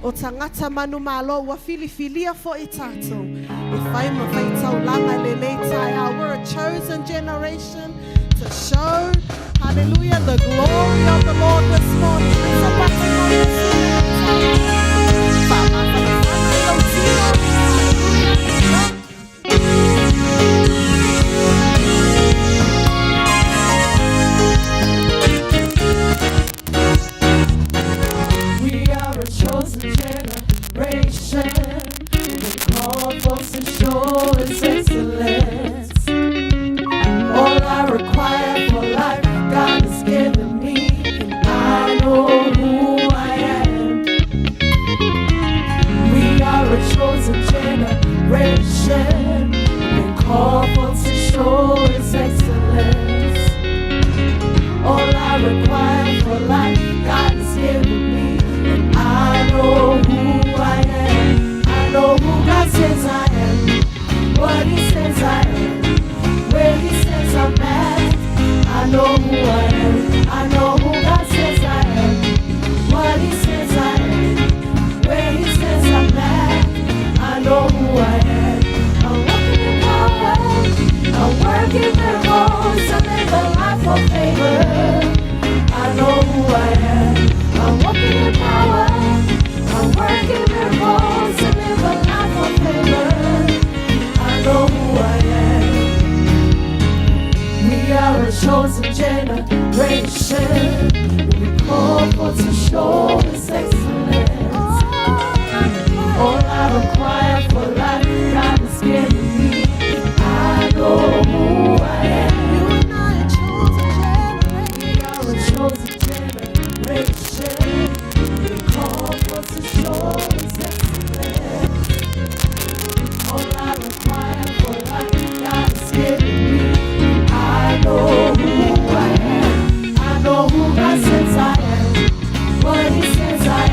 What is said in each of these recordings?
Otangata manumalo wa filifilia fo itato. If I'm a fatal langa leletai, we're a chosen generation to show, hallelujah, the glory of the Lord this morning. What he says I am.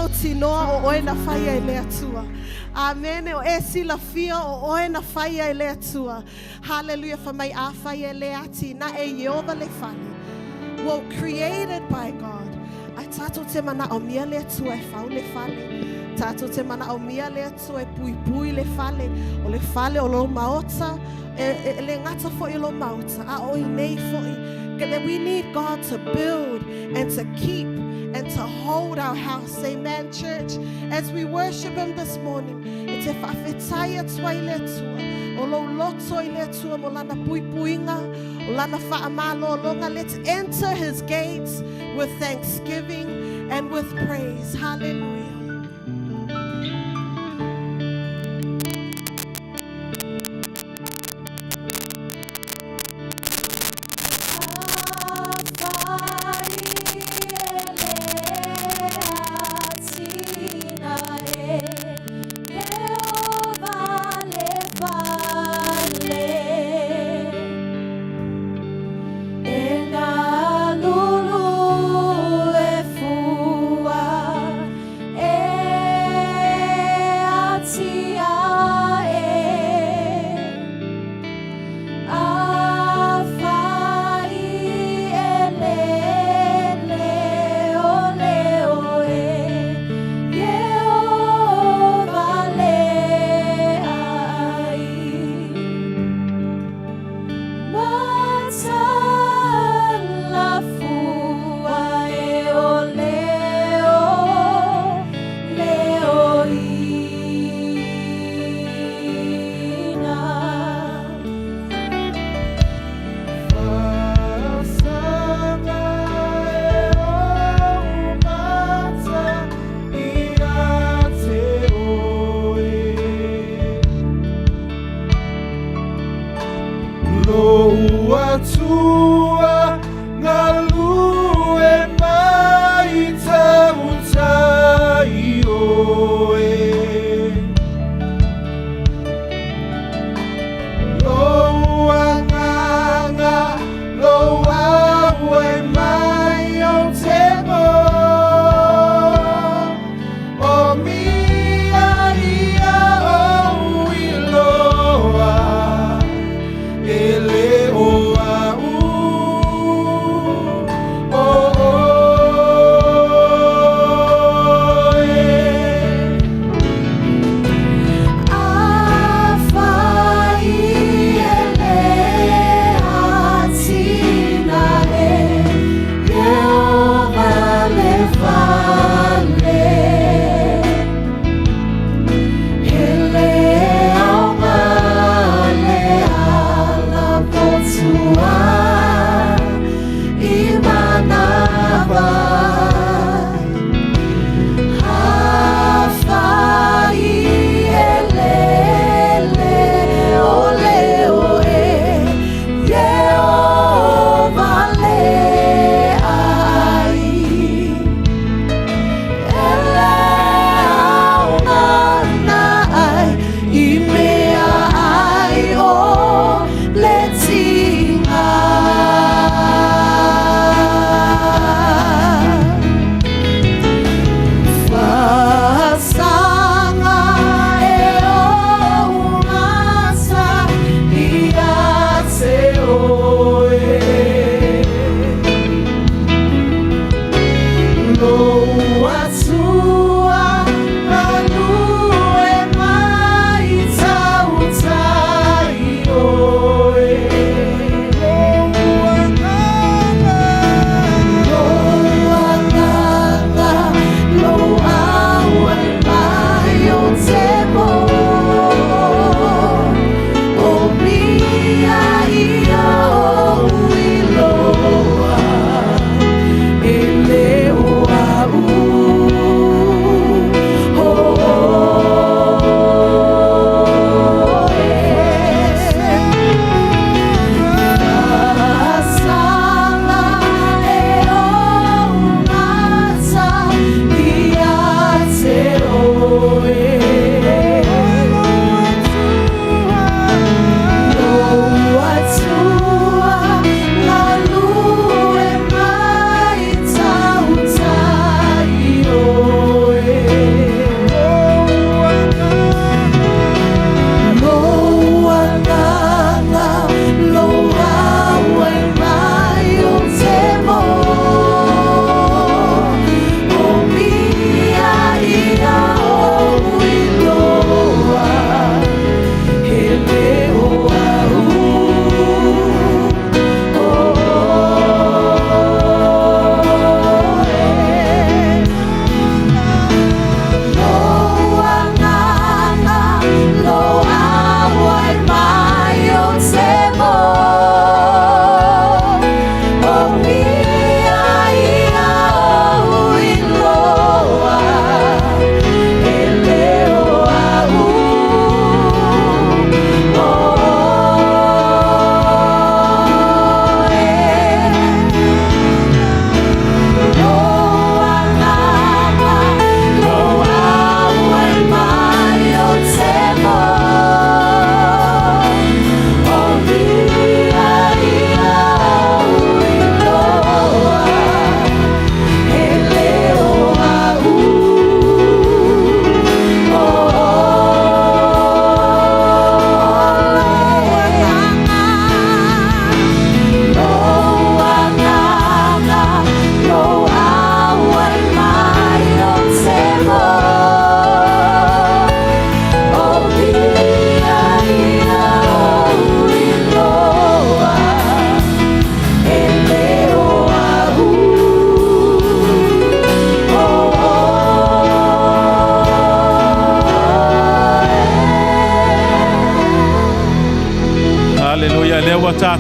mautinoa o oe na whaia e lea tua. Amen. O e sila fia o oe na whaia e lea tua. Hallelujah. Whamai a whaia e lea ti na e Yehova le whale. Well, created by God. Ai tātou te mana o mia lea tua e whau le whale. Tātou te mana o mia lea tua e pui pui le whale. O le whale o lo maota. Le ngata fo I lo maota. A o I nei fo I. That we need God to build and to keep and to hold our house. Amen, church. As we worship Him this morning, it's if I fitaya twaile tua, o lo loto ile tua mo lana pui puinga, o lana faamalo longa. Let's enter His gates with thanksgiving and with praise. Hallelujah. E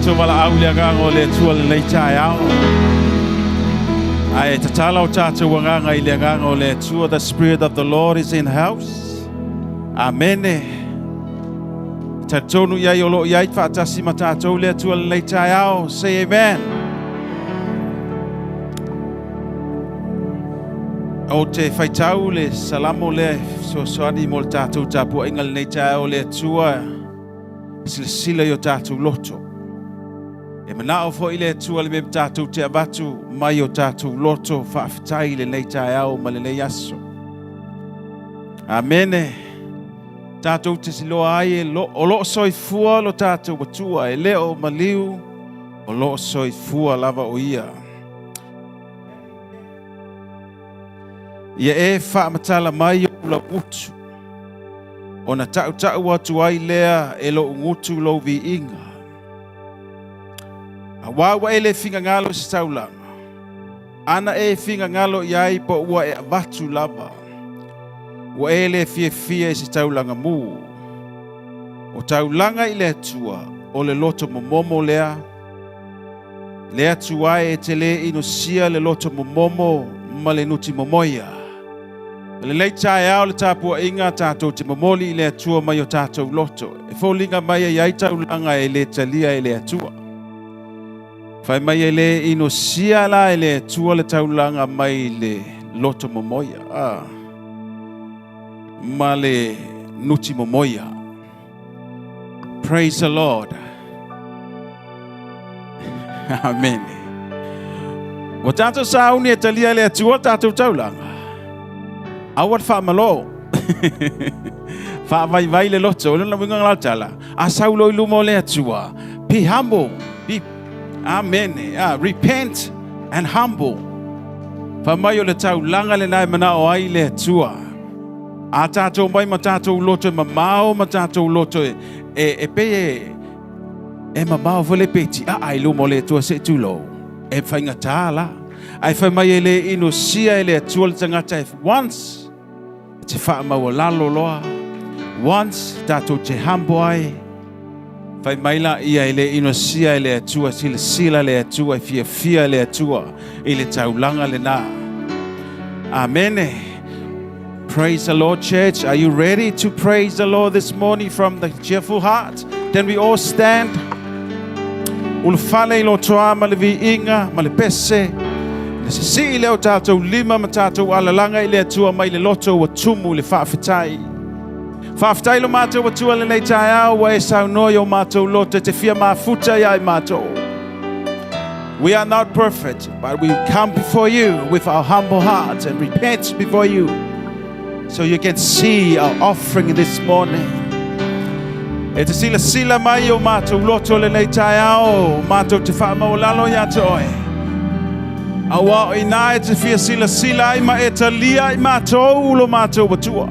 tātou wala au lea nganga o le tua le nei tai au. Ai tatala o tātou nganga I lea nganga o le tua. The Spirit of the Lord is in house. Amen. Tatonu iai o lo iai whaatasi ma tātou lea tua le nei tai au. Say amen. O te whaitau le salamo le soani mo le tātou tāpua inga le nei tai au le tua. Sila yo tātou loto. E mana o fo ile tua le me tātou te avatu mai o tātou loto whaafitai le nei tai au ma le nei aso. Amene. Tātou te siloa ai o lo soifua lo tātou watua e leo maliu o lo soifua lava o ia. Ia e whaamatala mai o la utu. O na tau atu ai lea e lo ngutu lo vi inga. A wawa e le finga ngalo si taulanga. Ana e finga ngalo iai po ua e avatu lava. Ua e le fie si taulanga mu. O taulanga I le tua o le loto momomo lea. Lea tua e te le ino sia le loto momomo ma le nuti momoia. Le lei tai au le tāpua inga tātou te momoli I le atua mai o tātou loto. E fōlinga mai e ai taulanga e le talia e le atua. Whai mai e le ino sia la e le atua le taulanga mai le loto momoia. Ma le nuti momoia. Praise the Lord. Amen. O tātou sauni e talia le atua tātou taulanga. Awat fa malo. Fa vai le loto le winga la tala. Asaulo ilumo le atua. Be humble. Be amen. Repent and humble. Fa mai o le tau langa le nai mana o ai le atua. A tātou mai ma tātou loto ma mau ma tātou loto e pe e ma mau vole peti. Ai lumo le tua se tulo. E whainga tāla. Ai whai mai e le ino sia e le atua le tangata once. Te wha maua lalo loa. Once, tātou te hambo ai. Whai maila ia ele ino sia ele atua, sila le atua, fia le atua, ele taulanga le nā. Amen. Praise the Lord, church. Are you ready to praise the Lord this morning from the cheerful heart? Then we all stand. Ulfale lo toa ma le vi inga, ma le pese. Se si leo tātou lima ma tātou alalanga I le atua mai le loto wa tumu le whaafitai. Whaafitai lo mātou wa tua le nei tai au wa e saunoi o mātou loto te fia mafuta ia I mātou. We are not perfect, but we come before you with our humble hearts and repent before you. So you can see our offering this morning. E te sila mai o mātou loto le nei tai au, mātou te wha maulalo ia te oe. Awa o ina e te fia sila I ma e talia I mātou ulo mātou watua.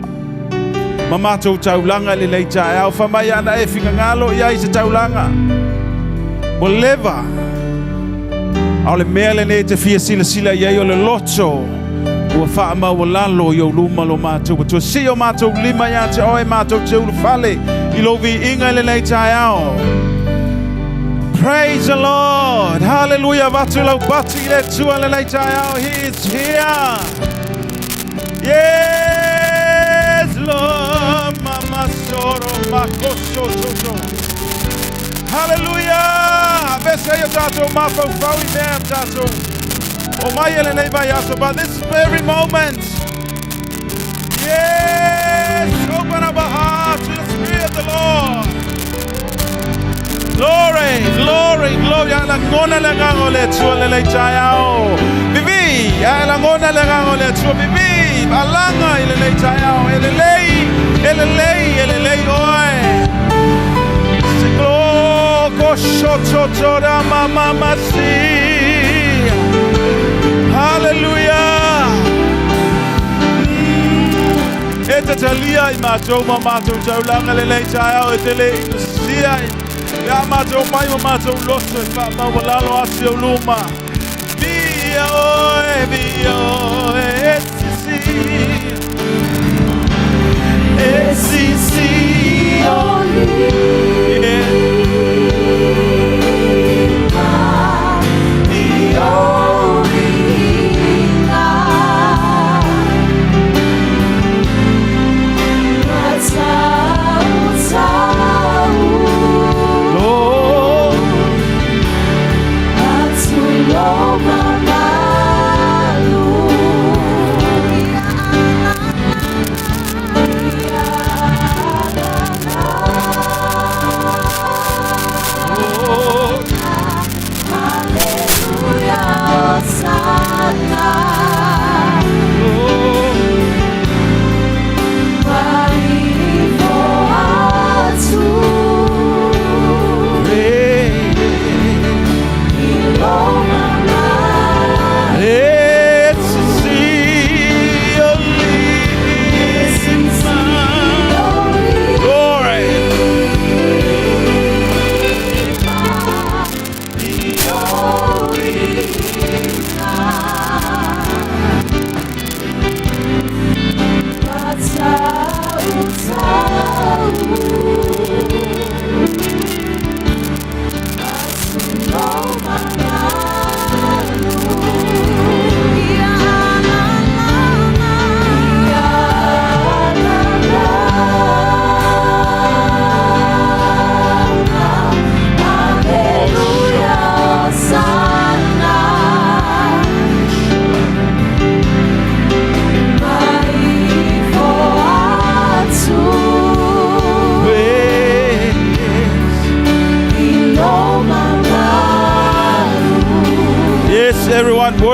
Ma mātou taulanga le lei tai au whamai ana e whika ngalo I ai se taulanga. Whatever. Au le mea le ne te fia sila I ai o le loto. Ua wha mau lalo I o luma lo mātou watua. Si o mātou lima ia te oe mātou te ulu whale. I lo vi inga le lei tai au. Praise the Lord. Hallelujah. Vatula bati le tua le lei tai au. He is here. Yes, Lord. Mama soro makoso toto. Hallelujah. Besa yo tato mafo fawi mem tato. O mai ele nei vai aso. But this very moment. Yes. Open up our hearts to the Spirit of the Lord. Glory, glory, glory. Ala ngona le ngango le tua le lei tai au. Bibi, ala ngona le ngango le tua bibi. Alanga le lei tai au. Ele lei oi. Siglo kosho da mama si. Hallelujah. Eta talia I mātou ma mātou taulanga le lei tai au. Eta le sia Ya mātou mai o mātou loto e wha maua lalo ati o luma. Bia oe, esisi, oli.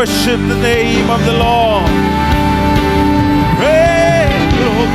worship the name of the Lord. Praise the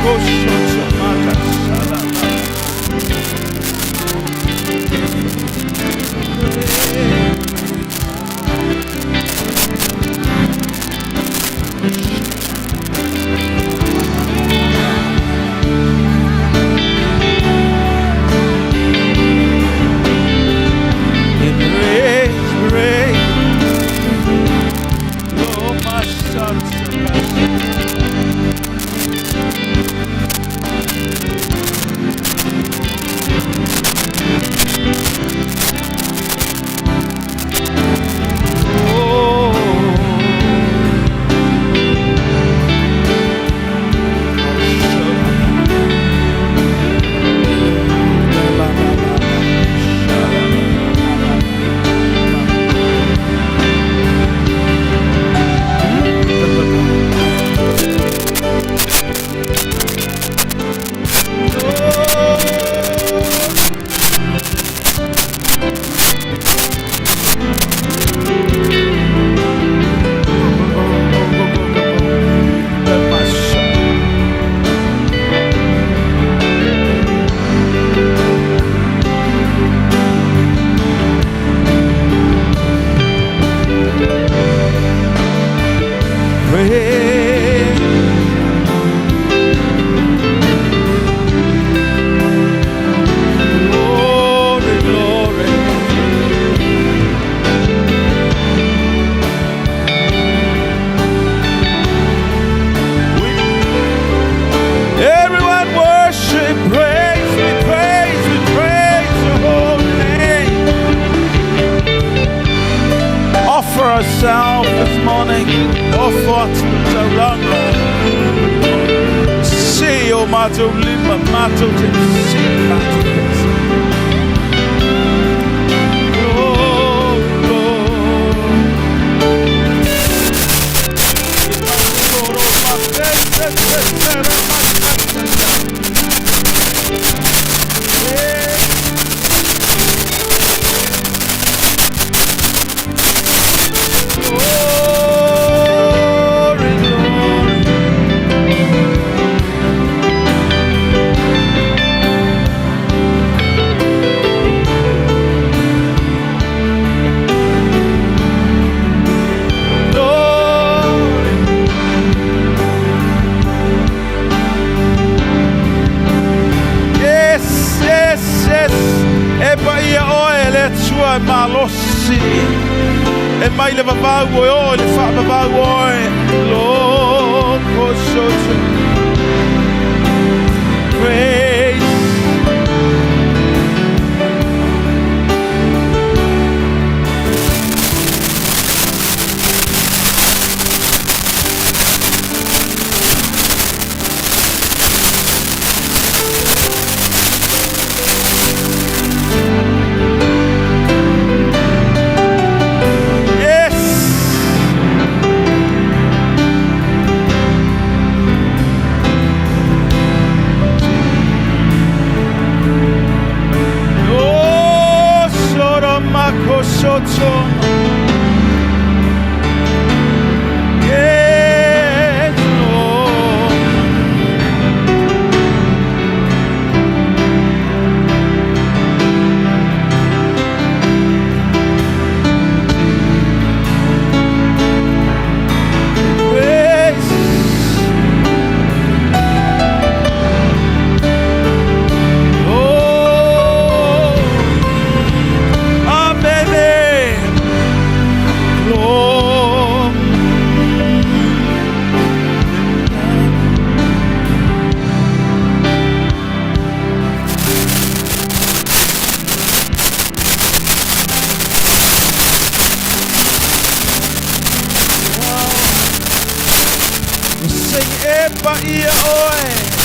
Ourselves this morning, offer to Taranga. See, O Mato Lima, Mato Malossi e mai le vavau o le fa vavau o lo posso praise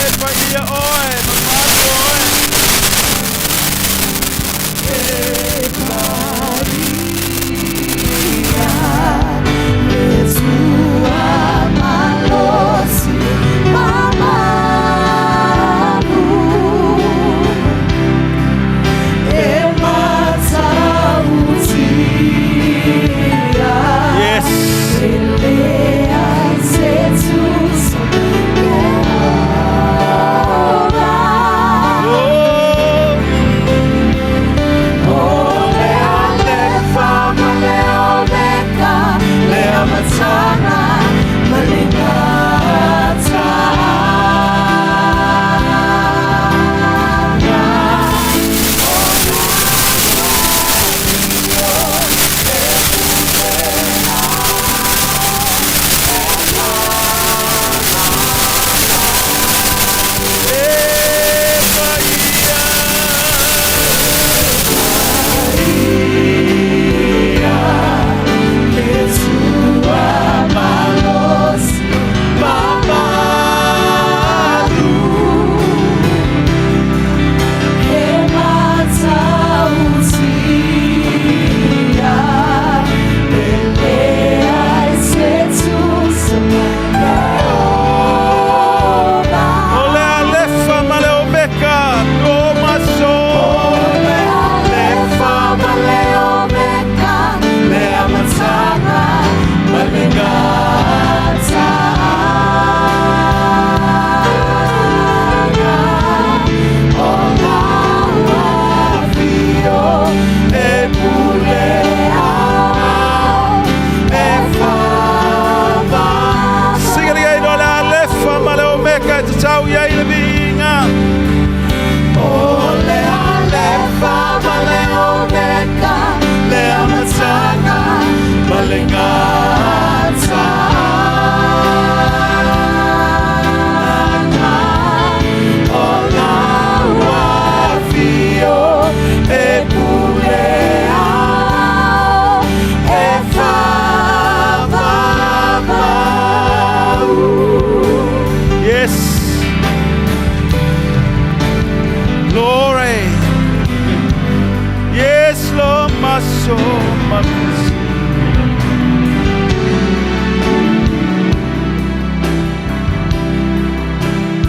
Epa ia oe, mamado oe. Epa ia, Yeshua malosi, mamado. Emata utia. Yes. tau ia i le vinga. Ole ale fama le oneka le amatanga malengata. Ola wafio e pulea e favavau. Yes. Glory. Yes, Lord, my soul, my peace.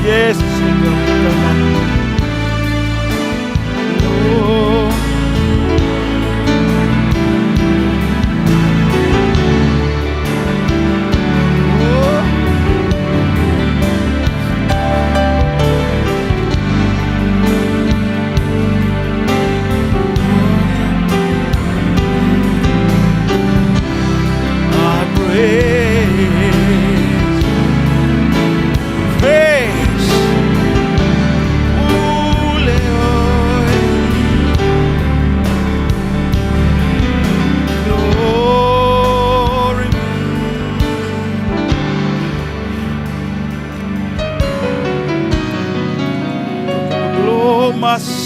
Yes, Lord. Oh.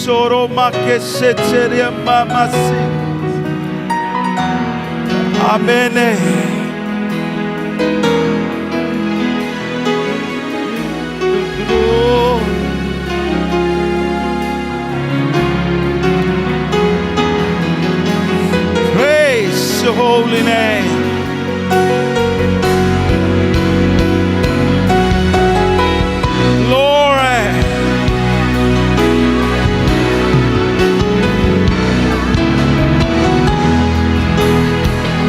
Soro ma che se seria mamma si. Amen. Praise your holy name.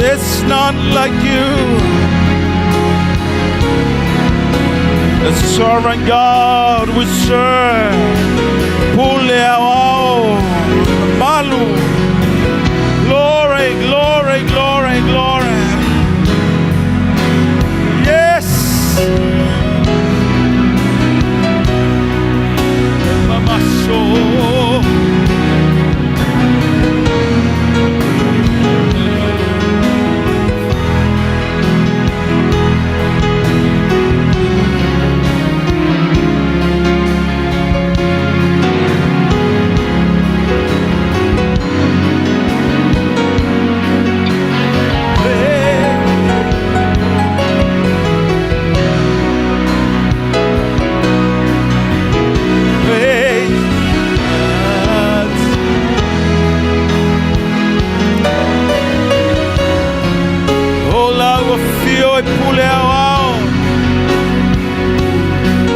It's not like you. The sovereign God we serve. Puleao Malu. Glory, glory, glory, glory. Yes. Mama soul.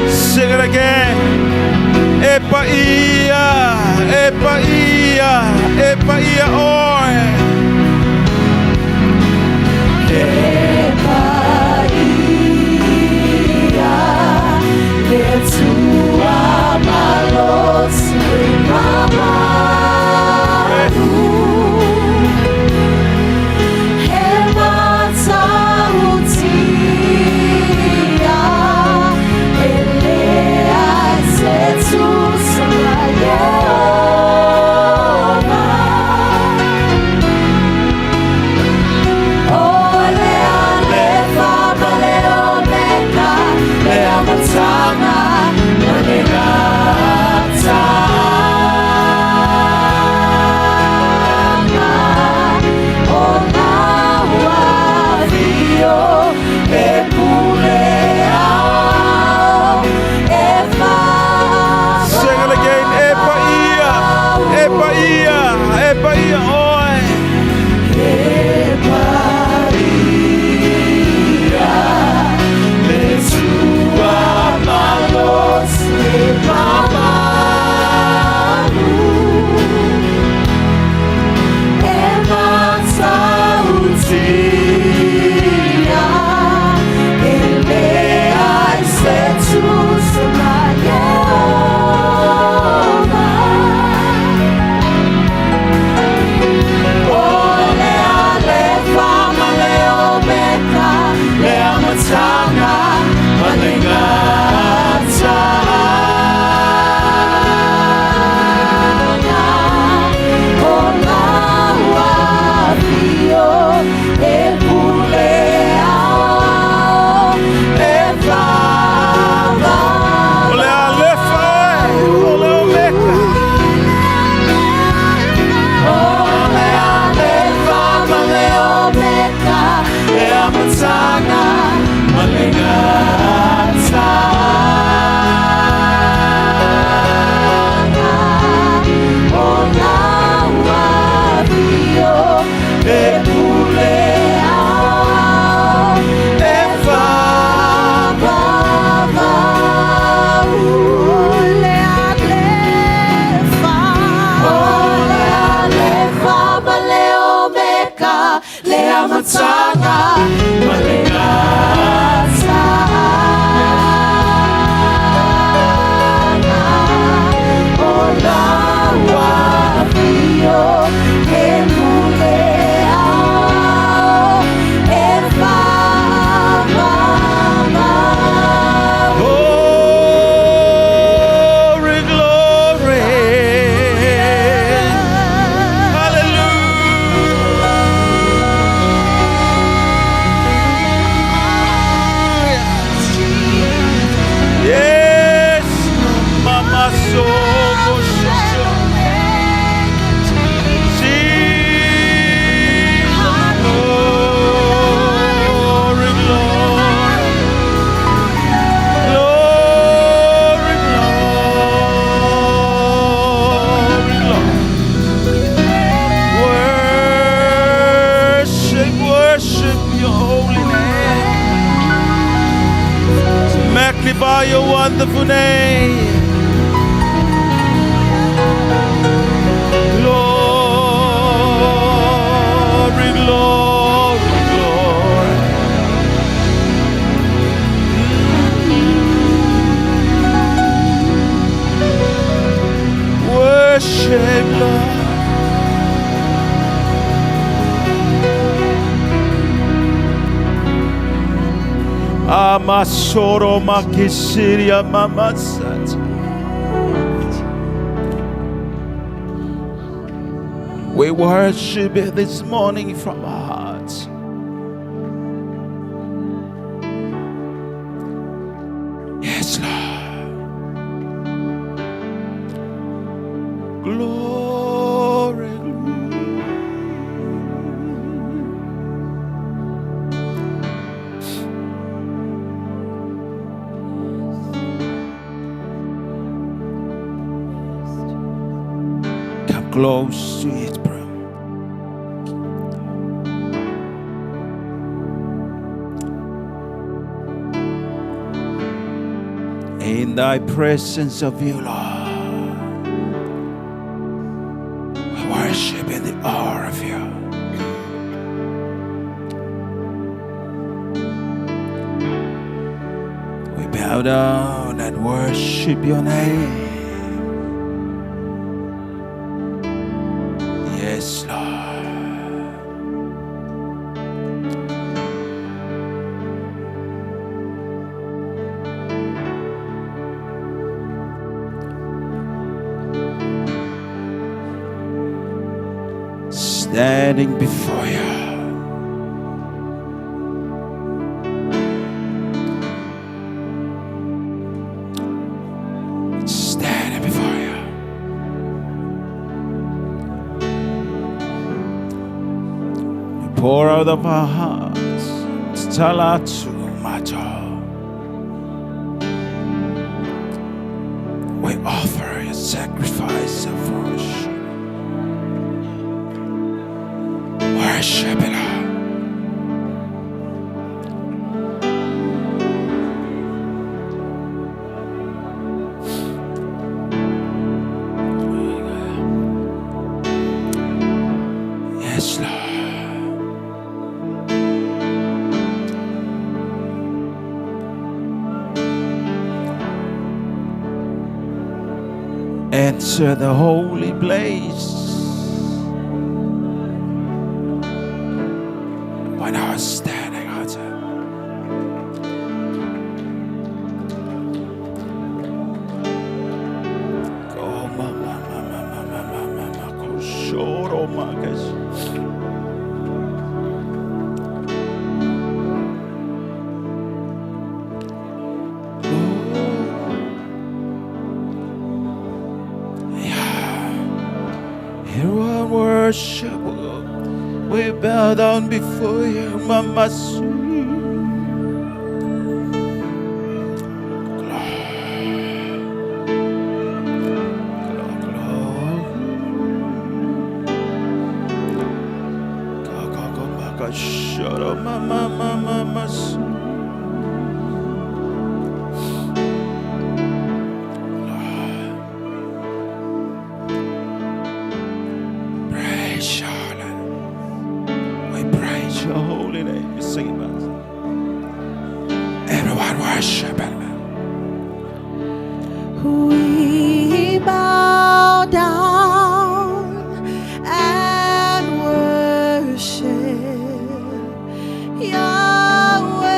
Sing it again. Epa ia, epa ia, epa ia oi. Epa ia, le tua malos rimamaru. Hemata utia, elea Jesus Rayoma. Olea magnify your wonderful name. Glory, glory, glory. Worship, Lord. Amasoro makisiria mamasat. We worship you this morning from our hearts. Yes, Lord. Glory. Come close to it, bro. In thy presence of you, Lord, we worship in the awe of you. We bow down and worship your name. Yes, Lord. Standing before you, standing before you, we pour out of our hearts, Talatu Mato. We offer a sacrifice of worship. Worship it, Lord. Yes, Lord. Enter the holy place. When I was standing outside, oh, mama, kushoro magas. Yeah, here I worship. We bow down before you, Mama. Shut up, Mama. Praise Charlotte. We praise your holy name. You sing it, man. Everyone worship it. We bow down and worship Yahweh.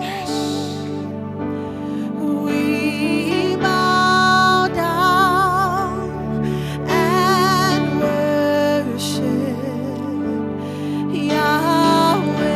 Yes. We bow down and worship Yahweh.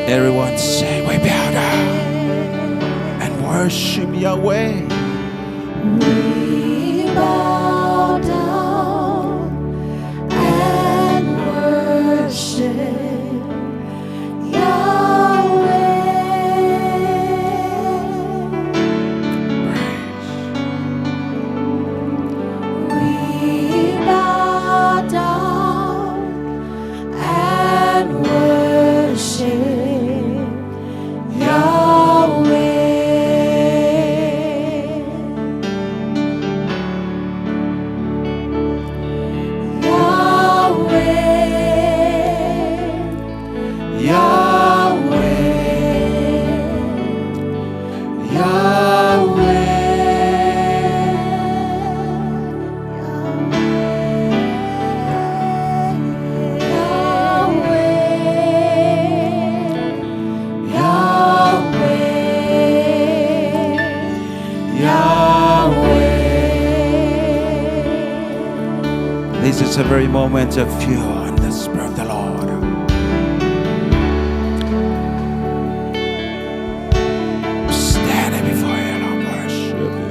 Everyone say, we bow down and worship Yahweh. We bow down and worship Yahweh. We bow down and worship Yahweh. This is a very moment of fear in the Spirit of the Lord. Standing before you, Lord, worship you.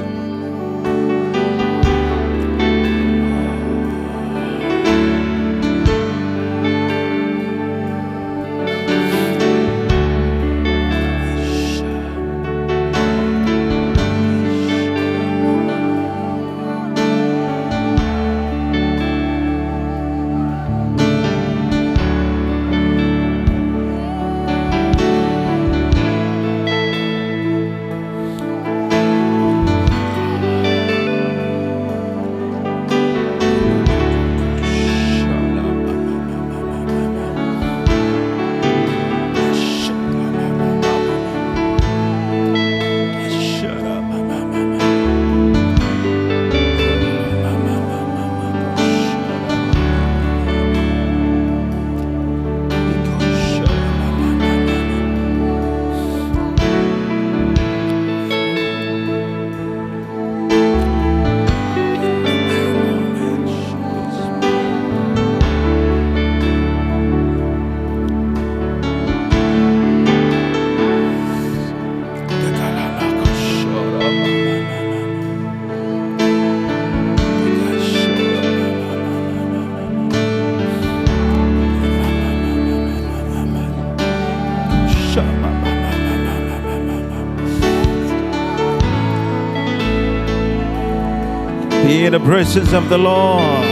Be in the presence of the Lord.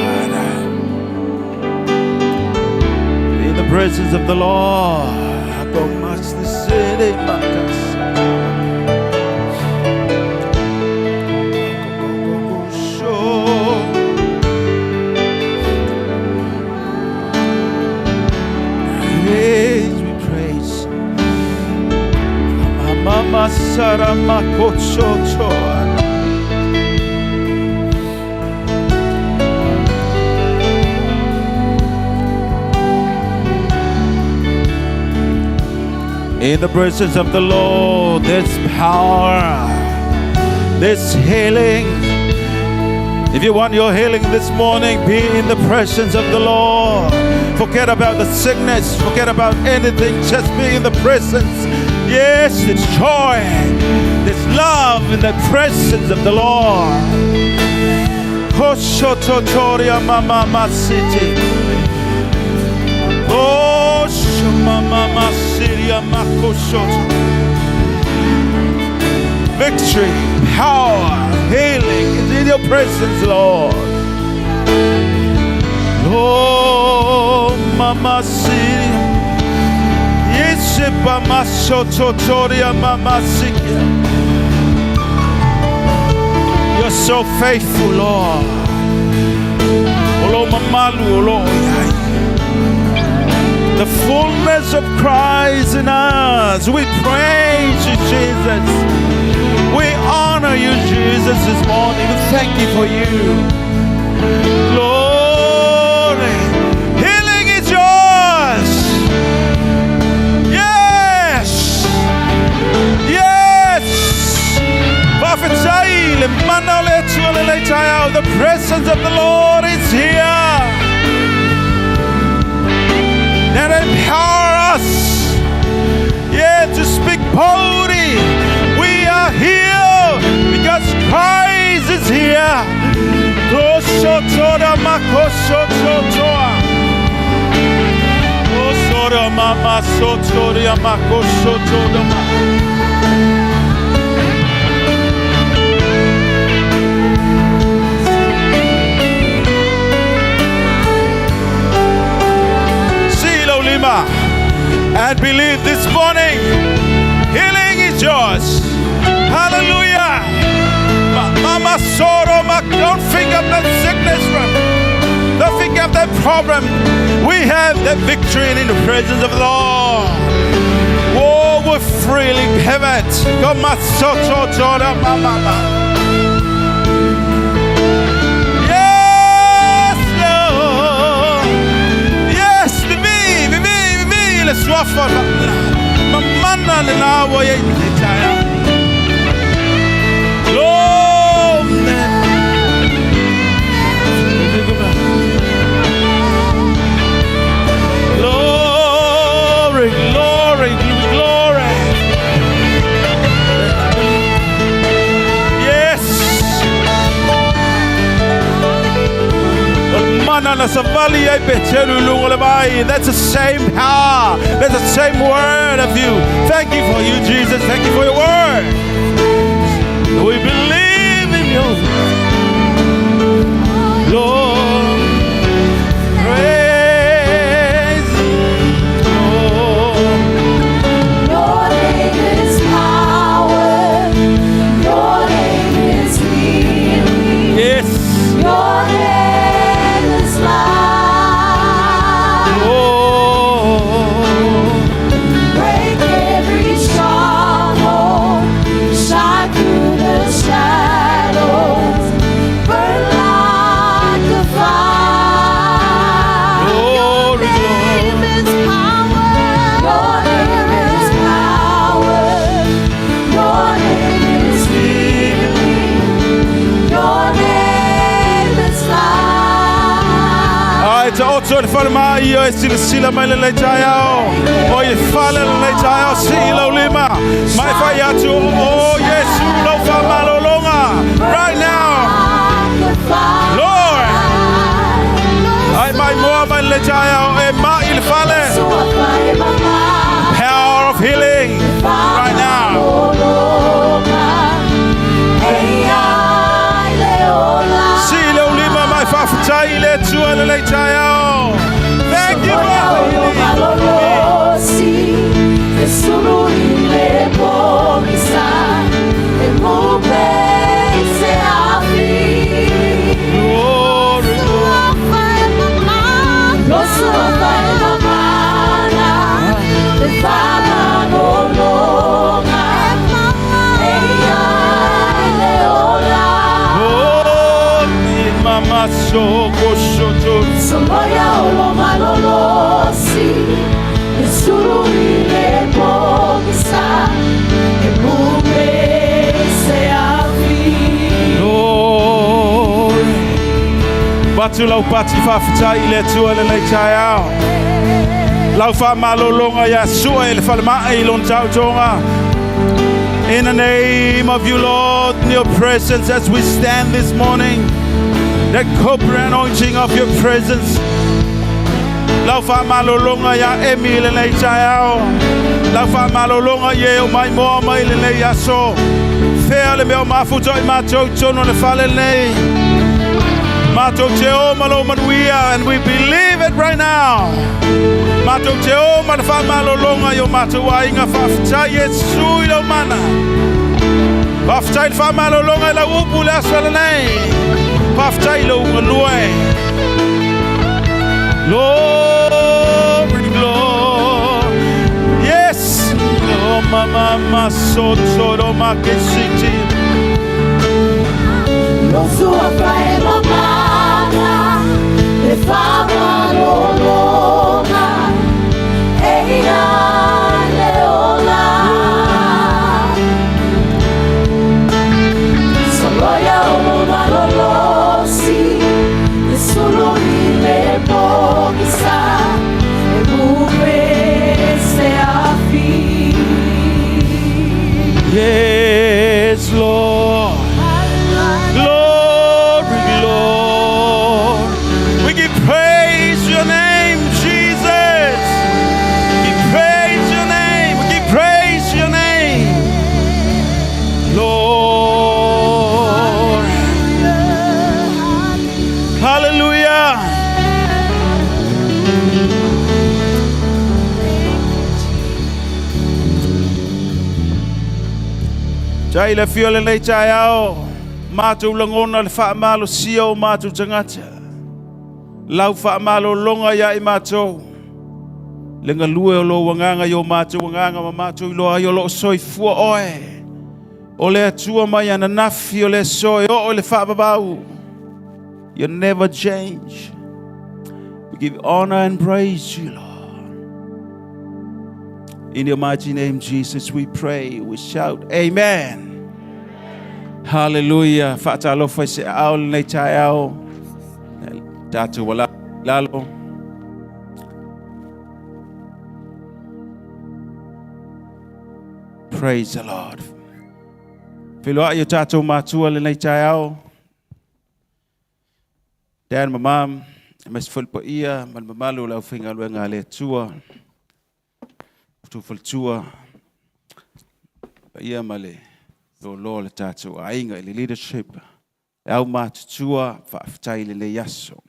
Be in the presence of the Lord. I go much the city, praise, we praise. Mama Sara Makocho. In the presence of the Lord, there's power, there's healing. If you want your healing this morning, be in the presence of the Lord. Forget about the sickness, forget about anything, just be in the presence. Yes, it's joy, there's love in the presence of the Lord. Koshototoria mama city. Mama Syria Makoshoto. Victory, power, healing is in your presence, Lord. Oh, Mama Syria. Yeshipa Mashototoria Mama Syria. You're so faithful, Lord. Olo Mamalu, Olo. The fullness of Christ in us. We praise you, Jesus. We honor you, Jesus, this morning. We thank you for you. Glory. Healing is yours. Yes. Yes. The presence of the Lord is here. That empower us. makoshotoa. Osora mama sotoria makoshotoa. Silo lima. And believe this morning, healing is yours. Hallelujah. Mama sorrow, don't think of that sickness, don't think of that problem. We have that victory in the presence of the Lord. Oh, we freely have it. Come on, mama. Yes, Lord. Yes, me. Let's walk for Mamma na wo ye taya. Glory. Yes. That's the same power. That's the same word of you. Thank you for you, Jesus. Thank you for your word. We believe in you, Lord. Praise Lord. Your name is power. Your name is healing. Yes. Your name is life. Oh. Break every stronghold. Shine through the shadows. Burn like a fire. Glory, Your name is power. Your name is power. Your name is healing. Your name is life. Ai ta otso le fale mai io e sila mai le taiao. O ye fale le taiao sila lima. Mai fai atu o Yesu lo fa malolonga. Right now. Lord. Ai mai moa mai le taiao e mai il fale. Power of healing right now. Sila lima mai fa fatai le tua le taiao. Thank you for Mama so koshoto. Somoya oloma lolosi, nesuru ile pomisa, emube se afi. Lord, batu lau pati fa fita ile tua le taiao. Lau fa malolonga ya sua ile fa ma ilon tautonga. In the name of you, Lord, in your presence as we stand this morning, the corporate anointing of your presence. Lau fa malolonga ya emile le taiao. Lau fa malolonga ye o mai moa mai le yaso. Fea le meo mafuto I matou tono le fale nei. Matou te o malo manuia, and we believe it right now. Matou te o mana fa malolonga yo matou ainga fa fita Yesu ilo mana. Fa fita il fa malolonga la upu le asala nei. Fa fita ilo ungalue. Glory, glory. Yes. Oh mama soto ma che siti. Lo sua fai la mana, le fa malolona, e le ola. Soloia o malolosi, nessuno le pochi sa, e bupe se affi. Yes, Lord. Glory, Tai le fio le nei tai ao. Mātou langona le whaamalo sia o mātou tangata. Lau whaamalo longa ia I mātou. Le ngalue o lo wanganga I o mātou wanganga ma mātou I loa I o lo soi fua oe. O le atua mai ana nafi o le soi o le whaababau. You never change. We give honor and praise to you, Lord. In your mighty name, Jesus, we pray, we shout, Amen. Hallelujah. Fatalo foi se ao nei tai ao. Tatu wala lalo. Praise the Lord. Filoa yo tatu matua le nei tai ao. Dan mamam, mas ful po ia, man mamalu lau finga luenga le tua. Tu ful tua. Ia male. Lo le tatu ainga le leadership. Au matutua whaafitai le yaso.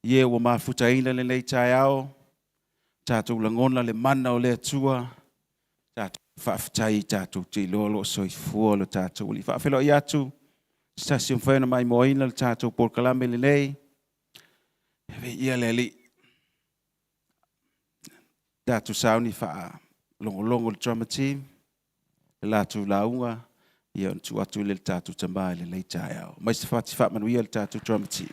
Ie wa mafutaina le nei tai ao. Tatu langona le mana o le tua. Tatu whaafitai tatu te lolo soifua lo tatu. Li whaafelo iatu. Stasium whaena mai moina le tatu por kalame le nei. Hewe ia le li. Tatu sauni wha longo le drama team. La tu launga. Ia tu atu le tatu tamai le nei tai ao. Mai se whati whaamanuia le tatu drama team.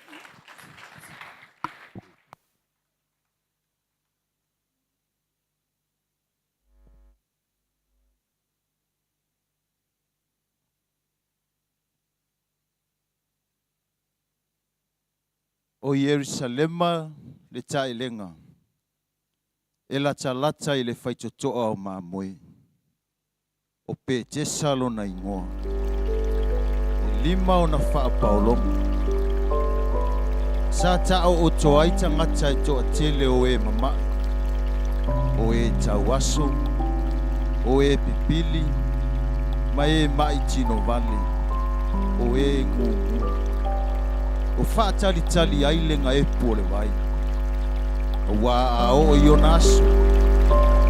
O Yerusalema le tailenga. E la talata I le whaitotoa o mamoe. O pe tesalo na ingoa. E lima o na wha paolonga. Sa tao o toaita ngata I toa tele o e mama. O e tawaso. O e pipili. Ma e mai tino vale. O e ngungu. O whaatali tali ailenga e pole vai. O wa ao o ionaso.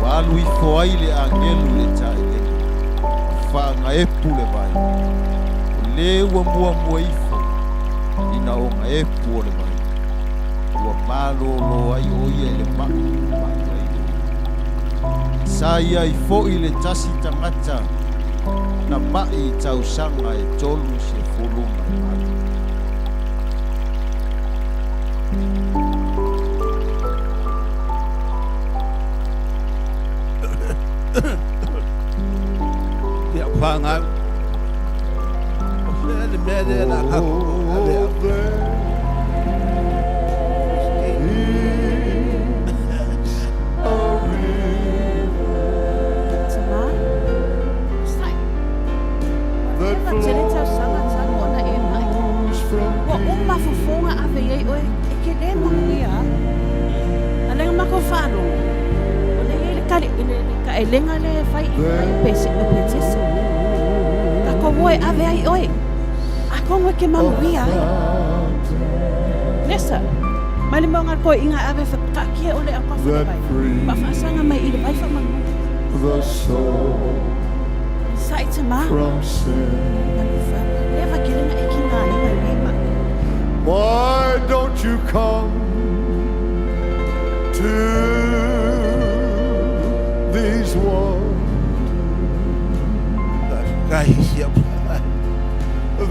Wa alui fo aile angelu le tailenga. O whaanga e pole vai. O le ua mua ifo. Ina o nga e pole vai. Ua malo lo ai o ia le maki. Sa ia I fo I le tasi tangata. Na mai tausanga e tolu se folunga mai. Dia panga. O le mede na ka. Elenga le fai pese o petese. Ako voi ave ai oi. Ako ngwe ke mamuia. Nessa. Mali mo ngar ko inga ave fa ka ke ole ako fa bai. Ba fa sanga mai I bai fa mang. The soul Sai te ma. from sin. Never killing a kinga inga lema. Why don't you come to these ones?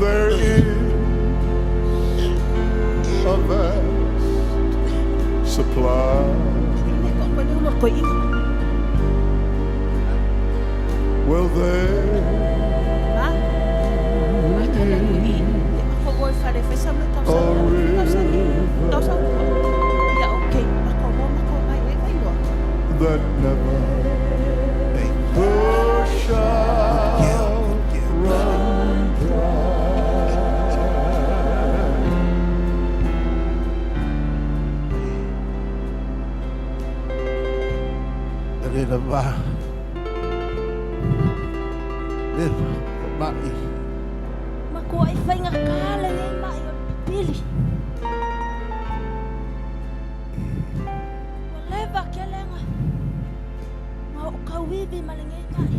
There is a vast supply. Will there that never shall run dry? Mako ay fay nga kala niya yung pipili. ivi malingai mai.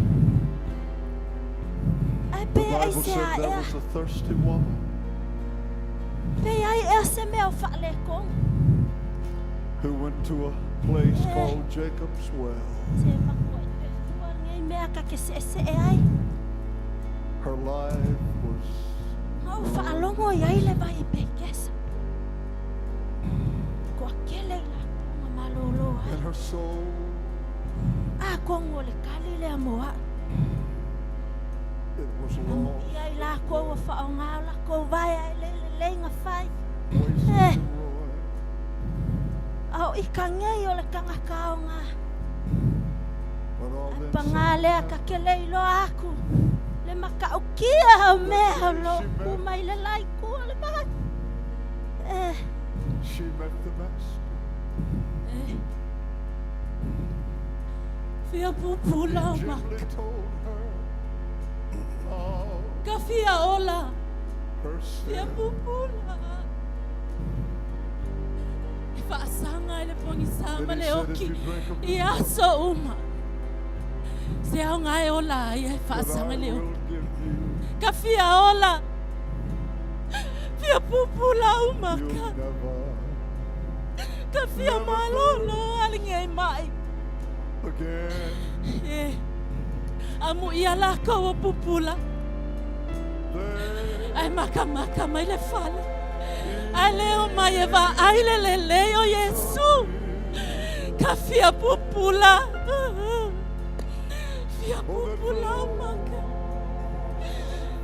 Ai The pe ai Bible se said a there ea. was a thirsty woman Pe ai ea se mea o whaalekong. who went to a place Eh. called Jacob's Well. Se makua i pe fua ngai mea ka ke se e ai. Her life was Mau whaalongo i ai le vai i pe kesa. Kua kele la kunga malolo ai. and her soul A kongo le kali le amoa. it was lost, Ia i la kou a whaonga la kou vai ai le nga whai. wasted Eh. and ruined. Au i ka ngei o le kanga kaonga. But all Ai then pangalea ka kele i lo aku. Le maka o kia au mea lo ku mai le lai ku le mai. she met the master. Fia pupula o He ma. gently told her how Ka fia ola. her Fia sin pupula. I whaasanga i le pongi sama Then he le said, if oki. you drink of I this aso uma. Se au ngai ola i e that I whaasanga le will oki. give you, Ka fia ola. Fia pupula uma you'll ka. never Ka fia malolo alingai mai. again. Amu ia la kaua pupula. There Ai maka mai le fale. Ai leo mai e va ai le leo Yesu. Ka fia pupula. Fia pupula maka.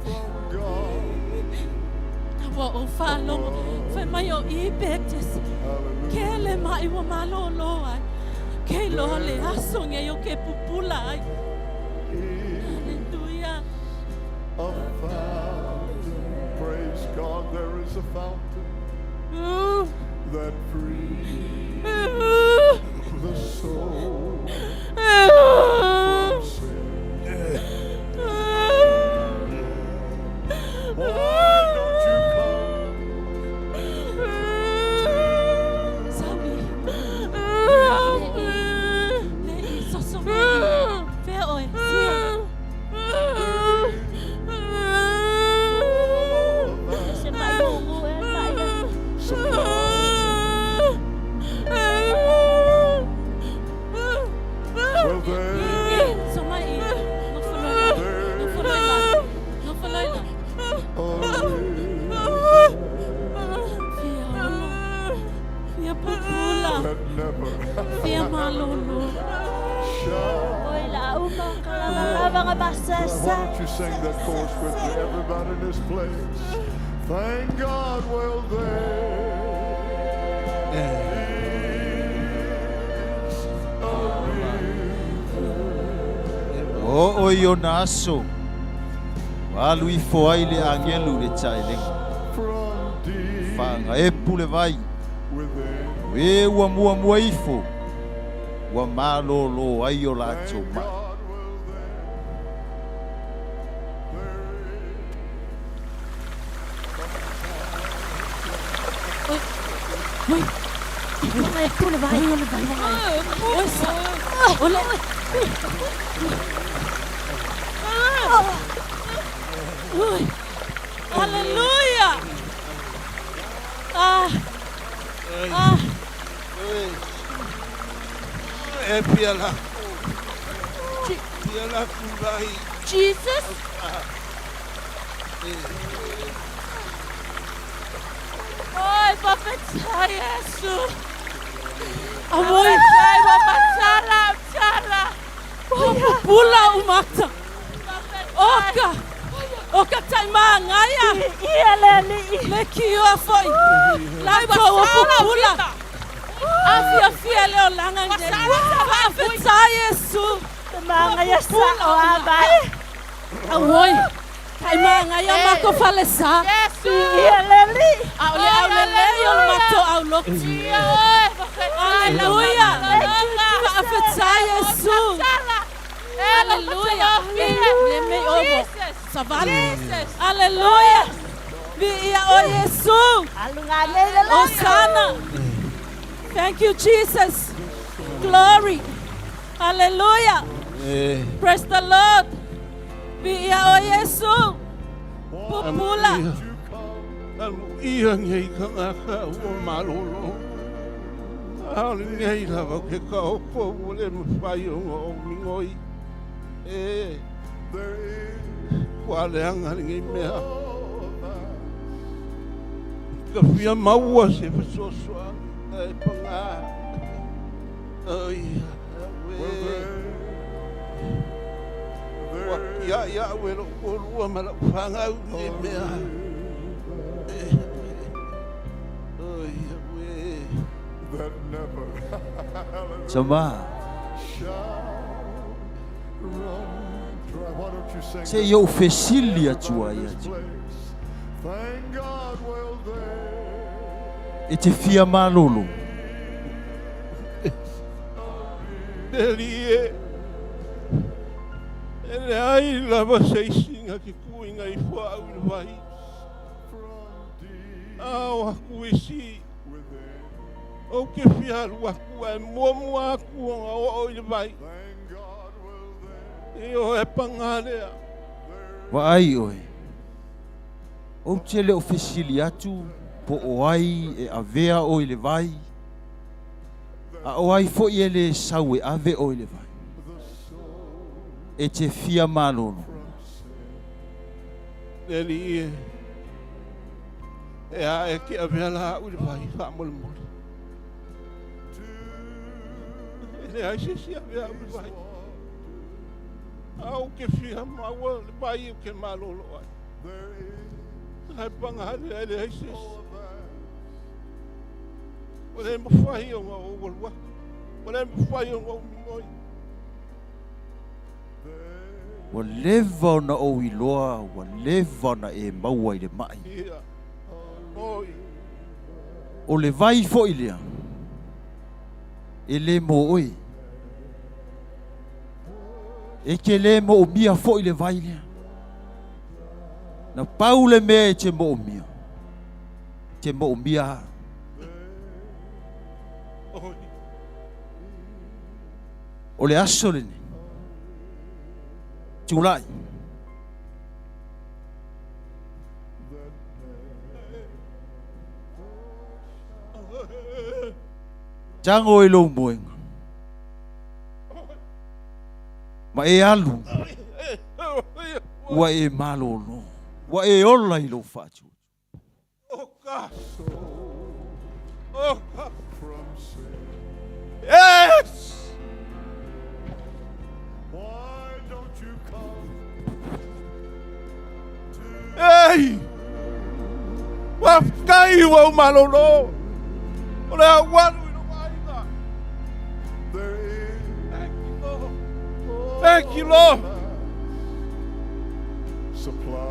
from God. Wa o falongo. Fai mai o i betes. Hallelujah. Kele mai wa malolo ai. Ke lo le aso nge yo ke pupula ai. Hallelujah. A fountain, praise God, there is a fountain that frees the soul from sin. Why don't you come? Sabi. Le isoso mai. Fe oi. Sia. Se mai mungu e mai. Well, there So mai. No fuloi. No fuloi la. No fuloi la. Fia olo. Fia pupula. that never Fia malolo. shall. Oi la uma kalava nga basasa. Why don't you sing that chorus with me, everybody in this place? Thank God, well, there is a river O io naso. Walu I foai le angelu le tailenga. from deep Whanga e pule vai. within. E ua mua mua ifo. Ua malolo ai o lato Thank ma. God, well, Oi. Vai pula vai. Oi sa. Ole. Oi. Hallelujah. Ah. Ah. Piala. Piala kubai. Jesus. Oi, papatsa Yesu. Amoy kay papatsala, tsala. Pupula umata. Oka. Oka taimangaya. Le kiwa foi. Lai wa pupula. Afia leo langa nje. Papatsa Yesu. Mangaya sa o abai. Amoy. Taimangaya mako falesa. Yesu. Aulele yo mato aulo. Hallelujah. Afetsa Yesu. Hallelujah. Leme ovo. Savali. Hallelujah. Via o Yesu. Osana. Thank you, Jesus. Glory. Hallelujah. Praise the Lord. Pia o Yesu. Pupula. Ia ngai ka ngaka o malolo. Aole ngai lava ke ka opo ule mwhai o mingoi. Kua leanga ngai mea. Ka whia maua se whasosua. E panga. Ai, ia wero korua mara whangau ngai mea. That never Sama. Why don't you sing Se yo fesili atua ia. this place? Thank God, well there. E te fia malolo. Elie. Ele ai lava seisinga ki kuinga I whau I vai. Au aku isi. O ke whiaru aku e muamua aku o I vai. Thank God, well there. E o e pangarea. Wa ai oi. O tele o fesili atu po o ai e avea o ile vai. A o ai fo i ele sau e ave o ile vai. E te fia malolo. Elie. E a e ke avea la ui vai whamole mole. Ele ai se si avea ui vai. Au ke whia maua le vai o ke malolo ai. Hai pangare ele ai se si. O le mwhai o ngā o walua. O le mwhai o ngā o mingoi. Wa leva na o iloa, wa leva na e maua I le mai. Ia. Oi. O le vai fo I lea. E le mo oi. E ke le mo o mia fo I le vai lea. Na pau le mea e te mo o mia. Te mo o mia. Oi. O le aso le ne. Tulai. Jango I lo moenga. Ma e alu. Wa e malolo. Wa e ola I lo fatu. O kaso. O kaso. From sin. Yes! Why don't you come Ei! Wafkai wa malolo. O le awalu I no maina. there is Thank you, Lord. Thank you, Lord. supply?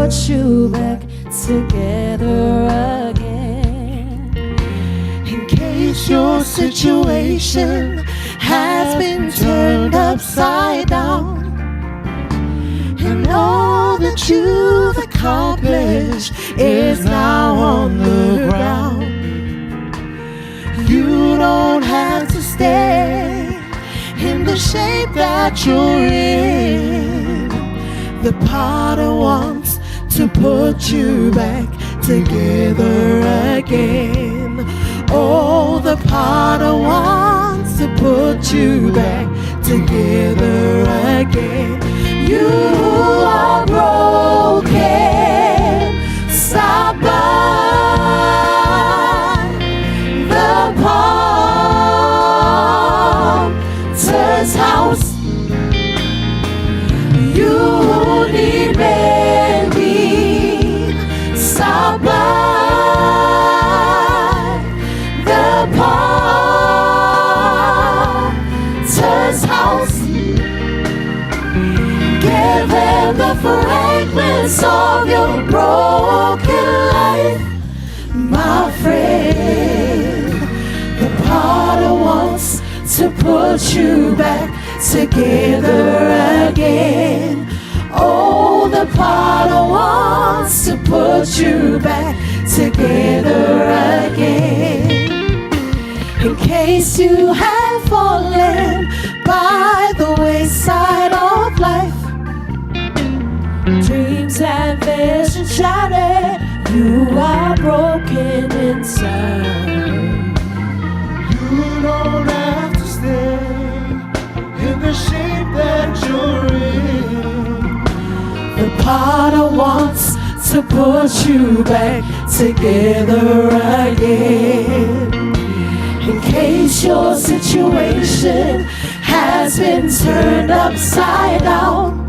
put you back together again. In case your situation has been turned upside down, and all that you've accomplished is now on the ground, you don't have to stay in the shape that you're in. The Potter wants to put you back together again. Oh, the Potter wants to put you back together again. You are broken, stop by the Potter's house. You need mending, stop by the Potter's house. Give him the fragments of your broken life, my friend. The Potter wants to put you back together again. Oh, the Potter wants to put you back together again. In case you have fallen by the wayside of life, Dreams and visions shattered, you are broken inside. You don't have to stay in the shape that you're in. the Potter wants to put you back together again. In case your situation has been turned upside down,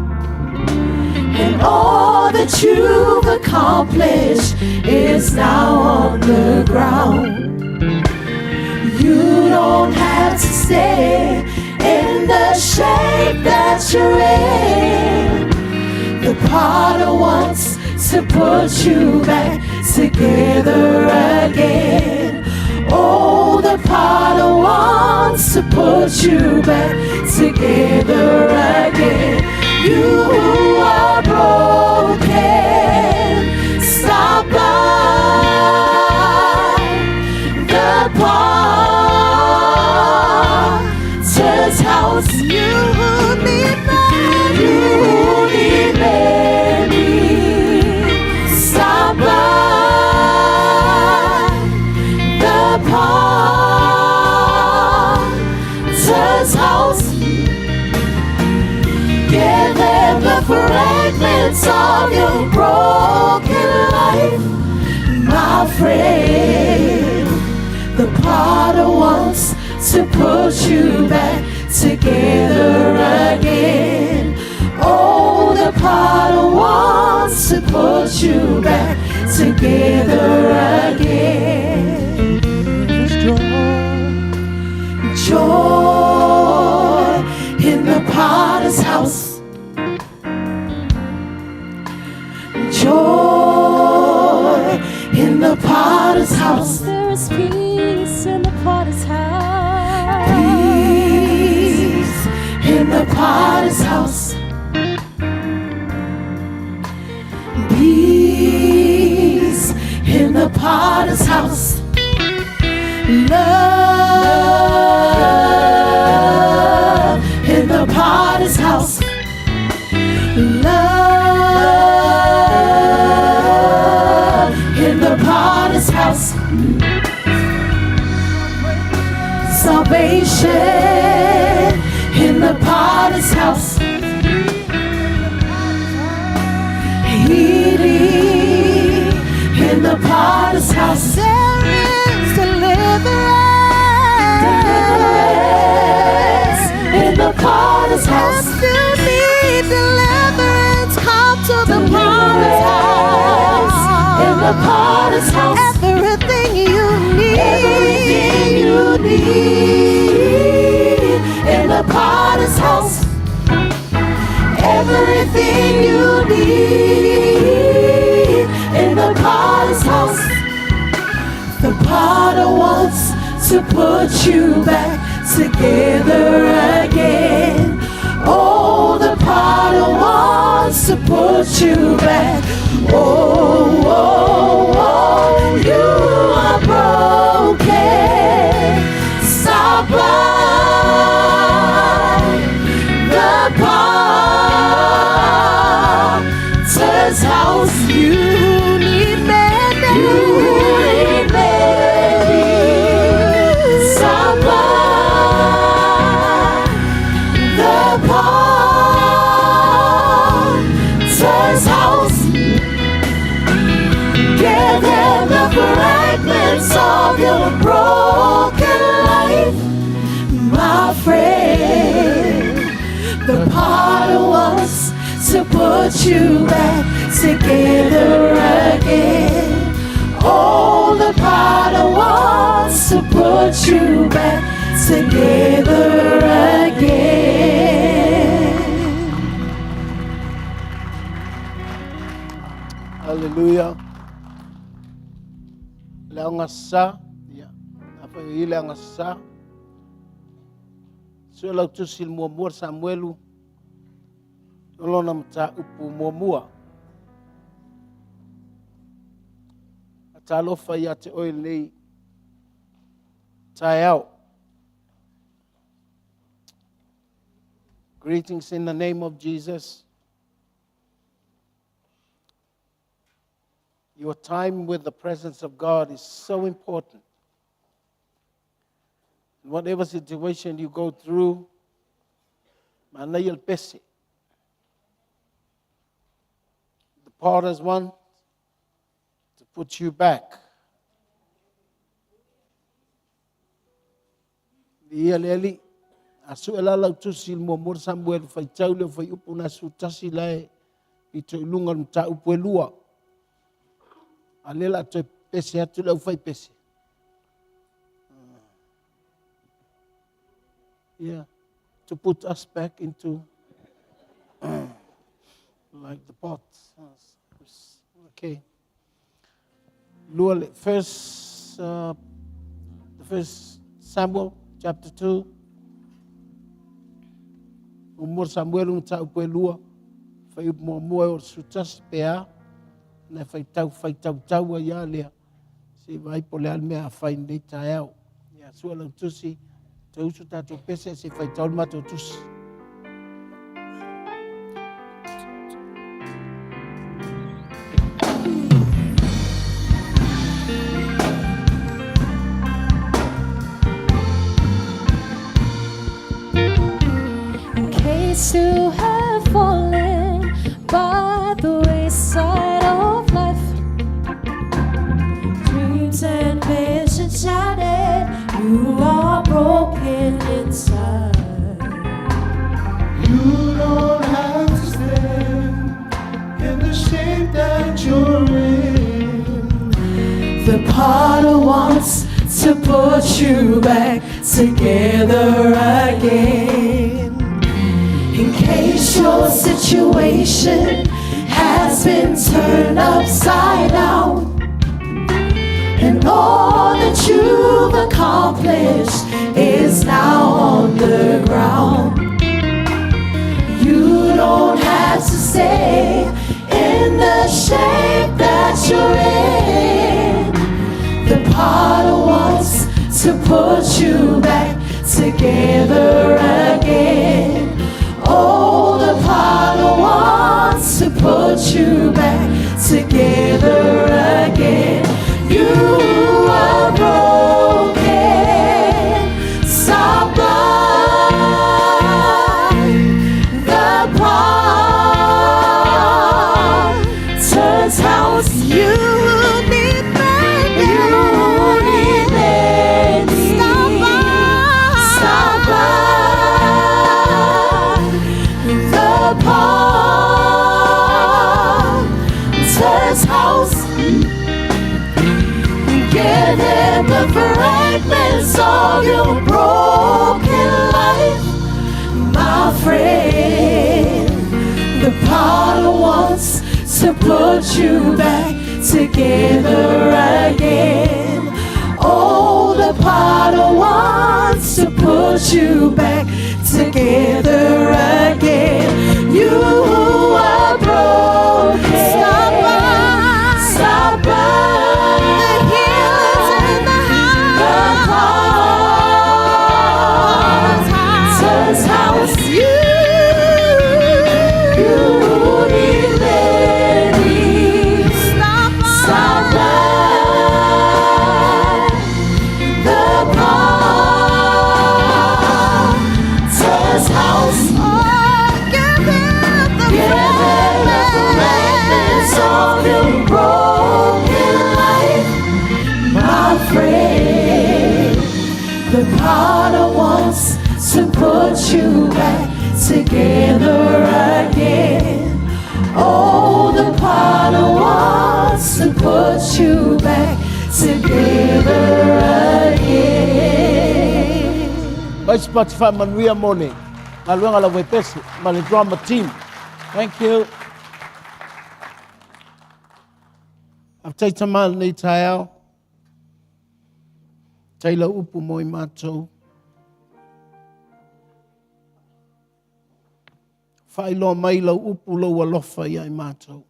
and all that you've accomplished is now on the ground, you don't have to stay in the shape that you're in. The Potter wants to put you back together again. Oh, the Potter wants to put you back together again. You are broken, stop by the Potter's house. You need mending, stop by the Potter's house. Give them the fragments of your broken life, my friend. The Potter wants to put you back together again. Oh, the Potter wants to put you back together again. Joy in the Potter's house. Joy in the Potter's house. There is peace in the Potter's house. Peace in the Potter's house. Peace in the Potter's house. Love in the Potter's house. Love in the Potter's house. Salvation in the Potter's house. Healing in the Potter's house. There is deliverance in the Potter's house. If you need deliverance, come to the Potter's house. In the Potter's house. Everything you need in the Potter's house. Everything you need the potter's house. The potter wants to put you back together again. Oh, the potter wants to put you back. Oh, oh, oh, you are broken. Stop by the potter's house. You need mending. You need mending. Stop by the potter's house. Give him the fragments of your broken life, my friend. The potter wants to put you back together again. Oh, the potter wants to put you back together again. Hallelujah. Leonga sa, ya. Apa ilang sa? Sulau tu sil mua Samuelu. Tolong nam ta upu mua. Atalo fa ya te oil nei. Tai out. Greetings in the name of Jesus. Your time with the presence of God is so important. In whatever situation you go through, manayal pesi. The potters want to put you back. Dialeli asu elala tusil momor Samuel fai taule fai upuna su tasilai ito ilungan ta upelua. Alela te pese atu lau fai pese. Yeah, to put us back into like the pot. Okay. First Samuel chapter 2. Umur Samuel unta upelua fai upmoa or sutas pea. Na fai tau ya lea. Si vai pole almea fai nei taeau. Ya sua lau tusi. Te usu tato pese si fai tau mato tusi. In case you have fallen by the wayside of life, dreams and visions shattered, you are broken inside. You don't have to stand in the shape that you're in. The potter wants to put you back together again. In case your situation has been turned upside down, and all that you've accomplished is now on the ground. You don't have to stay in the shape that you're in. The potter wants to put you back together again. Oh, the potter wants to put you back together again. You are broken. Stop by the potter's house. You need mending. You need mending. Stop by the potter's house. Give him the fragments of your broken life, my friend. The potter wants to put you back together again. Oh, the potter wants to put you back together again. You who are broken, stop by. The healer's in the potter's house. You need mending. Stop by. The potter's house. Give him the fragments of your broken life, my friend. The potter wants to put you back together again. Oh, the potter wants to put you back together again. By Spotify Manuia Mone. Maluanga la wepesi. Mali drama team. Thank you. After mal nei taiao. Taila upu moi matou. Whailo mai lau upu lau alofa ia I matou.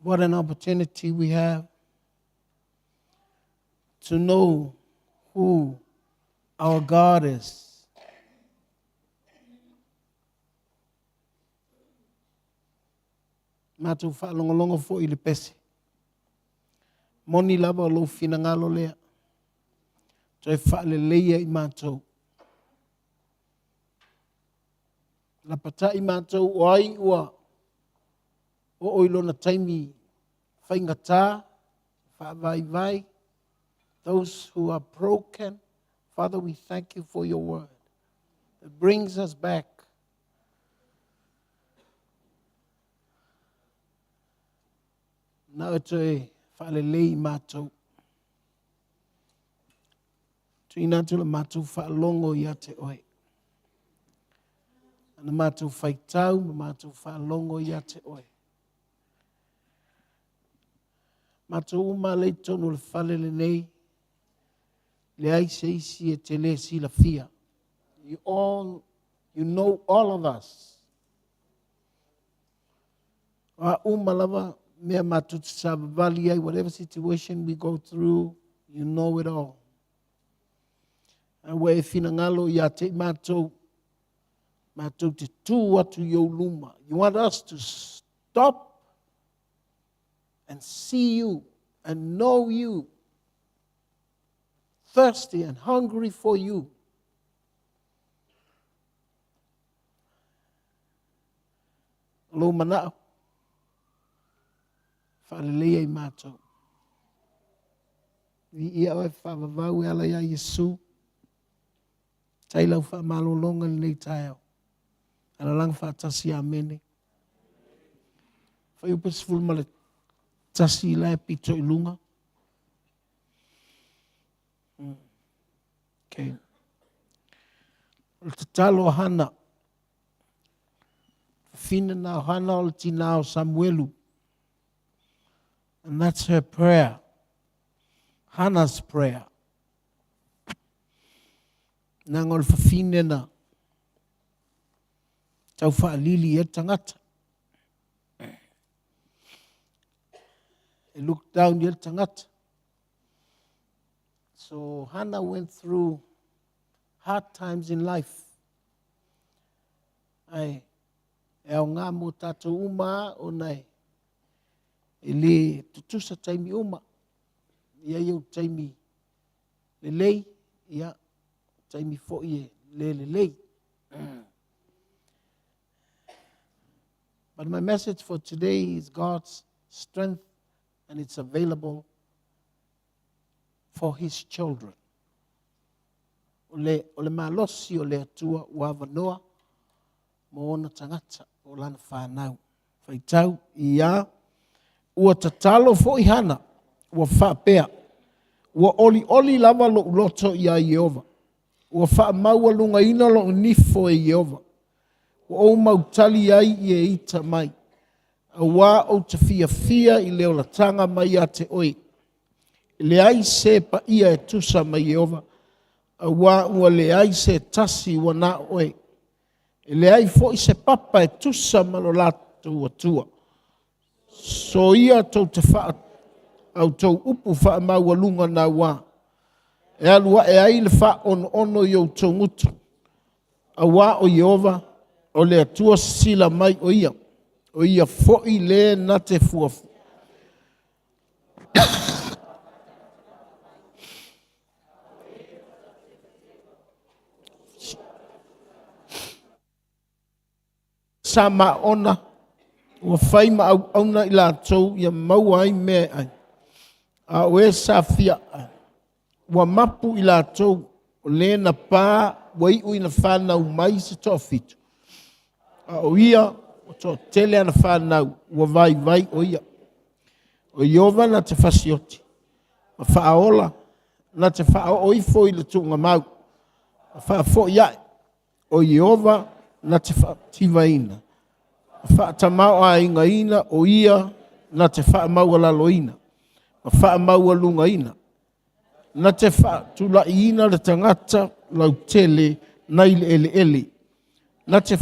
What an opportunity we have to know who our God is. Matou whaalongolongo fo I le pese. Moni lava lo finangalo lea. Toi whaale leia I matou. La pata I matou o ai ua. O oilo na taimi whaingata, whaavai. Those who are broken, Father, we thank you for your word. It brings us back. Now te whaalelei mātou. Tuina tula mātou whaalongo ia te oe. Ana mātou whaitau, mātou whaalongo ia te oe. Mātou uma lei tonu le whalele nei. Le ai se isi e te le si la fia. You know all of us. Wa uma lava mea mātou te sabavali ai, whatever situation we go through, you know it all. And where fina ngalo ia te mātou te tū atu yo luma. You want us to stop and see you and know you, thirsty and hungry for you. Lo manao, whaalelea I mātou. I ia oe whaavavau e ala ia Yesu, tailau whaamalolonga nei taiao. Ana lang whaatasi amene. Whaiupes fulmale tasi lai pito ilunga. Okay. O te talo hana. Fina na hana o tina o Samuelu. And that's her prayer. Hannah's prayer. Nangol fafine na. Tau whaalili e tangata. He looked down e tangata. So Hannah went through hard times in life. Ai, e au ngā mo tātou uma o nei. E le tutusa taimi uma. Ia iau taimi le lei. Ia taimi fo ie le lei. But my message for today is God's strength, and it's available for His children. O le malosi o le atua ua wanoa mo ona tangata o lana whanau. Whaitau ia ua tatalo fo I hana ua whapea. Ua oli lava lo uloto ia Yehova. Ua wha maua lunga ina lo nifo e Yehova. Ua o mautali ai I e ita mai. Awa o te fia I leo la tanga mai a te oi. I le ai se pa ia e tusa mai Jehova. Awa ua le ai se tasi wana oi. I le ai fo I se papa e tusa malolato atua. So ia tau te wha au tau upu wha maua lunga na wā. E alua e ai le wha ono I au tau ngutu. Awa o Jehova o le atua sila mai o ia. O ia fo'i le na te fuafu. Sa ma ona, ua whai ma au auna I la tau, ia mau ai me ai. A oe sa fia ai. Ua mapu I la tau, o le na pā, wai ui na whanau mai se toa fitu. A o ia, o toa tele ana whanau, ua vai o ia. O Jehova na te whasioti. Ma whaola, na te whao oifo I le tunga mau. Ma whaafo iai. O Jehova na te whaativaina. Ma whaatamau a inga ina o ia na te whaamau alaloina. Ma whaamau alunga ina. Na te whaatula ina le tangata lau tele na ile ele. Na te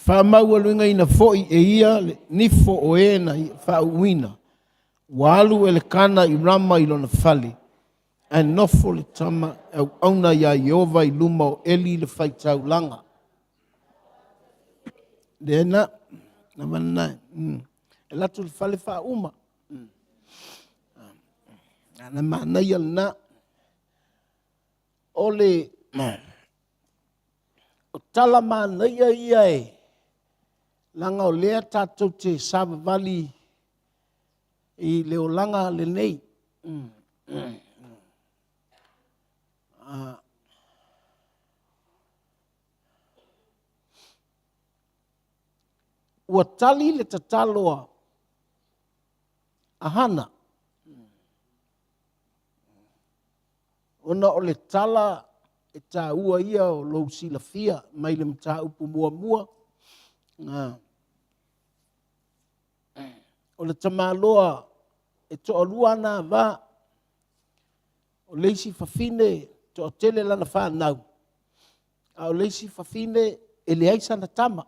whaamau aluinga ina fo'i e ia nifo o e na whauina. Walu ele kana I rama I lona fali. A nofo le tama au auna ia Jehova I luma o eli le whaitau langa. Dena, na manai. E latu le fale whauma. Na manai alna. Ole, o tala manai ia e. Langa o lea tātou te Sava Valley I leo langa le nei. Ua tali le tataloa ahana. Ona o le tala e tā ua ia o lou sila fia mai le mta upu mua. O le tamaloa e toa lua na va o leisi fafine toa tele lana whanau. A o leisi fafine e le aisa na tama.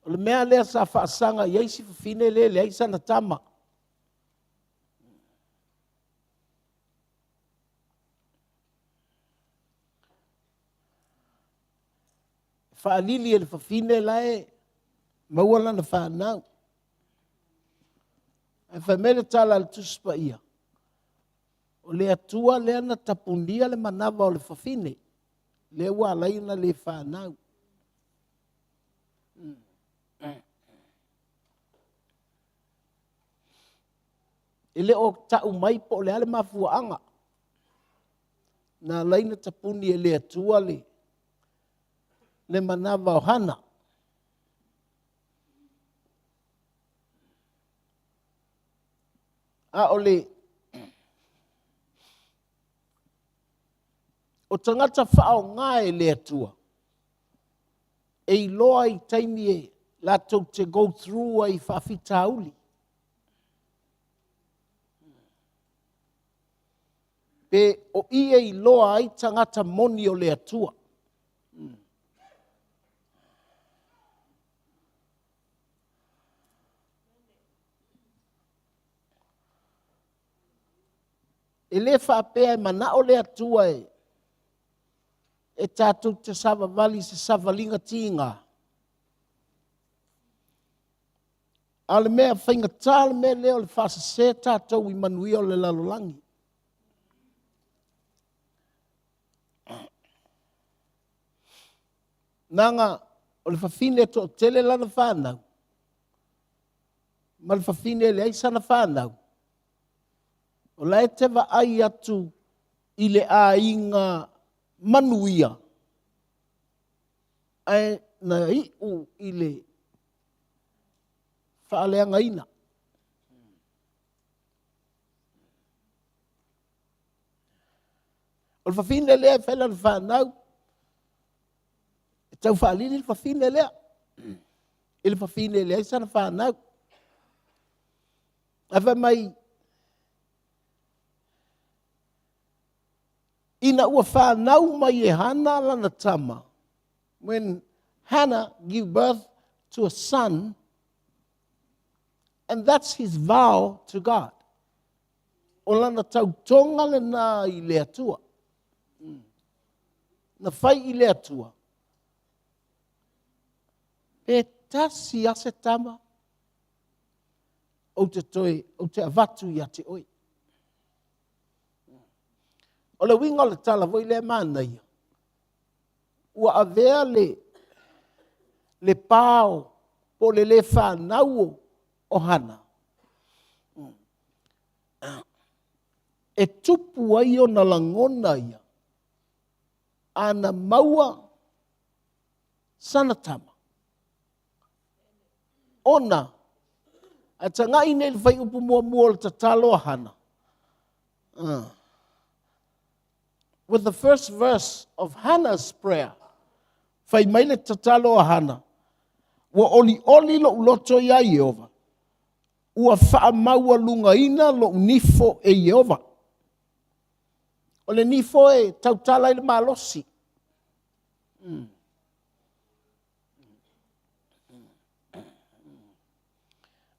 O le mea lea sa whaasanga i eisi fafine le aisa na tama. Whaalili e le whawhine lae, mauala na whanau. E whamele tala le tuspa ia. O le atua lea na tapunia le manawa o le whawhine. Le wala ina le whanau. Ele o tau mai po le ale mafuaanga. Na laina tapuni e le atua le manawa o hana. A ole o tangata whao ngae le atua. E loa I taimi e la tau te go through ai whawhitauli. Pe o ia I loa ai tangata moni o le atua. E le whapea e mana o le atua e e tātou te savavali se savalinga tinga. A le mea whainga tā le mea leo le whasa se tātou I manuia o le lalolangi. Nanga, o le whawhine to tele lana whanau. Ma le whawhine le aisana whanau. O la e tewa ai atu I le a inga manuia. Ai na I u I le whaaleanga ina. O le whawhine lea whaila le whanau. E tau whaalini le whawhine lea. I le whawhine lea I sana whanau. Awha mai ina ua whanau mai e Hana lana tama. When Hannah gave birth to a son, and that's his vow to God. O lana tautonga le na I le atua. Na whai I le atua. E tasi ase tama. O te toe, o te avatu I ate oi. O le winga o le tala voi le mānai. Ua avea le pāo po le whanau o Hana. E tupu ai o na langona ia. Ana maua sanatama. Ona, a tanga ine le whai upu mua mua le tatalo a Hana. With the first verse of Hannah's prayer, whai mai le tatalo a Hana, wa oli lo uloto ia Yehova. Ua wha maua lunga ina lo nifo e Yehova. O le nifo e tautala I le malosi.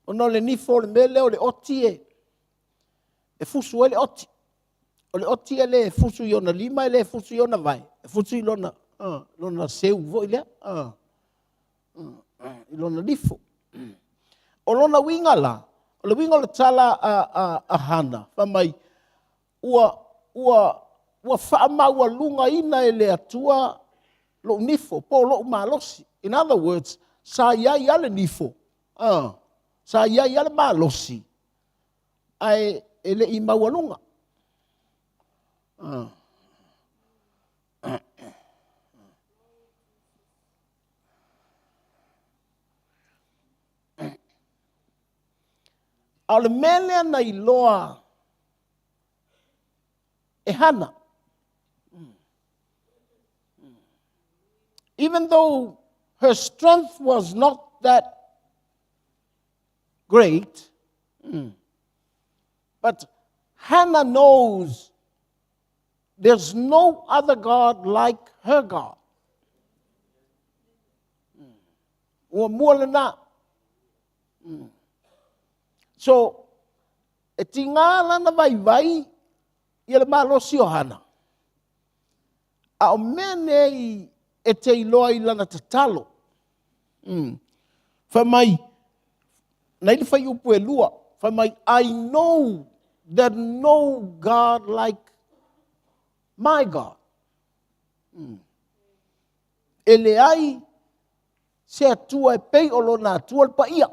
O no le nifo le mele o le oti e fusu e le oti. O le oti e le fusu I ona lima e le fusu I ona vai. E fusu I lona seu vo I lea. I lona nifo. O lona winga la. O le winga le tala a Hana. Whamai ua whaamaua lunga ina e le atua lo nifo. Po lo malosi. In other words, sa iai ale nifo. Sa iai ale malosi. Ai ele I maua lunga. A le mele na I loa e Hana. Even though her strength was not that great, but Hannah knows there's no other God like her God. Ua mua le nā. So, e tinga lana vai I le malosi o Hana. A o mene e te iloa I lana tatalo. Whamai, nei le whai upu e lua. Whamai, I know that no God like my God. E le ai se atua e pei o lona atua le pa ia.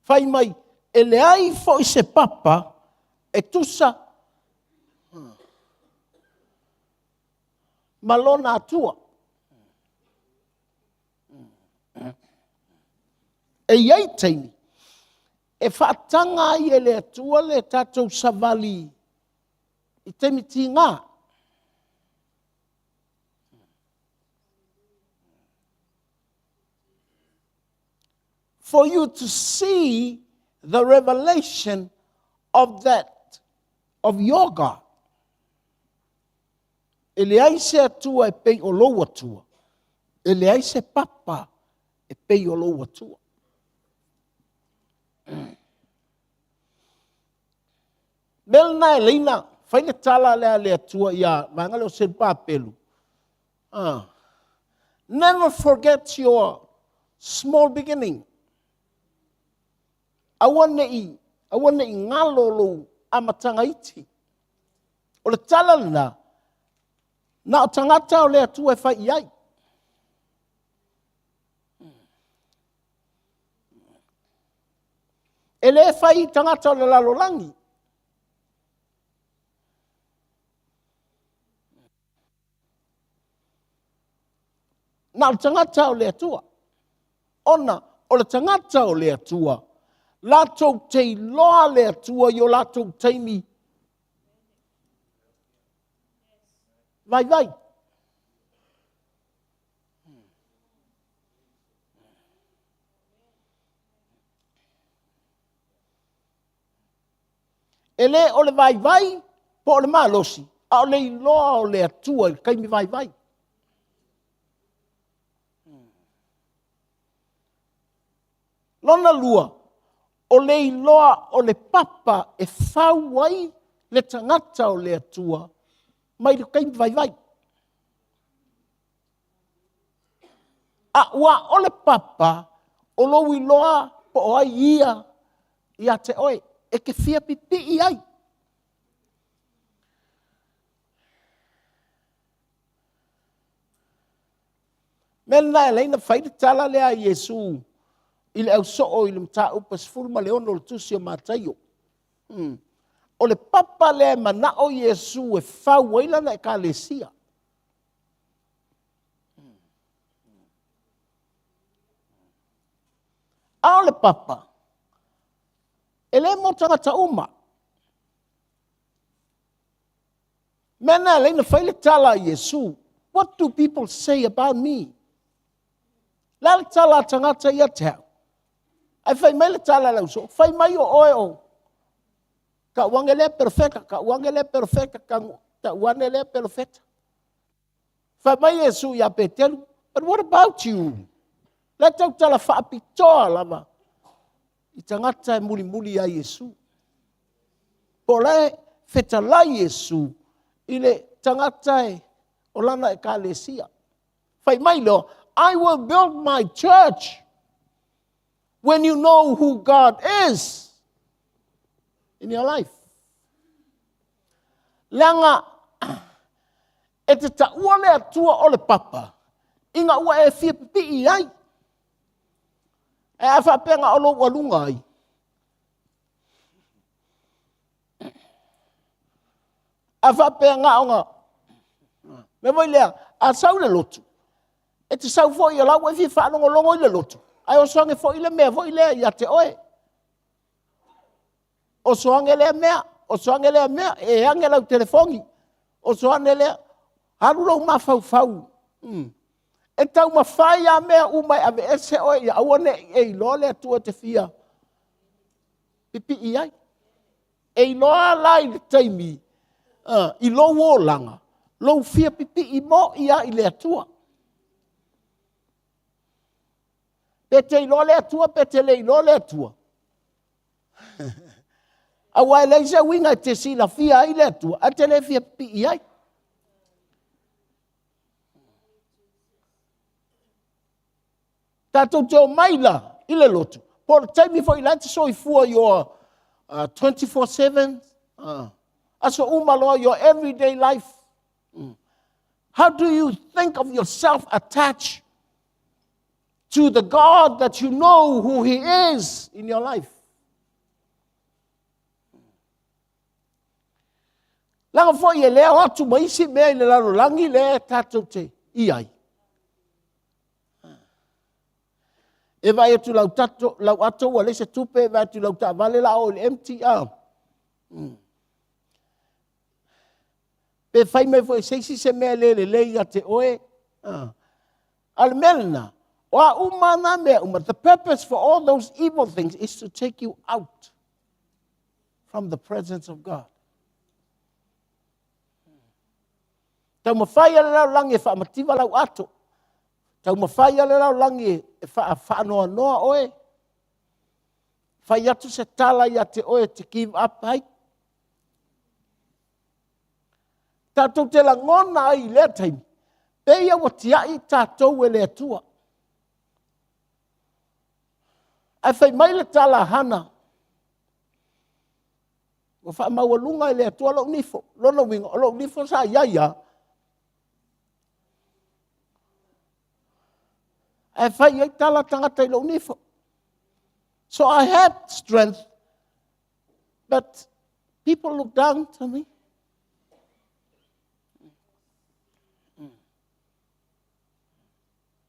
Whai mai, e le ai fo I se papa, e tusa malona atua. E iai teini, e whaatanga ai e le atua le tatou savali I te miti ngā. For you to see the revelation of your God. Ele ai se atua e pei o lou atua. Ele ai se papa e pei o lou atua. Melna e leina, fai le tala le atua ia, mangalo se papelu. Never forget your small beginning. Awane i ngalo lo amatanga iti. O le tala na o tangata o le atua e fai iai. E le fai tangata o le lalolangi. Na o tangata o le atua. Ona, o le tangata o le atua. Latou te loa le atua yo latou teimi. Vai. Ele o le vai, po o le malosi. A o le iloa o le atua, kaimi vai. Lona lua, o le iloa o le papa e whau ai le tangata o le atua, mai le kaimi vai. A ua o le papa, o lo iloa po o ai ia te oe. E ke fia pipi i ai. Mena e leina whaida tala lea Yesu. Ile au soo ile mta upas fulma leono le tusi o mataio. O le papa lea mana o Yesu e whau waila na e ka lesia. A o le papa. Ele mo tangata uma. Mena leina whaile tala Yesu. What do people say about me? Lale tala tangata ia te hau. Ai whai mai le tala lau so. Whai mai o oe o. Ka wangele perfecta. Ka wangele perfecta. Whai mai Yesu ia petelu. But what about you? Le tau tala whaapitoa lama. I tangata e muli a Yesu. Po le whetala Yesu. I le tangata e o lana e ka lesia. Whai mai lo, I will build my church when you know who God is in your life. Langa, e te taua le atua o le papa. Inga ua e fia pipi i ai. E a whapenga o lo walunga ai. A whapenga o ngā. Me voi lea, a sau le lotu. E te sau fo i a lau e fi whanongo longo i le lotu. Ai o soange fo i le mea, fo i lea i a te oe. O soange lea mea, e ange lau telefongi. O soange lea, haru lau ma fau. E tau ma whai a mea umai ave ese oe i awane e i loa lea tua te fia. Pipi i ai. E i loa lai le taimi. I lo o langa. Lo fia pipi i mo i a i lea tua. Pete i lo lea tua, pete le i lo lea tua. A wai leisa winga te sila fia i lea tua. A te le fia pipi i ai. Tatou te o maila i le lotu. Por taimi fo i lante so i fua your 24/7. Aso umaloa your everyday life. How do you think of yourself attached to the God that you know who He is in your life? Langa fo i e lea o atu maisi mea i le laro langi le tatou te iai. E vai atu lau ato wa lese tupe, e vai atu lau ta vale la o le MTR. Pe fai mai fo e seisi se mea le ia te oe. Al melna, wa umana mea uma. The purpose for all those evil things is to take you out from the presence of God. Tau mawhai ale lau langi e whaamativa lau ato. Tau mawhai ale lau langi e whaanoa noa oe. Whai atu se tala ia te oe te give up hai. Tātou te la ngona ai lea taimi. Peia wa tiai tātou e lea tua. Ai whai mai le tala hana. Wa wha mawalunga e lea tua lau nifo. Lona winga o lau nifo sa iaia. Ai whai ai tala tangata i lau nifo. So I had strength. But people look down to me.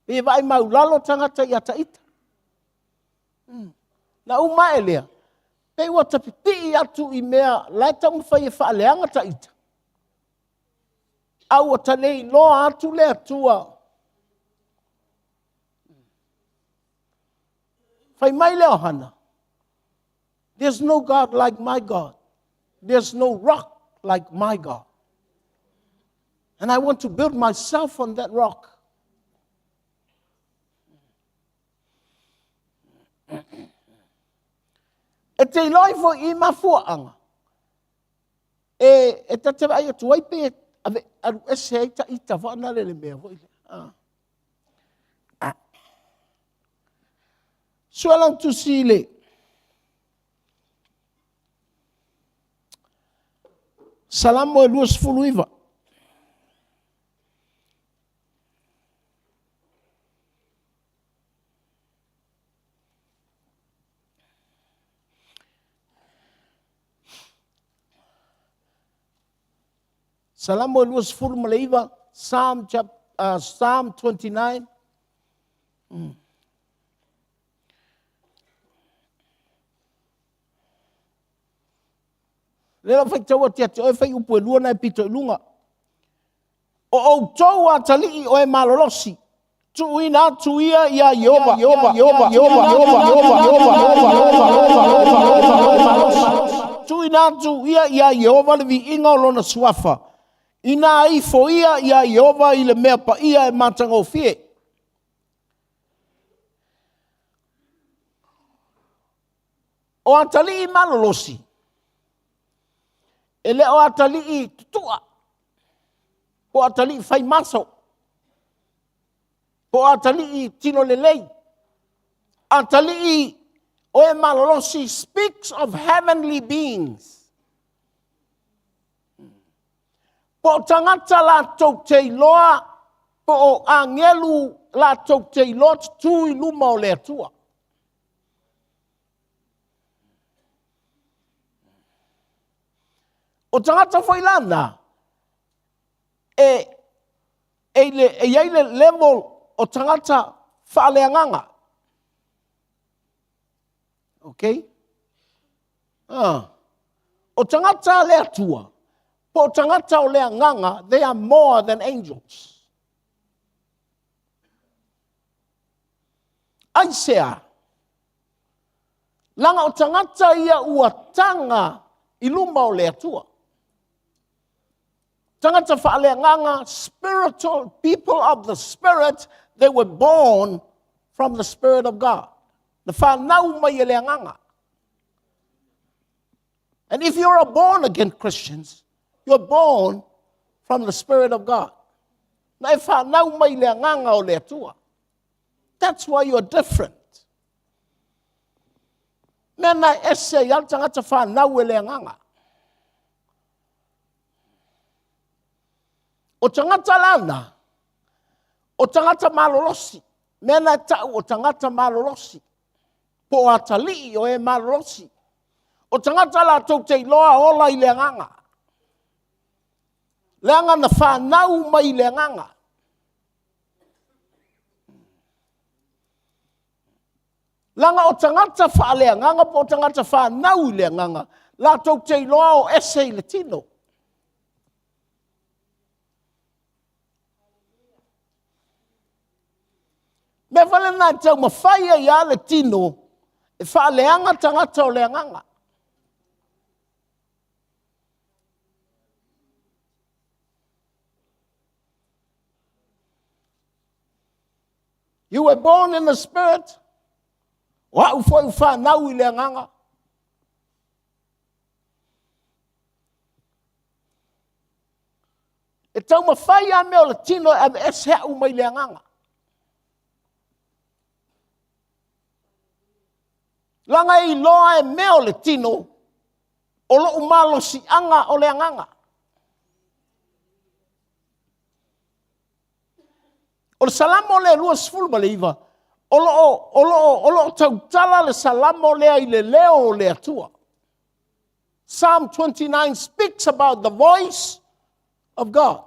E vai mau lalo tangata i ata ita. Na uma e lea. Pei wa tapiti atu i mea lai tamu whai e whaaleanga ta ita. Au o tanei loa atu lea tua. Whai mai leo hana. There's no God like my God. There's no rock like my God. And I want to build myself on that rock. E te iloi fo I mafuaanga. E te te vai atu ai pe aru ese ai ta ita fo ana le mea fo ile. Sualang tu sile. Salamo e luas fuluiva. Salamo e luas fulu maleiva. Psalm 29. Lera whai taua te ate oe whai upu e lua nai pito I lunga. O au tau a tali o e malolosi. Tu ina tu ia ia Yehova. Tu ina tu ia ia Yehova le vi inga o lona suafa. Ina ai fo ia ia Yehova I le mea pa ia e matanga o fie. O a tali I malolosi. E le o atali I tutua. Po atali I fai maso. Po atali I tino lelei. Atali I o e malolosi speaks of heavenly beings. Po tangata la tou te iloa. Po o angelu la tou te iloa tu I luma o le atua. O tangata foi lana, e iai le level o tangata whaaleanganga. Okay? O tangata le atua, po tangata o le anganga, they are more than angels. Ai sea, langa o tangata ia uatanga I luma o le atua. Tangata whaaleanganga, spiritual people of the Spirit, they were born from the Spirit of God. The whanau mai e leanganga. And if you're a born again Christians, you're born from the Spirit of God. Na e whanau mai leanganga o le atua. That's why you're different. Mena ese yal tangata whanau e leanganga. O tangata lana, o tangata malolosi, mena tau o tangata malolosi, po atali o e malolosi, o tangata la tau te iloa ola I leanganga. Leanga na whanau mai leanganga. Langa o tangata whaaleanganga po o tangata whanau I leanganga, la tau te iloa o ese I le tino. Me vale na tau mawhaia ia le tino, e whaaleanga tangata o leanganga. You were born in the Spirit. Wa ufoi whanau I leanganga. tau mawhai a mea o le tino e ese hau mai le anganga. Langa I loa e mea o le tino, o lo umalo si anga o le anganga. O le salamo le lua sifulu ma le iwa, o lo tau tala le salamo lea I le leo o le atua. Psalm 29 speaks about the voice of God.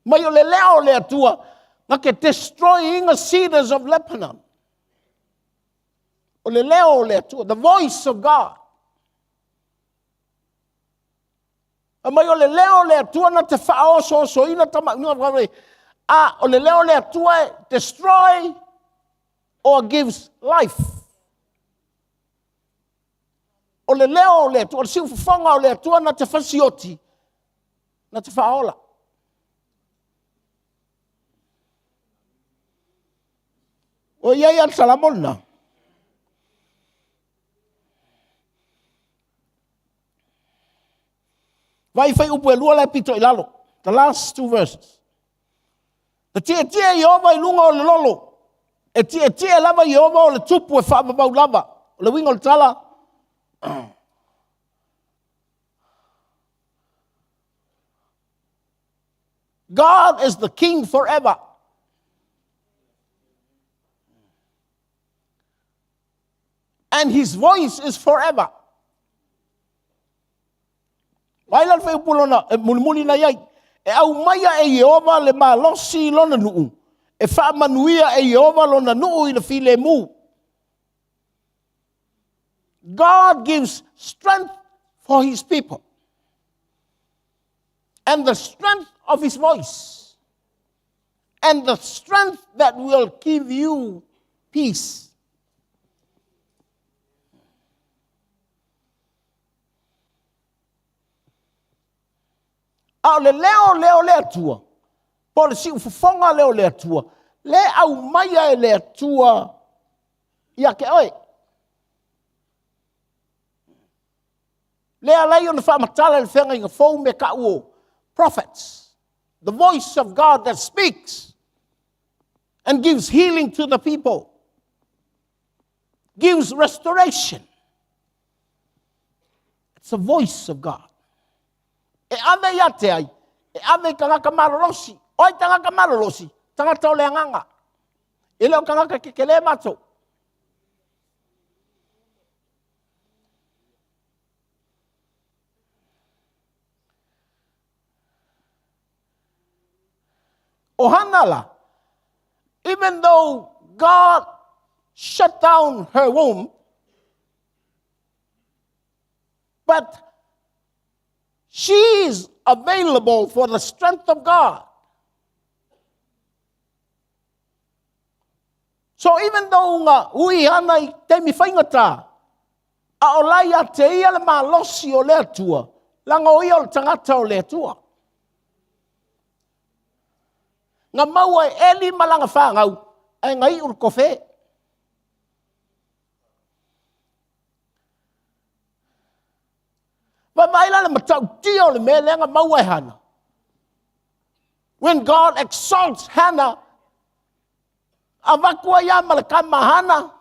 Mai o le leo le atua, nga ke destroying the cedars of Lebanon. O le leo le atua, the voice of God. Mai o le leo le atua na te whao so ina tama unua whawe. O le leo le atua destroy or gives life. O le leo le atua, o le siu whawhanga o le atua na te whasioti, na te whaola. O iai al salamona. Vai fai upu e lua le pito I lalo. The last two verses. The tia Yehova I lunga o le lolo. E tia lava Yehova o le tupu e whaababau lava. O le winga o le tala. God is the king forever. And his voice is forever. Wailan fai upulona, mulimuli na iai. E au maia e Yehova le malosi lona nuu. E wha manuia e Yehova lona nuu I le file mu. God gives strength for his people. And the strength of his voice. And the strength that will give you peace. Au le leo le atua. Po le si ufufonga leo le atua. Le au maia e le atua. Ia ke oi. Le alai o na whaamatala le whenga inga fau me ka uo. Prophets. The voice of God that speaks. And gives healing to the people. Gives restoration. It's the voice of God. E ave ia te ai, e ave kangaka marolosi, oi tangaka marolosi, tangata o le anganga. E leo kangaka kekele mato. O hanala, even though God shut down her womb, but she is available for the strength of God. So even though nga ui ana I te mi whaingata, a o lai a te ia le malosi o le atua, langa o ia o le tangata o le atua. Nga maua e eli malanga whangau, e ngai ur kofe. When God exalts Hannah, avakua ya malakama Hannah,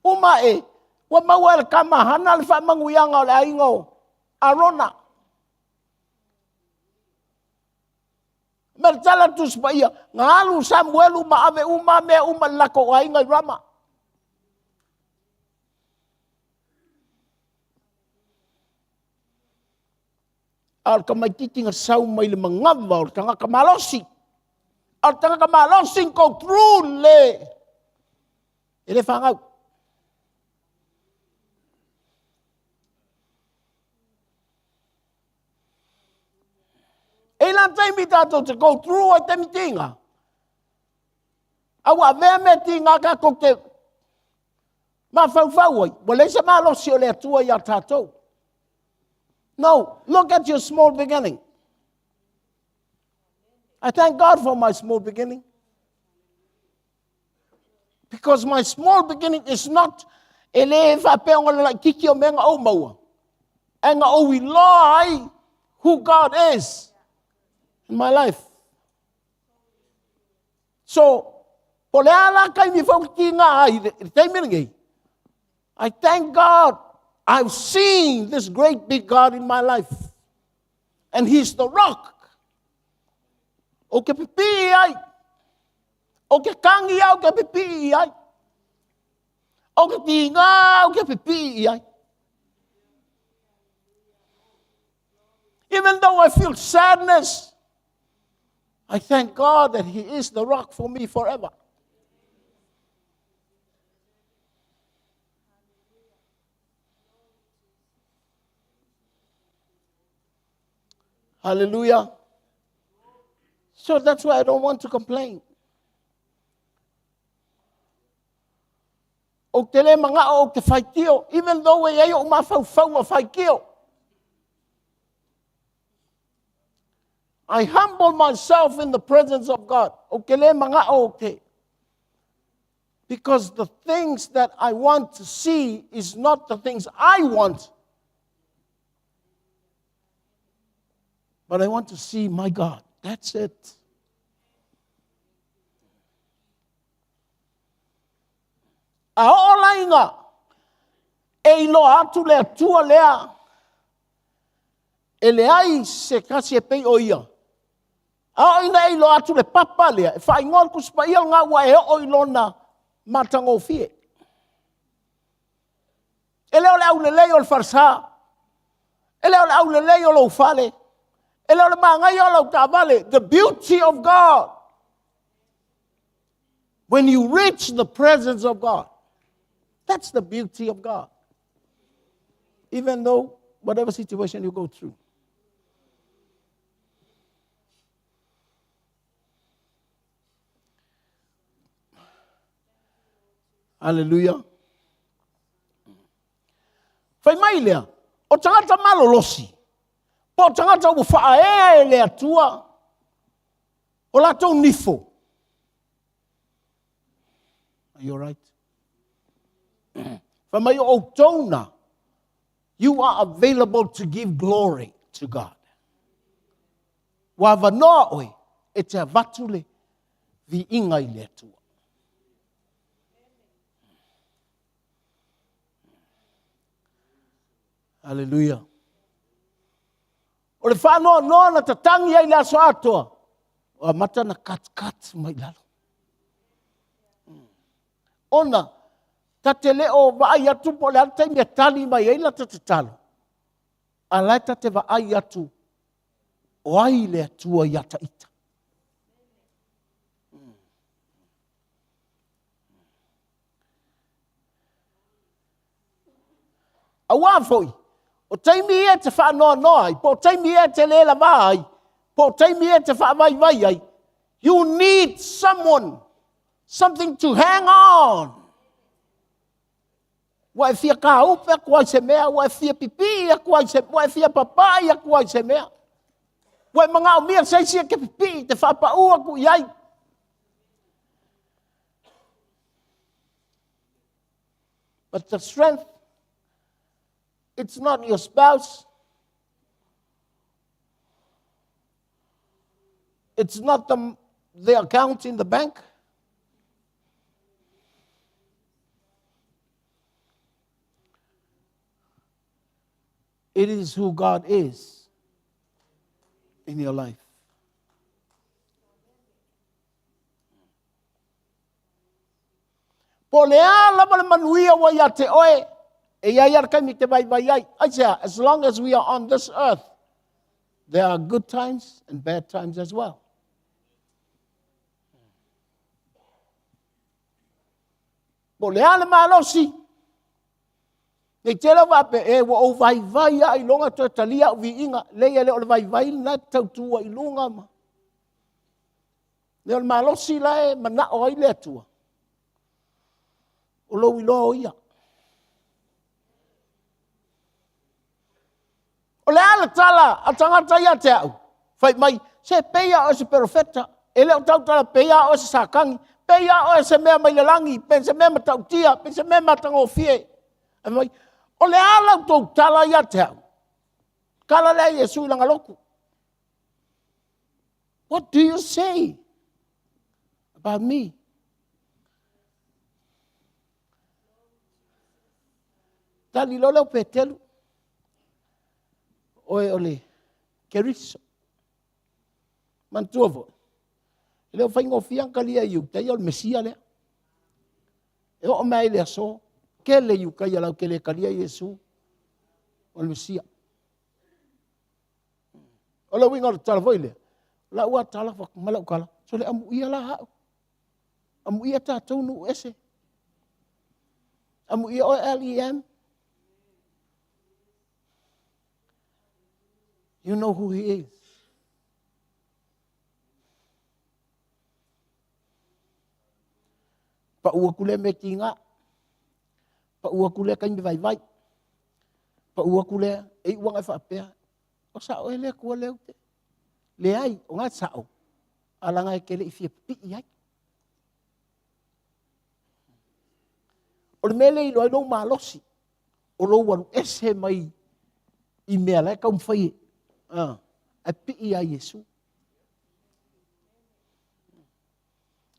uma e, wa maua le kama Hannah le wha manguyanga o le aingo, Arona. Mertala tu spaya, ngalu Samuel uma ave uma me uma lako o ainga Rama. Al kamaititi nga sau mai le mangava o tanga kamalosi. Al tanga kamalosi ko true le. Ele whangau. E la taimi tato te go through o te mitinga. Awa vea me tinga ka ko te ma fau oi. Wale se malosi o le atua ya tato. No, look at your small beginning. I thank God for my small beginning. Because my small beginning is not ele whapeonga la kiki o menga o maua. And we lie who God is in my life. So, I thank God I've seen this great big God in my life. And He's the rock. O ke pipi ai. O ke kangi au ke pipi ai. O ke tinga au ke pipi ai. Even though I feel sadness, I thank God that He is the rock for me forever. Hallelujah. So that's why I don't want to complain. O te le mga o te whaikio, even though e ai o mawhau ma whaikio. I humble myself in the presence of God. O ke le mga o te. Because the things that I want to see is not the things I want. But I want to see my God. That's it. A ola inga. E ilo atu le atua lea. E le ai se kasi e pei o ia. A ina e ilo atu le papa lea. E whai ngon kuspa ia ngā wa e o ilo na matango fie. E leo le au le leo le farsa. E leo le au le leo lo fale. The beauty of God. When you reach the presence of God, that's the beauty of God. Even though, whatever situation you go through. Hallelujah. Fai mai lea, o tangata malolosi. Po tangata u whae le atua. O la tau nifo. Are you all right? Whamai o tona. You are available to give glory to God. Wa wanoa oe, e te avatule vi inga I le atua. Hallelujah. O le whanoa noa na tatangi ai le aso atoa. O mata na kat mai lalo. Ona, ta te leo vaai atu po le ata me tali mai ai la te talo. A lai ta te vaai atu o ai le atua i ata ita. A wafoi, o taimi e te whaanoa noa ai, po taimi e te lela vai, po taimi e te whaavai ai. You need someone, something to hang on. Wai fia ka upe kuai se mea, wai fia pipi kuai se, wai fia papai kuai se mea. Wai mga o mia seisia ke pipi, te whapau aku iai. But the strength, it's not your spouse. It's not the account in the bank. It is who God is in your life. Po lea lama le manuia wa ia te oe, e ia ia kai mi te vai vai ai. I say, as long as we are on this earth, there are good times and bad times as well. Po lea le malosi, nei tela wape e wa o vai vai ai longa to talia vi inga, leia le o vai vai na tautua I longa ma. Le o malosi la e mana o ai le atua. O lo I lo ia. O le ala tala, a tangata ia te au. Fai mai, se peia o se profeta, e leo tau tala peia o se sakangi, Pe ia o se mea mai le langi, pe se mea matau tia, pe se mea matango fie. O le ala tau tala ia te au. Kala le Yesu langa loku. What do you say about me? Tali lola o petelu. Oe ole, keriso. Mantuovo. Leo fai ngofiang kalia iu, te ia o Mesia lea. E o mai lea so, ke le iu kai alau ke le kalia Yesu. O Mesia. O la winga o tala foi lea. La ua tala wak malau kala. So le amu ia la hao. Amu ia tātou nu ese. Amu ia o LEM. You know who he is. Pa ua kule me tinga. Pa ua kule kain vai vai. Pa ua kule e uanga whapea. O sa o ele kua leo te. Le ai, o ngā sao. Alanga e kele i fia pi ai. O le mele i loa maa losi. O lo waru ese mai i mea lai kaum whai. A pi ai Yesu.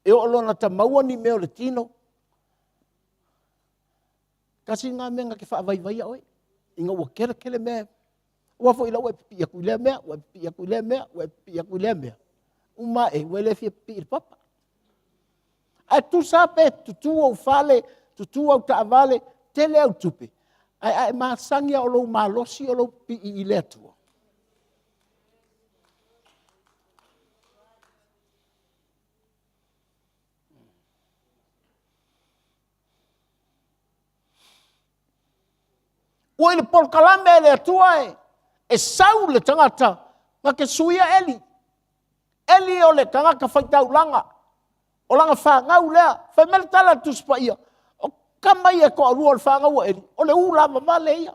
E o lona ta maua ni meo le tino. Kasi ngā mea ngā ke wha vai vai oe. Inga ua kele mea. Ua fo ila ua pipi aku ilea mea, ua pipi aku ilea mea, ua pipi aku ilea mea. Uma e, ua le fia pipi il papa. Ai tu sape, tutu au fale, tutu au taavale, tele au tupe. Ai maasangia o lou malosi o lou pi i ilea tua. Ua ile polkalame ele atua e sau le tangata nga ke suia Eli. Eli o le kanga ka whaitau langa. O langa whangau lea. Whaimele tala tuspa ia. O kamai e ko arua o le whangau Eli. O le ula mawale ia.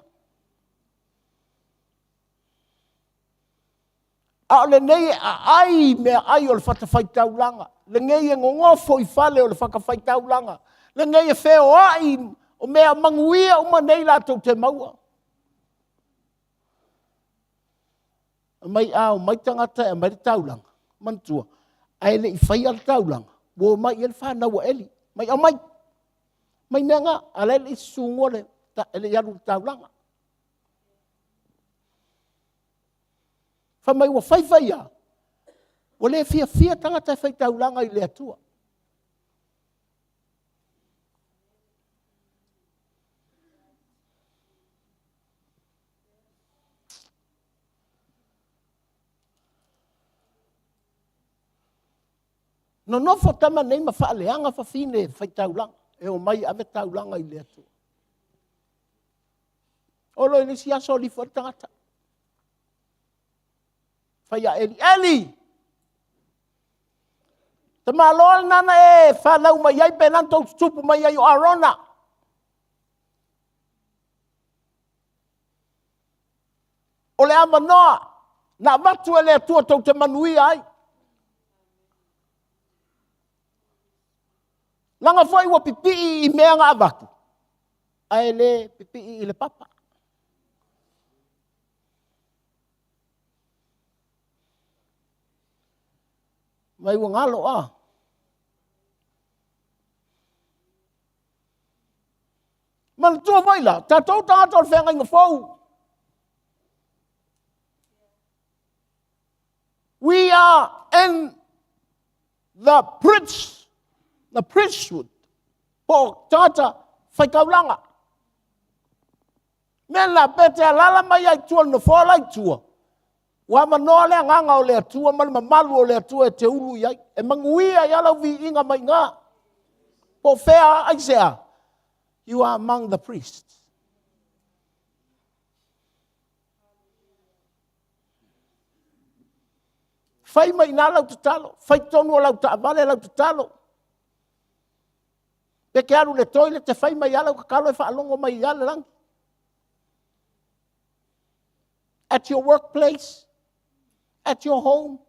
A o le nei a ai mea ai o le whata whaitau langa. Le ngei e ngongofo i whale o le whaka whaitau langa. Le ngei e wheo ai o mea manguia uma nei la tau te maua. Mai au, mai tangata e mai taulanga. Mantua. Ai le i whai al taulanga. Wo mai el whanau Eli. Mai au mai. Mai mea ngā. Ale le i sungole. Ele i alu taulanga. Wha mai wa whai a. Wa le fia tangata e whai taulanga i le atua. No nofo tama nei ma whaaleanga whawhine whai taulanga. E o mai ave taulanga i le atua. Olo i nisi aso li whai tangata. Whai a Eli. Eli! Ta maloa nana e whanau mai ai pe nantou tupu mai ai o Arona. O le ama noa. Na watu e le atua tau te manui ai. Langa foi wa pipi i mea ngā waku. Ai le pipi i le papa. Mai wa ngalo a. Man tua vai la, ta tau tangata o le whenga inga fau. We are in the priesthood. Po tata whaikaulanga. Mena pete alala mai ai tua no whala ai tua. Wa manoa lea nganga o lea tua, mana malu o lea tua e te ulu iai. E manguia i alau vi inga mai ngā. Po whea ai sea. You are among the priests. Whai mai nā lau te talo. Whai tonu o lau ta avale lau te talo. Peke aru le toile te whai mai alau ka kalo e whaalongo mai i ale langi. At your workplace, at your home,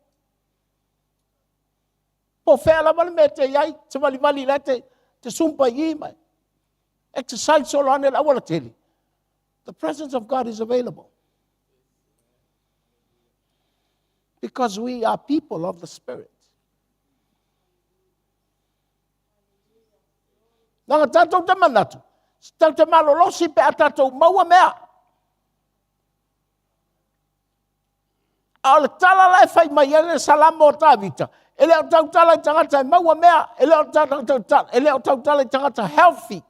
Po fela wale me te yai, te wali le te sumpa i mai. Exercise solo ane la wala tele. The presence of God is available. Because we are people of the Spirit. Nanga tatou te manatu. Tau te malolosi pe a tatou maua mea. A le tala lai fai mai ele salamo o tāwita. Ele o tau tala i tangata i maua mea. Ele o tau tala i tangata healthy.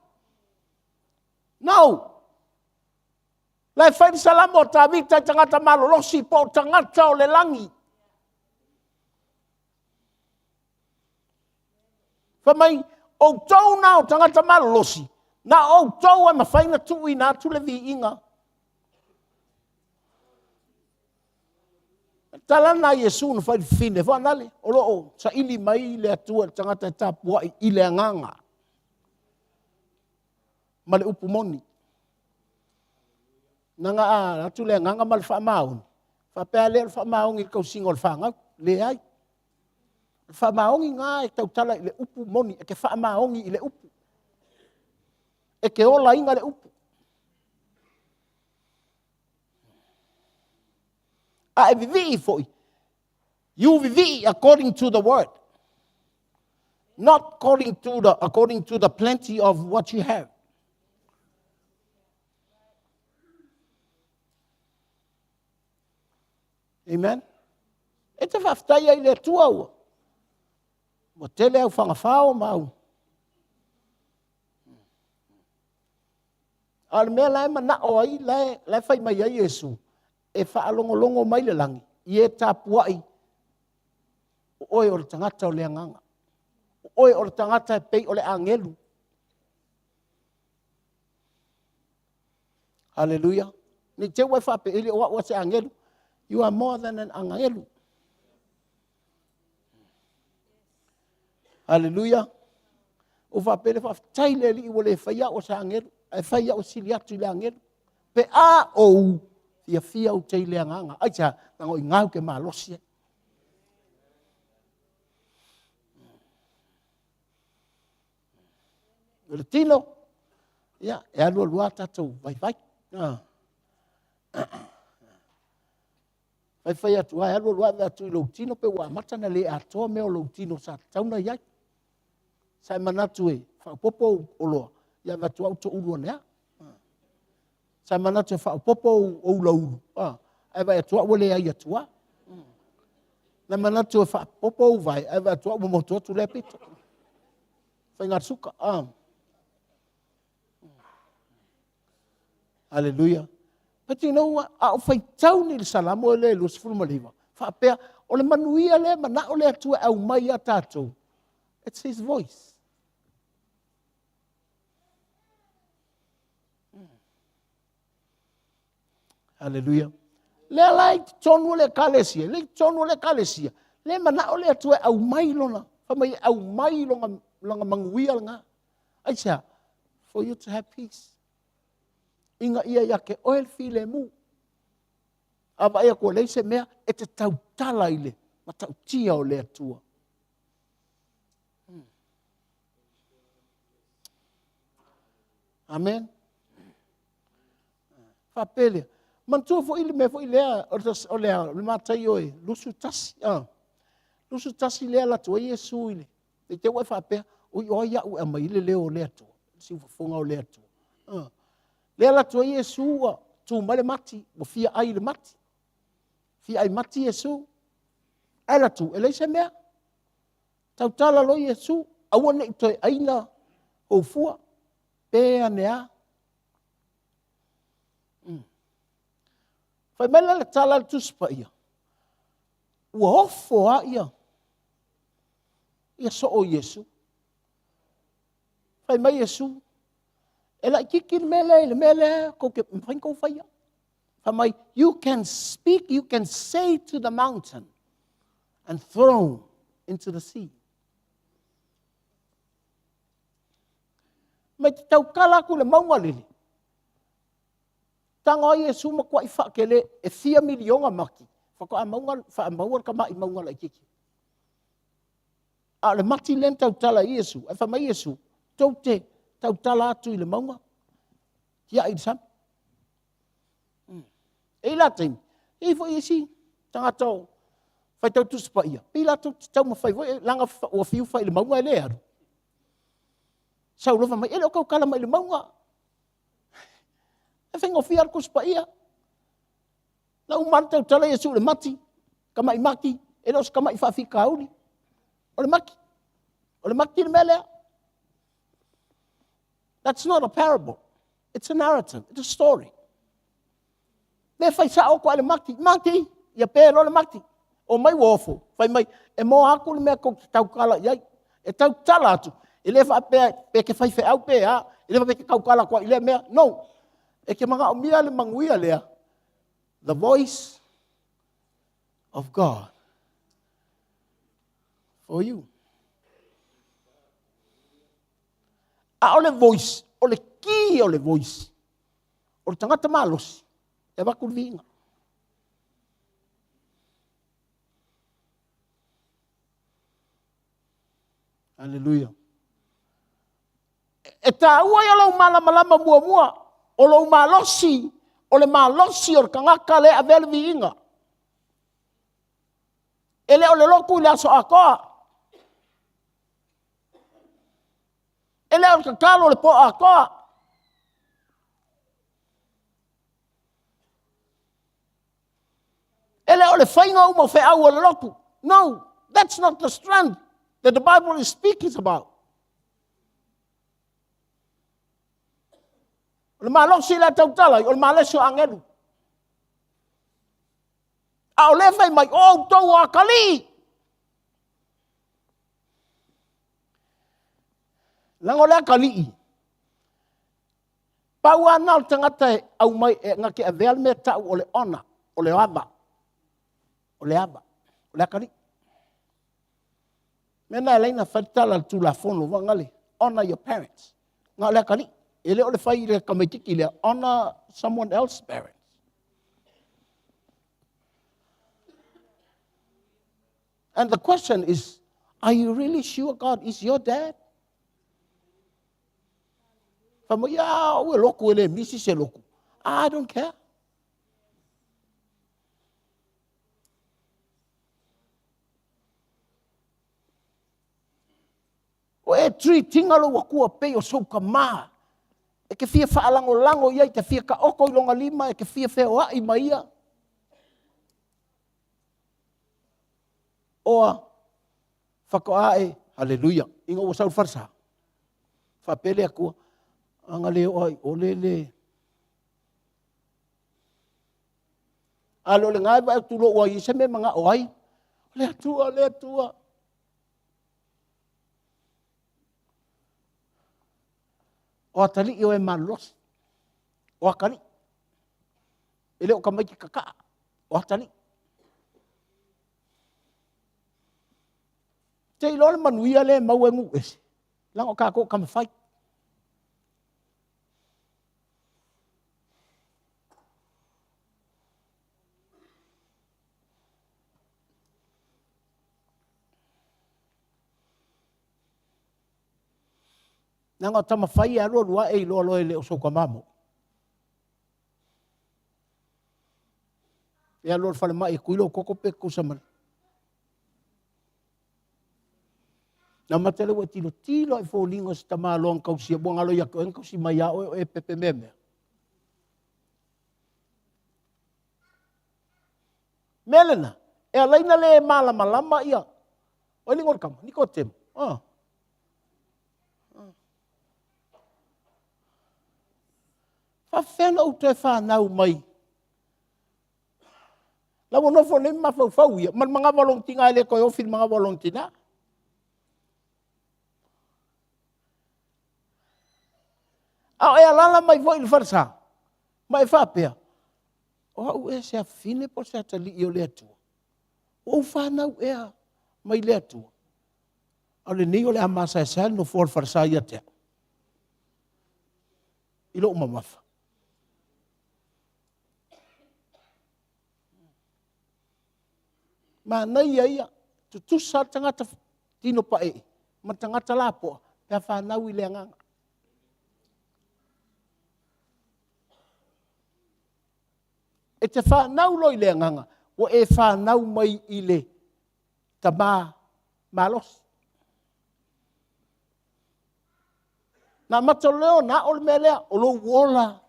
No. Lai fai ni salamo o tāwita i tangata malolosi po o tangata o le langi. Famai, o tau na o tangata malolosi. Na o tau ma faina tui na tule vi inga. Tala na Yesu na fai fine. Fa nale, o loo, sa ili mai le atua tangata tapua i le anganga. Ma le upu moni. Nanga a, atu le anganga ma le wha maun. Fa pea le wha maungi kau singo le whangau. Le ai. Le wha maungi ngā e tau tala i le upu moni. E ke wha maungi i le upu. E ke ola inga le upu. A e vivi foi. You vivi according to the word. Not according to the plenty of what you have. Amen. E te whaftai ai le tua ua. Mo tele au whangawhao mau. Al mea lai mana o ai, lai fai mai ai Yesu. E whaalongolongo mai le langi. I e tāpuai. Oe o le tangata o le anganga. Oe o le tangata e pei o le angelu. Hallelujah. Ni te wai whape ili o wa se angelu. You are more than an angelu. Hallelujah. O whape le whaftai le li o le whaia o se angelu. E whaia o sili atu i le angelu. Pe a ou. Ia fia o te ile anganga. Aita, nango i ngau ke malosia. Le tino, ia, e alua tatou, vai. Vai atu, ai alua atu i lo tino, pe ua matana le atoa meo lo tino sa tauna iai. Sai manatu e, whapopo o loa, ia vatu au to urua nea. Sa mana te wha popo o ulauru. Ai vai atua wale ai atua. Na mana te wha popo o vai. Ai vai atua o momotua tu le pito. Whai ngā suka. Hallelujah. But you know what? A o whai tau ni le salamo e le lus fulmaliwa. Wha pea, o le manuia le, mana o le atua au mai a tātou. It's his voice. Hallelujah. Le alai tonu le kalesia, le mana o le atua au mai lona, whamai au mai longa manguia nga. Aisa, for you to have peace. Inga ia ia ke oel file mu. Ava ia ko leise mea, e te tau tala ile, ma tau tia o le atua. Amen. Whapelea. Mantua fo ile me fo ilea o lea le matai oe lusu tasi lea la tua Yesu ile te wai whapea o i oia u ama ile leo lea tua si ufafonga o lea tua lea la tua Yesu tu male mati o fia ai le mati fia ai mati Yesu ai la tu ele se mea tau tala lo Yesu aua ne toi aina o fua pea nea Fai mele le tala le tuspa ia. Ua ofo a ia. Ia so o Yesu. Fai mai Yesu. E la kiki mele ko ke mphain ko fai ia. Fai mai, you can speak, you can say to the mountain and throw into the sea. Mai te tau kala ku le maunga lili. Tanga o Yesu ma kwa i whakele e 4 milionga maki. Whaka a maunga ka mai maunga la kiki. A le mati len tau tala i Iesu. E wha mai Iesu. Tau te tau tala atu i le maunga. Ia i sam. E la taimi. E fo Iesi. Tangata o. Fai tau tu spa ia. E la tau ma fai. Langa o fiu fai le maunga e le aru. Sau lova mai. Ele o kau kala mai le maunga. E whengo fiar ko spa ia. Na umana tau tala Iesu le mati. Kamai maki. E los kamai whawhika auri. O le maki. O le maki le melea. That's not a parable. It's a narrative. It's a story. Me fai sa o ko le maki. Maki. Ia pēro le maki. O mai wofo. Fai mai. E mo aku le mea kou tau kala iai. E tau tala atu. E le wha pe ke fai fe au pe a. E le wha pe ke kau kala kwa i le mea. No. E ke mga o mia le manguia lea. The voice of God for you. A ole voice, ole ki ole voice. Ole tangata malos. E waku vinga. Hallelujah. E ta ua ia lau malama mua. O lau malosi. O le malosi o le kangaka le a vele vinga. Ele o le loku le aso akoa. Ele o le kakalo le po akoa. Ele o le whainga uma fe au o le loku. No, that's not the strength that the Bible is speaking about. O le malosi le tautala, o le malesio angelu. A o le fai mai o tau a kali. Lango le kali. Pau ana o tangata au mai e ngake a veal me tau o le ona, o le aba. O le aba, o le kali. Mena leina fatala tu la fono vangale. Honor your parents. Nga le kali. Ele o le fai le kamitiki le honor someone else's parents. And the question is, are you really sure God is your dad? Famo ya we loku ele misi se loku. I don't care. O e tri tingalo wakua pe o soka maa. E ke fia whaalango ia, te fia ka oko i longa lima, e ke fia whea i maia. Oa, whakae, haleluia, inga ua sau farsa. Whapele akua, anga leo ai, o le. Alo le ngai vai tu lo wa i se me manga o ai. Le atua. O atali i o e malos. O akali. Ele o kamai ki kaka. O atali. Te ilo le manuia le mau e ngu ese. Lang o kako kamawhai. Nanga tama fai aro lua e ilo alo ele o soka mamo. E alo fale mai kuilo koko pe kusaman. Na matele wa tilo e fo lingo sta malong kau sia buang alo ya kau si maya o e pepe meme. Melena, e alaina le malama ia. O lingo kam, ni ko tem. Whawhena o te whanau mai. Lau no fo ne mawhau ia. Man mga volontinga ele koe ofin mga volontina. Au e alala mai foi il farsa. Mai whapea. O au e se a fine po se atali i o le atua. O whanau ea mai le atua. Au le ni o le amasa e sel no fo il farsa ia te. Ilo umamafa. Ma nei ia, tu sa tangata tino pa e, ma tangata lapo, pia whanau I le anganga. E te whanau lo I le anganga, o e whanau mai I le tama malos. Na mataleo na o le mea lea, o lo uola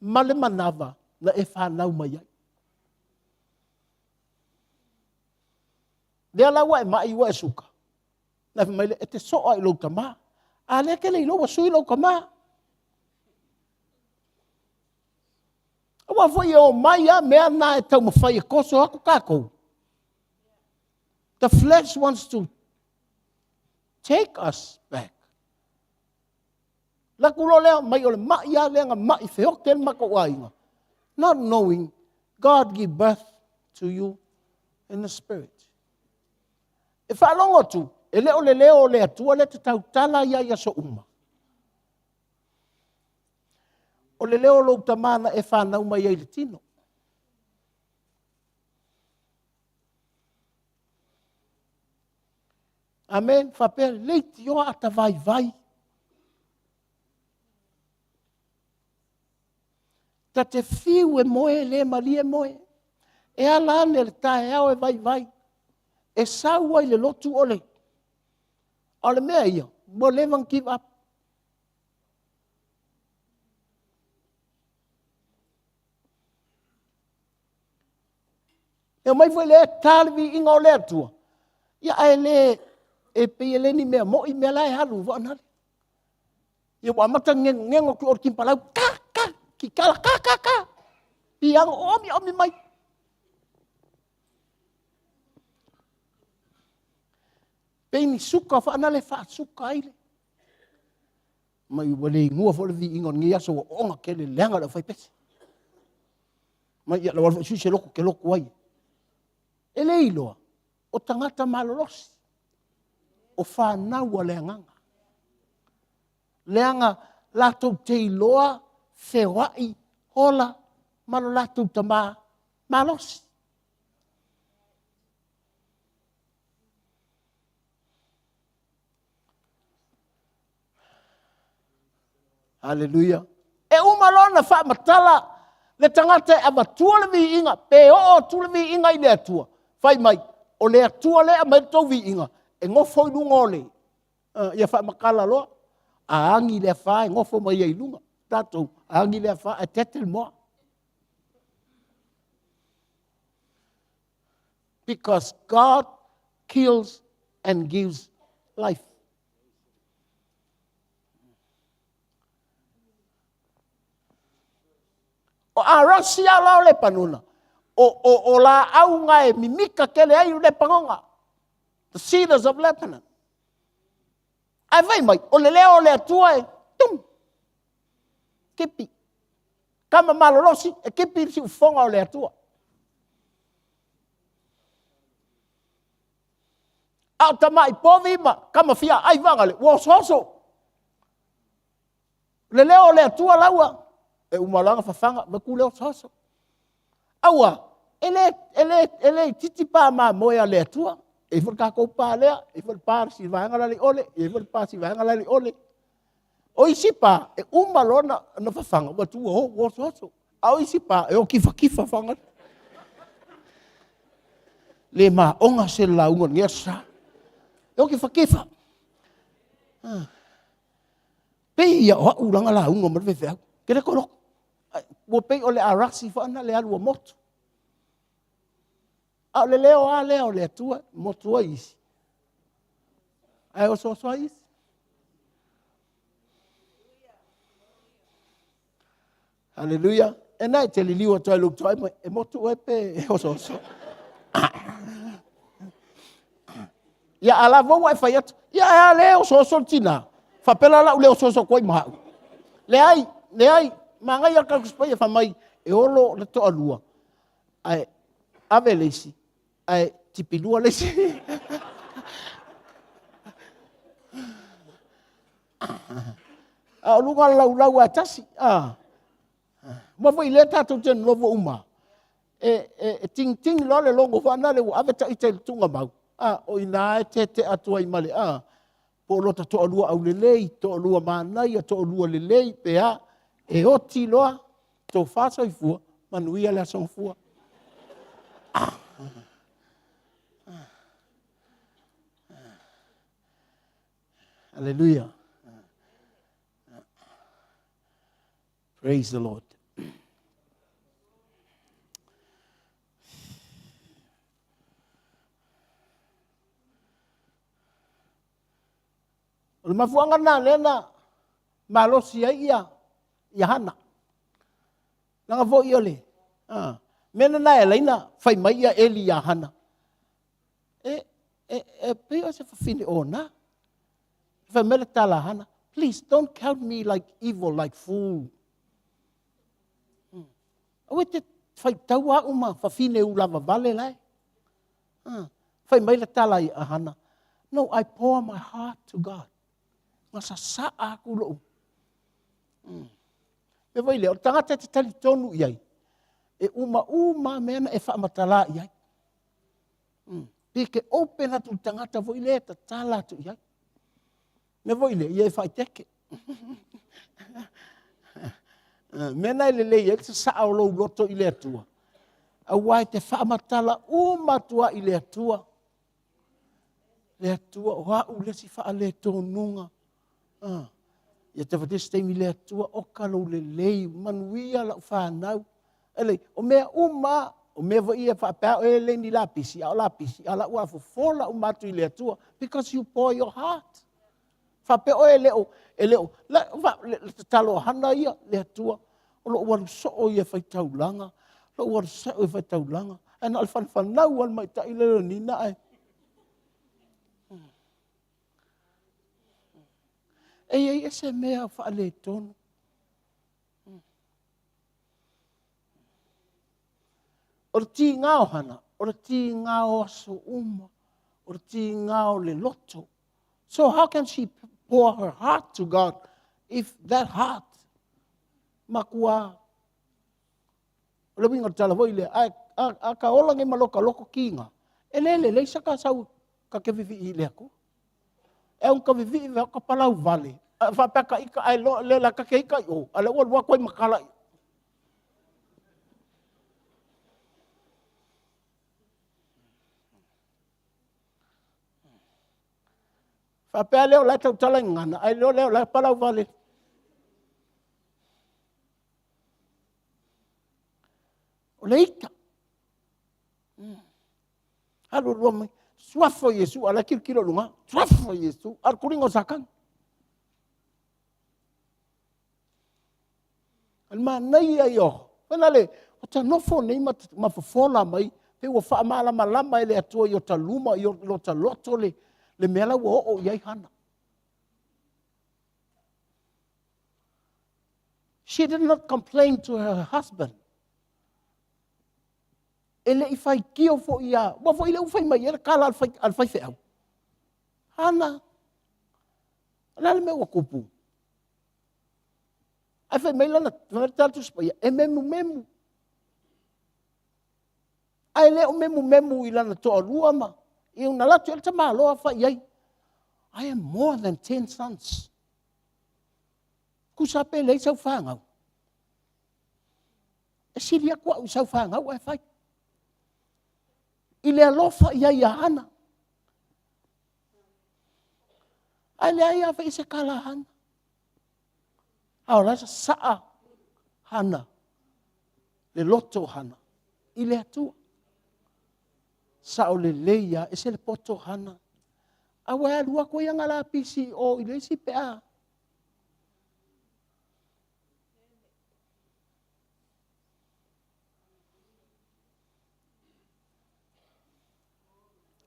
male manava na e whanau mai ai. Lea lawa e mai wa e suka. Na mai e te soa I lo tama. A lea ke le ilo wa sui lo kama. Awa foi o mai a mea na e tau mawhai e koso aku kako. The flesh wants to take us back. Lakulo lea mai o le mai a lea nga mai whio ken mako wainga. Not knowing God give birth to you in the spirit. E whalongo tu, e leo le atua le te tau tala ia so uma. O le leo lo tamana e whanau mai ai le tino. Amen, whapea leiti o ata vai. Ta te fiu e moe le mali e moe. E ala ane le tae au e vai. E sau ai le lotu ole. O le mea ia, mo levan give up. E mai foi le talvi inga o le atua. Ia ai le e pe ele ni mea mo I mea lai halu vo anale. Ia wa mata ngengo ki or kimpalau ki kala ka. Piang omi mai. Pe ni suka fa anale fa suka ai. Mai wale ngua fo le vi ingon ngia so onga ke le lenga le fai pese. Mai ia la wal su se loko ke loko ai. Ele iloa o tangata malolosi. O whanau a leanganga. Leanga latou te iloa, whewai, hola, malo latou tama, malos. Hallelujah. E umalona wha matala, le tangata e amatua le vi inga, pe o tu le vi inga I le atua. Whai mai, o le atua le a mai tau vi inga. E ngofo I lunga ole. Ia wha makala loa. A angi le wha e ngofo mai ai lunga. Tatou, a angi le wha e tetel moa. Because God kills and gives life. O a rasi ala le panuna. O la aunga e mimika kele ai le pangonga. The cedars of Lebanon. Ai vai mai, o le leo le atua e, tum, kipi. Kama malolosi, e kipi si ufonga o le atua. Au tamai povima, kama fia, ai vangale, wososo. Le leo le atua laua, e umalanga fafanga, maku leo soso. Aua, ele titipa ma moia le atua. E for ka ko pa lea, e for par si vanga le ole, e for pa si vanga le ole. O isipa e umalona na fafanga, wa tu o so. Au isipa e o kifa fanga. Le ma onga se la unga ngesa. E o kifa. Pe ia o ulanga la unga mo ve. Kere ko wo pe ole araksi fa na le alu moto. A le leo le tua motua isi. Ai o so isi. Hallelujah. E nai te liliwa toi luk toi e motua e pe o so. Ia ala vo wa fa yat. Ia leo so tina. Fa pela la leo so koi ma. Le ai manga ia ka kuspa fa mai e olo le to alua. Ai avelesi. Ai tipilua lesi. A lunga lau atasi. Ma foi le tatou ten novo uma. E ting lo le longo fa na le ave ta ite tunga mau. O ina e te atua I male. Po lota to alua au lelei, to alua manai, to alua lelei, pea, e oti loa, to whāsa I fua, manuia lea song fua. Hallelujah. Praise the Lord. O le mafuanga na lena malosi ia hana. Nanga vo ia le. Mena na leina fai mai ia eli ia hana. Peo se fafine ona. Fa mele tala hana. Please don't count me like evil, like fool. Awe te fai taua uma fafine u lava vale lai. Fai mai le tala ia hana. No, I pour my heart to God. Masa saa aku lo. Me vai le o tangata te tali tonu iai. E uma mena e whaamatala iai. Peke open atu tangata voi le ta tala atu iai. Me vai le iai whai teke. Mena le le iai te saa o lo loto I le atua. Awai te whaamatala tua I le atua. Le atua o hau le si wha le tonunga. Ia te whatese teimi le atua o kalo le lei, manuia lau whanau. Ele, o mea o mea wa ia whapea o ele ni lapisi, a la ua fofola o matu I le atua, because you pour your heart. Whapea o ele o, le talo hana ia le atua, o lo waru so o ia whaitaulanga, lo waru so o ia whaitaulanga, e na alfan whanau al mai ta I le nina ai. E ese mea whaale tonu. O ti ngao hana, o ti ngao aso uma, o ti ngao le loto. So how can she pour her heart to God if that heart makua? O le winga tala voi le, a ka ola nge maloka loko kinga. E le saka sau ka kevivi I le aku. E un ka vivi ve ka palau vale. Fa peka ika ai lo le la ka ke ika o. Ale o wa koi makala. Fa pe le o la tau tala ngana. Ai lo le la palau vale. O le ika. Halo roma. Swafo Yesu ala kilo lunga. Swafo Yesu ar kuringo sakang. Alma nei ai o. Pena le o ta nofo nei ma fofola mai pe o fa mala malama ele atua I o ta luma I o ta loto le mela o iai hana. She did not complain to her husband. Ele I fai kio fo ia. Wa fo ile u fai mai ele kala al fai fe au. Hana. Ala le me o kupu. Ai fai mai lana tatu spaya. E memu. Ai le o memu I lana to alua ma. I una latu ele tama aloa fai ai. I am more than 10 sons. Kusa pe le sau whangau. E siria kua u sau whangau ai fai. I le alofa I ai hana. Ai le ai awhi se kala hana. Au la saa hana. Le loto hana. I le atua. Sao le leia e se le poto hana. Awa e lua koe anga la pisi o I le si pea.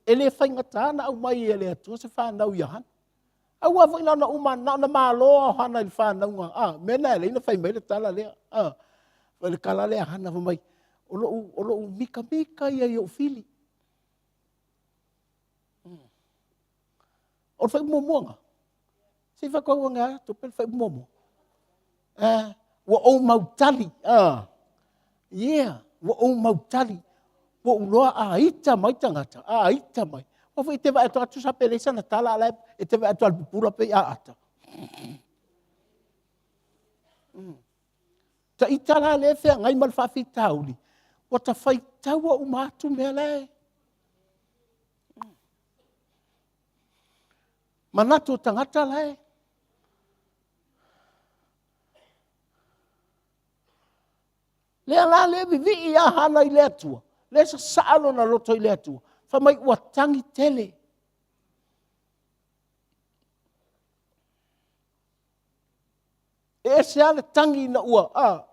Ele whainga tāna au mai ele atua se whanau ia hana. Au a whainga na uma na malo hana I whanau ngā. Mena ele ina whai mai le tala lea. Wale kala lea hana mai. Olo u mika ia I o fili. O whai momoanga. Se whakau ngā to pe whai momo. Wa o mautali. Yeah. Wa o mautali. Wa uloa a ita mai tangata, a ita mai. O foi te vai atu sa pelesa na tala ala e te vai atu al pura pe a ata. Ta itala le fe ngai mal fa fi tauli. O ta fai taua o matu me le. Manatu tangata le. Le ala le vivi ia hana i le atua. Le sa saalo na loto i le atua. Fa mai ua tangi tele. E se ale tangi na ua.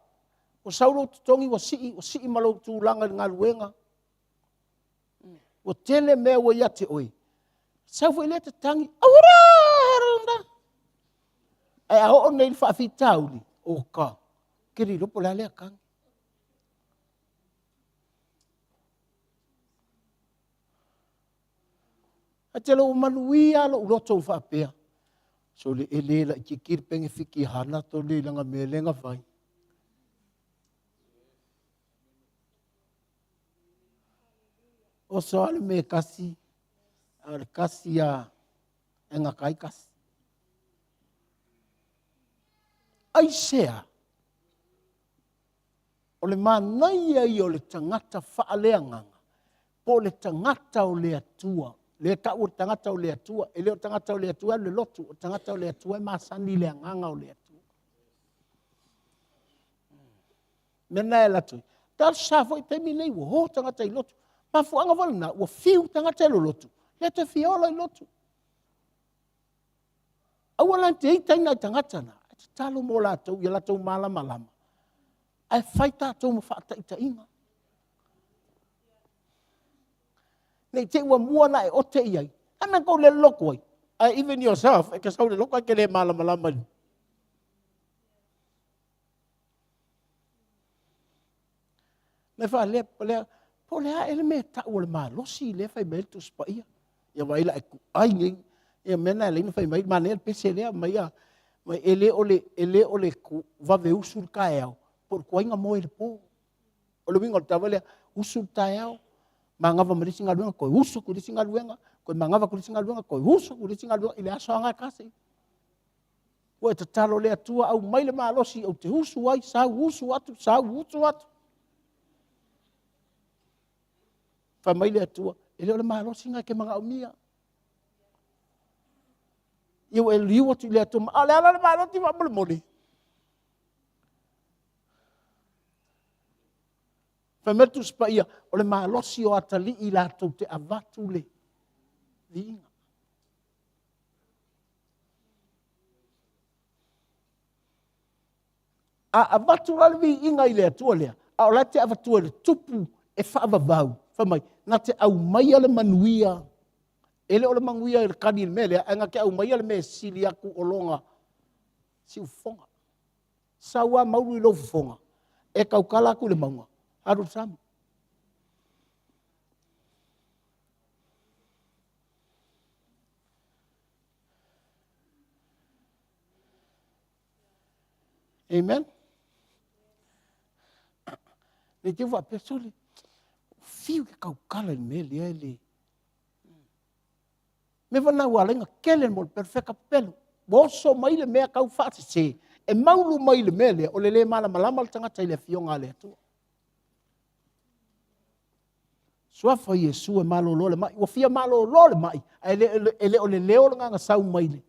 O sauro tutongi o sii malo tūlanga ngā luenga. O tele mea ua ia te oi. Sau fo i le te tangi. Aura! Aranda! Ai a ho nei fa fi tauli. O ka. Kiri ropo la lea kangi. A te lo manuia lo uroto u whapea. So le ele la ki kirpenge fiki hana to le langa me lenga vai. O so ale me kasi. Ale kasi a enga kai kasi. Ai sea. O le manai ai o le tangata whaaleanganga. Po le tangata o le atua. Le ka o tangata o le atua, e le o tangata o le atua le lotu, o tangata o le atua e masani le anganga o le atua. Mena e latu. Tal sa foi pemi nei wo ho tangata i lotu. Ma fu anga valna wo fiu tangata i lotu. Le te fiola i lotu. Awala te ita ina tangata na. Te talo mo la tau, ia la tau malama lama. Ai faita tau mo fata ita inga. Nei te ua mua na e o te iai. Ana kou le loko ai. Even yourself, e ka sau le loko ai ke le malama lama ni. Me wha le, po le a ele me ta ua le maa losi le fai mele tu spa ia. Ia wai la e ku ai ngei. Ia mena e leina fai mai, ma ne pese lea mai a. Mai ele ole ku vave usul ka e au. Por kua inga mo ele po. Ole winga o tawa lea usul ta e au. Mangava marisi ngaluenga ko usu ku disi ngaluenga ko mangava ku disi ngaluenga ko usu ku disi ngaluenga ile aso anga kasi wo te talo le atua au mai le malosi au te usu ai sa usu atu fa mai le atua ile le malosi nga ke manga umia eu e liu atu le atua ala le malosi va mole Fametu spaia, o le malosi o atali i la tau te avatu le. Vinga. A avatu la le inga i le atua lea. A o la te avatu le tupu e whaavavau. Whamai, na te au mai ale manuia. Ele o le manuia i le kani le mele, anga ke au mai ale me sili aku o longa. Si ufonga. Saua mauru i lo ufonga. E kaukala aku le maunga. Aru sama. Amen. Le te wa pesole. Fiu ke kau kala ni mele ele. Me vana walenga kele mo perfecta pelo. Boso mai le mea kau fati se. E maulu mai le mele o le mala malama le tangata ile fionga le atua. Suafa Yesu e malo lole mai, o fia malo lole mai, ele o le leo nga sau mai le.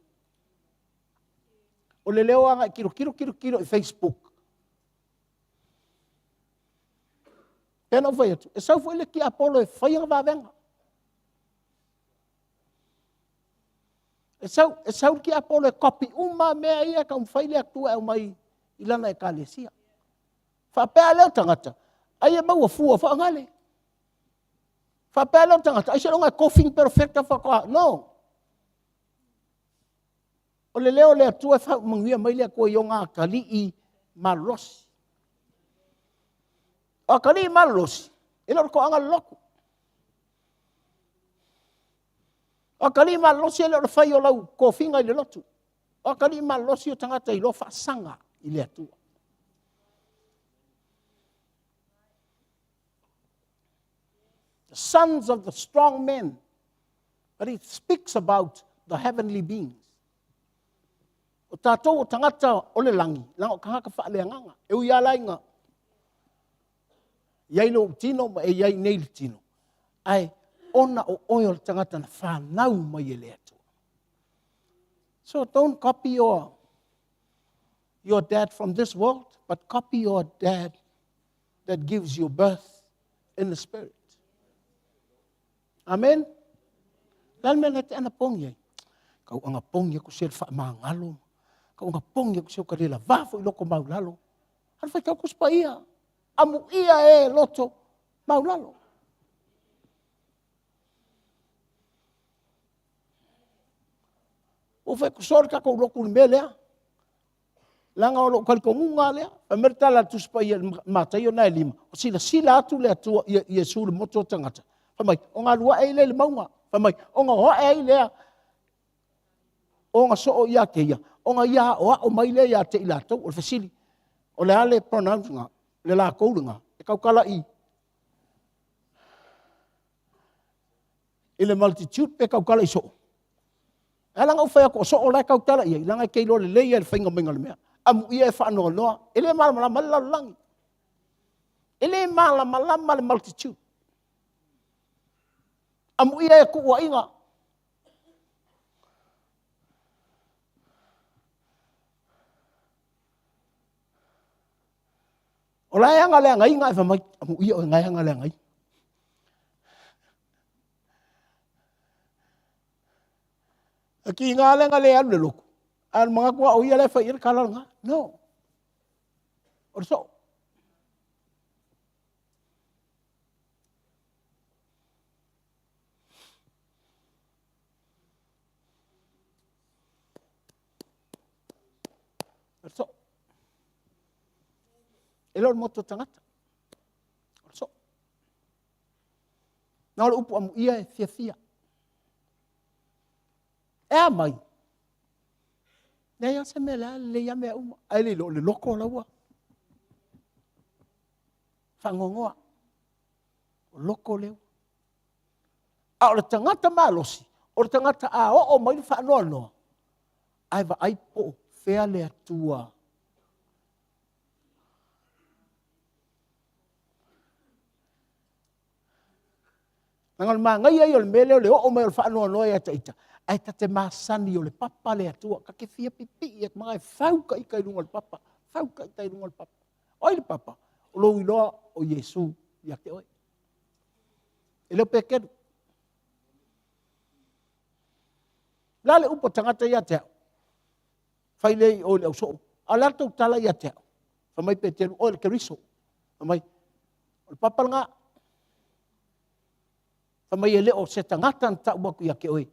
O le leo nga kiro i Facebook. Pena vai atu, e sau foi le ki Apollo e fai nga vavenga. E sau ki Apollo e kopi uma mea ia ka fai le atua e mai ilana e kalesia. Fa pea leo tangata, ai e mau a fua fa ngale. Fa pelo tangata, ai será coughing perfecta fa ko. No. O le leo le atua fa mangia mai le ko yonga kali I malos. O kali malos. Ele ko anga loko. O kali malos ele fa yo lau coughing ai le lotu. O kali malos yo tangata I lo fa sanga I le atua. The sons of the strong men But it speaks about the heavenly beings. O tātou o tangata o le langi, lang o kahaka whaaleanganga. E ui alai ngā. Iai lo tino ma e iai nei le tino. Ai, ona o oio le tangata na whanau mai e le atua. So don't copy your dad from this world, but copy your dad that gives you birth in the spirit. Amen? Lalme na te ana pongi. Kau anga pongi ko siya wha maangalo. Kau anga pongi ko siya karela vafo I loko maulalo. Hana whai kau kuspa ia. Amu ia e loto maulalo. O whai kusori ka kau loko ni melea. Langa o loko kalikongunga lea. Amertala tuspa ia matai o nai lima. O sila atu lea tua ia suru moto tangata. Whamai, o ngā lua e le maunga. Whamai, o ngā hoa e lea. O ngā so o ia ke ia. O ngā ia o mai lea ia te ila tau. O le fasili. O le ale pronounce ngā. Le la kouru ngā. E kaukala I. I le multitude pe kaukala I so. E langa u whai ako so o lai kaukala I. Langa kei lo le leia le whainga minga le mea. Amu ia e whaanoa noa. E le malama langi. E le malama le multitude. Amu ia e kuwa inga. O lai anga lea ngai ngai whamai. Amu ia o ngai anga lea ngai. Aki ngā lenga lea alu le loko. An mga kua o ia le whai ira kalala ngā. No. O so. So, e lor moto tangata. So, na ora upu amu ia e fia. E a mai. Nei a se mele le ia mea uma. Ai le loko laua. Whangongoa. O loko leo. A ora tangata malosi. Ora tangata a o mai whanoa noa. Ai va ai po. Fea le atua. Nangal ma ngai ai o le mele o le o mai o le whaanoa noa ia taita. Ai ta te masani o le papa le atua. Ka ke fia pipi ia mga e whauka I kai runga le papa. Whauka I kai runga le papa. Oi le papa. O lo iloa o Yesu ia te oi. E leo pekeru. Lale upo tangata ia te au. Fai lei o le au so. A lato tala ia te au. Whamai pe te o le keriso. Whamai. O le papa nga. Whamai e leo se tangata an tau waku ia ke oi.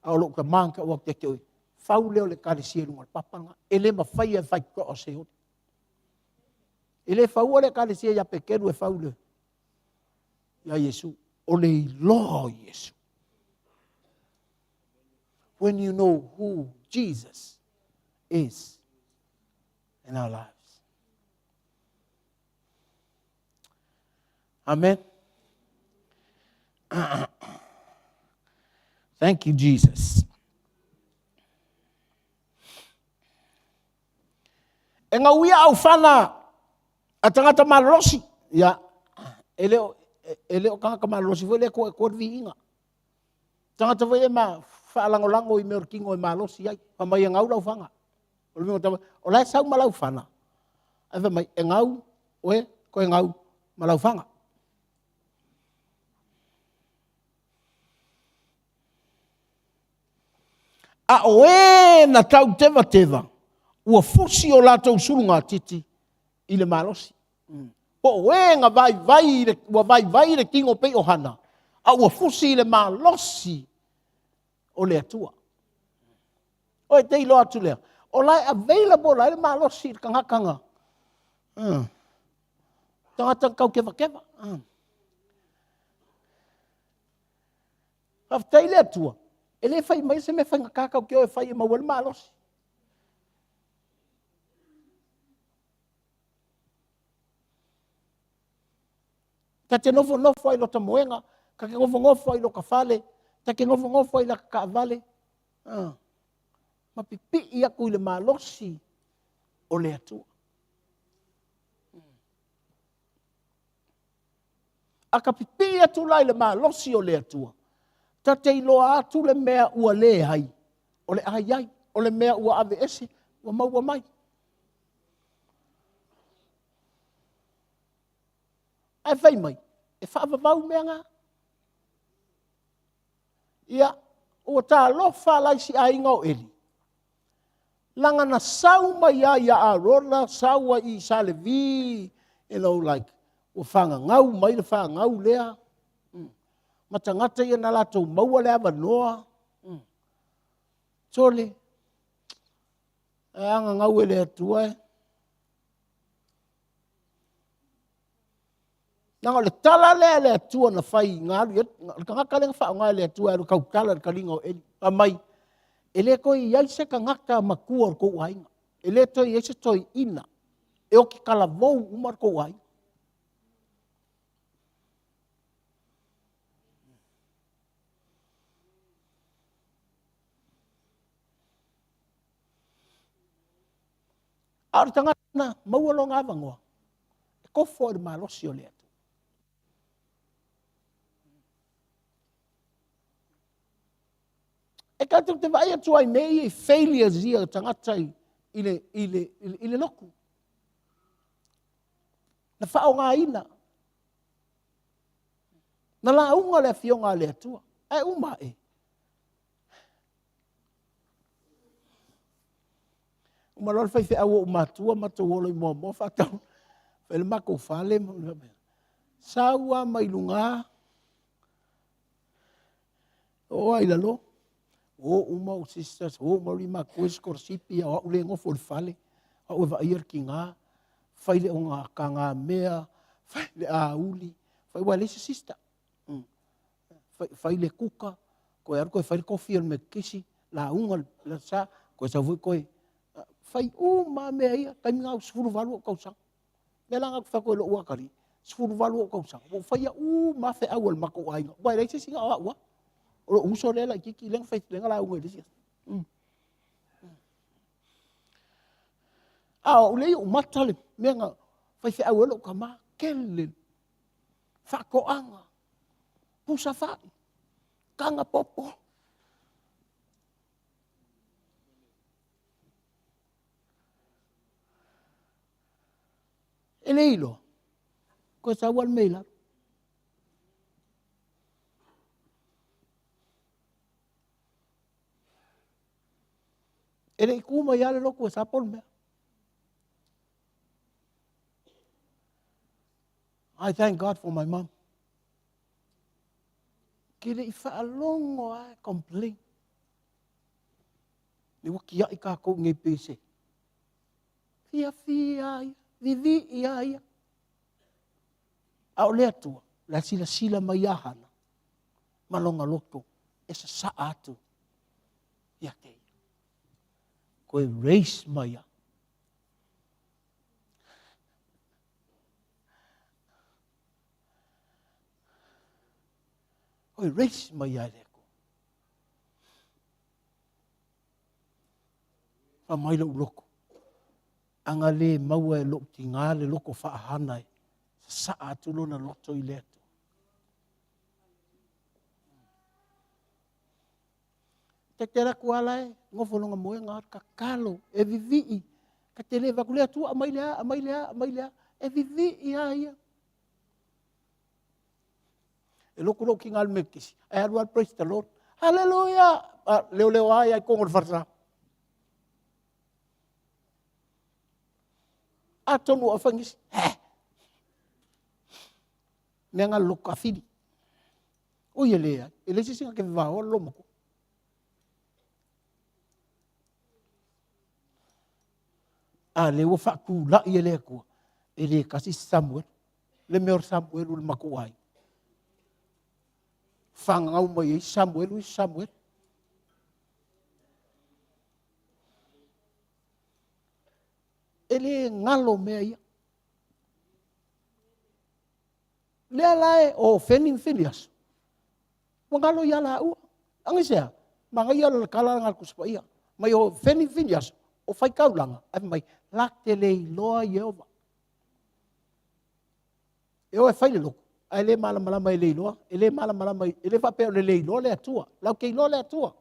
A o lo ka manka waku ia ke oi. Fau leo le karisia lunga le papa nga. E le ma fai e fai ko o se oi. E le fau le karisia ia pekeru e fau leo. Ia Yesu. O le ilo Yesu. When you know who Jesus is in our lives. Amen. Thank you, Jesus. E ngā uia au whana a tangata malolosi. Ia, e leo kanga malolosi foi le ko vi inga. Tangata foi e ma whaalangolango I mea kingo I malolosi ai. Whamai e ngau lau whanga. O lai sau malau whana. Ai whamai e ngau, oe, ko e ngau malau whanga. A oe na tau teva. Ua fusi o lātou surunga titi I le malosi. Po oe ngā vai le kingo pe o hana. A ua fusi I le malosi o le atua. Oe te ilo atu lea. O lai available lai le malosi I kangakanga. Tangata kau kewa. Haftai le atua. Ele fai mai se me fai ngakakau ke o e fai e mawale malosi. Ka te nofo ai lo ta moenga, ka ke ngofo ai lo ka fale, Ta ke ngofo i la ka vale. Ma pipi ia ku le malosi o le atua. A ka pipi atu lai le malosi o le atua. Ta te iloa atu le mea ua le hai. O le ai, o le mea ua ave ese, ua maua mai. Ai whai mai, e whaavavau mea ngā. Ia, ua tā lofa lai si a inga o eli. Langa na sau mai a ia a rola, sau a i sale vi, like, ua whanga ngau mai le whanga ngau lea. Matangata ia na latou maua lea wanoa. Tole, e anga ngau e lea tua e. Nanga le tala lea tua na whai ngaru, ka ngaka lenga wha ngai lea tua e kau tala le kalinga o eli, pa mai. E le koi iai se ka ngaka makua o kou ainga. E le toi iai se toi ina, e o ki kala vou umar kou ainga. Aru tangata na, maua lo ngā vangoa. E kofo e malosi o lea. E katou te vai atu ai nei e failures ia tangata i le loku. Na whao ngā ina. Na la unga le fionga le atua. E uma e. Uma lor fai fea o matua matu olo i mua mo whatau. Whele mako whale. Saua mai lunga. O ai lalo. O uma o sisters, o marima koes korsipi, o ule ngofo le fale, o eva ier ki ngā, whai le o ngā ka ngā mea, whai le a uli, whai wale se sister. Whai le kuka, koe aru koe whai le kofi al me kisi, la unga la sa, koe sa vui koe, whai ma mea ia, taimi ngā sifuru walu o kausang. Mea langa whakoe lo uakari, sifuru walu o kausang. Whai a ma whai awal mako ainga, wai reise singa o aua. O uso le la kiki lenga fai lenga la unga disia. O le o matale menga fai fai awelo kama kele. Fako anga. Pusa fa. Kanga popo. Eleilo. Ko sa wal mela. Ele ikuma ia le loko e sapol mea. I thank God for my mom. Kere i whaalongo ai complain. Le waki ai ka kou ngai pese. Fia ia, vivi ia. Au lea tua, la sila mai ahana. Malonga loko, e sa saa atu. Ia kei. Koe race mai a. Koe race mai a reko. Pa mai lau loko. Anga le maua e loko ti ngā le loko whaahana e. Sa atu lona loto i leto. Te te raku ala e, ngofo longa moe ngā ka kalo, e vivi. Ka te le vakulea tu, amai lea, e vivi ia ia. E loko ki ngā mekisi. I had one praise the Lord. Hallelujah! Leo ai kongo le wharsa. A tonu a whangisi. Mea ngā loko a whiri. O ia lea, e le singa ke vāo lomoko. Le ua whaku la i ele kua. E le kasi Samuel. Le meor Samuel ule mako ai. Whangau mai e Samuel. E le ngalo mea ia. Le alae o Fenin Filias. Wa ngalo ia la ua. Ang isa, mga iya kalangan ko sa iya. May o finias o fai kaulanga ay may laktele loa Yehova. Eu e fai lo. Ai le mala mala mai le loa, ele mala mala mai, ele fa pe le loa le atua, lau ke loa le atua.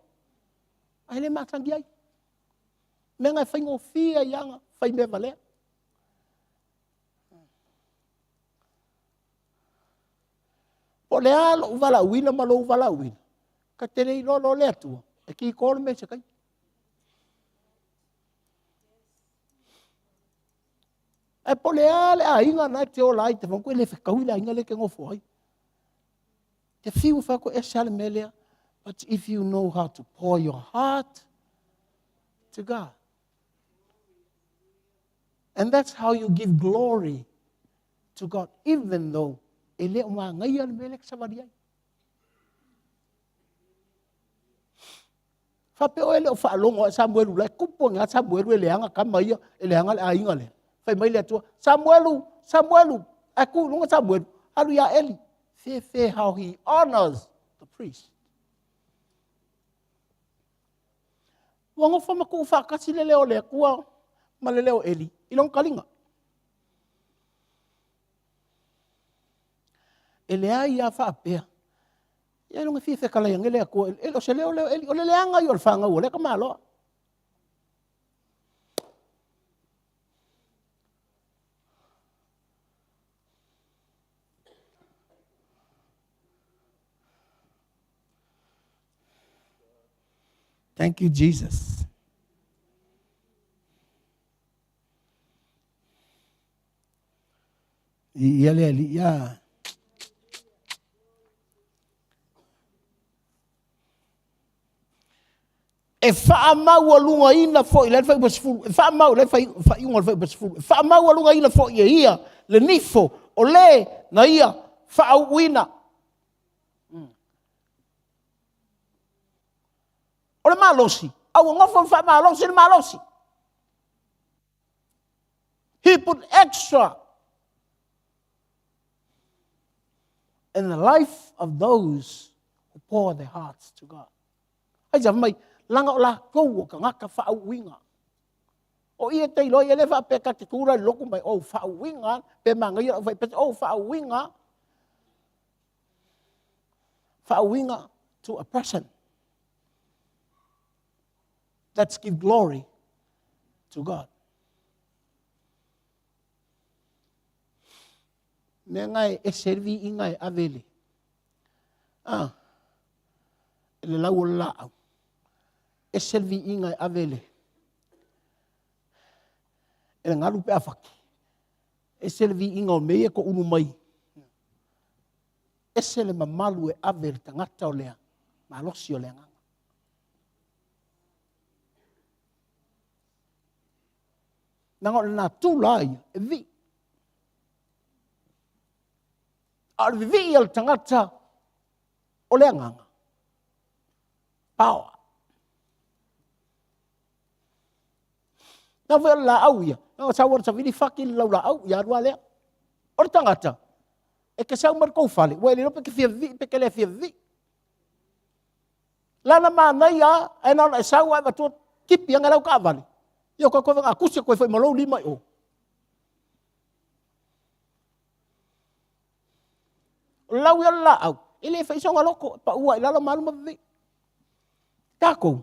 Ai le matangi ai. Menga fai ngo fia yanga, fai me vale. O le ala uvala uina malo uvala uina. Ka tele lo le atua. E ki ko me se kai. E po le ale a inga na te o lai te vangu le whakauila inga le ke ngofo ai. Te whiu whako e sale melea, but if you know how to pour your heart to God. And that's how you give glory to God, even though ele uma ngai ale mele sa varia. Fa pe o ele o fa longo Samuel la kupo nga Samuel le anga kamai ele anga a inga le. Fai mai le tua Samuelu aku lunga Samuel alu ya Eli fe how he honors the priest. Wango fa maku fa kasi le leo le kua maleleo Eli ilong kalinga. Ele ai a fa pe. Ya lunga fi fe kala yang ele aku ele o se leo Eli o le anga yo fa nga o le ka malo. Thank you, Jesus. Ya. E wha mau alunga ina fo i le fai basfulu. E wha mau le fai unga le fai basfulu. E wha mau alunga ina fo i ia le nifo o le na ia wha au uina. O le malosi. Au ngofo wha malosi le malosi. He put extra in the life of those who pour their hearts to God. Ai ja mai langa o la kou o ka ngaka wha winga. O ia te ilo ia le wha pe ka te kura loko mai o wha winga. Pe manga ia o wha winga. Wha winga to a person. Let's give glory to God. Me ngai e servi i ngai avele. Le lau lao. E servi i ngai avele. E ngaru pe afaki. E servi i ngai o mea ko unu mai. E se le mamalu e avele tangata o lea. Malosi o lea nganga. Nanga na tulai e vi. Al vi al tangata o le nganga. Power. Na ve la au ia. Na sa war sa vini fucking la au ia rua le. O tangata. E ke sa mar ko fale. Wa le pe ke fia vi pe ke le fia vi. La na mana ia e na sa wa ba tu kipi nga la ka vale. Yo ko ko nga kusi ko foi malo lima o. Lau ya la au. Ile fai songa loko pa ua ila la malu mavi. Tako.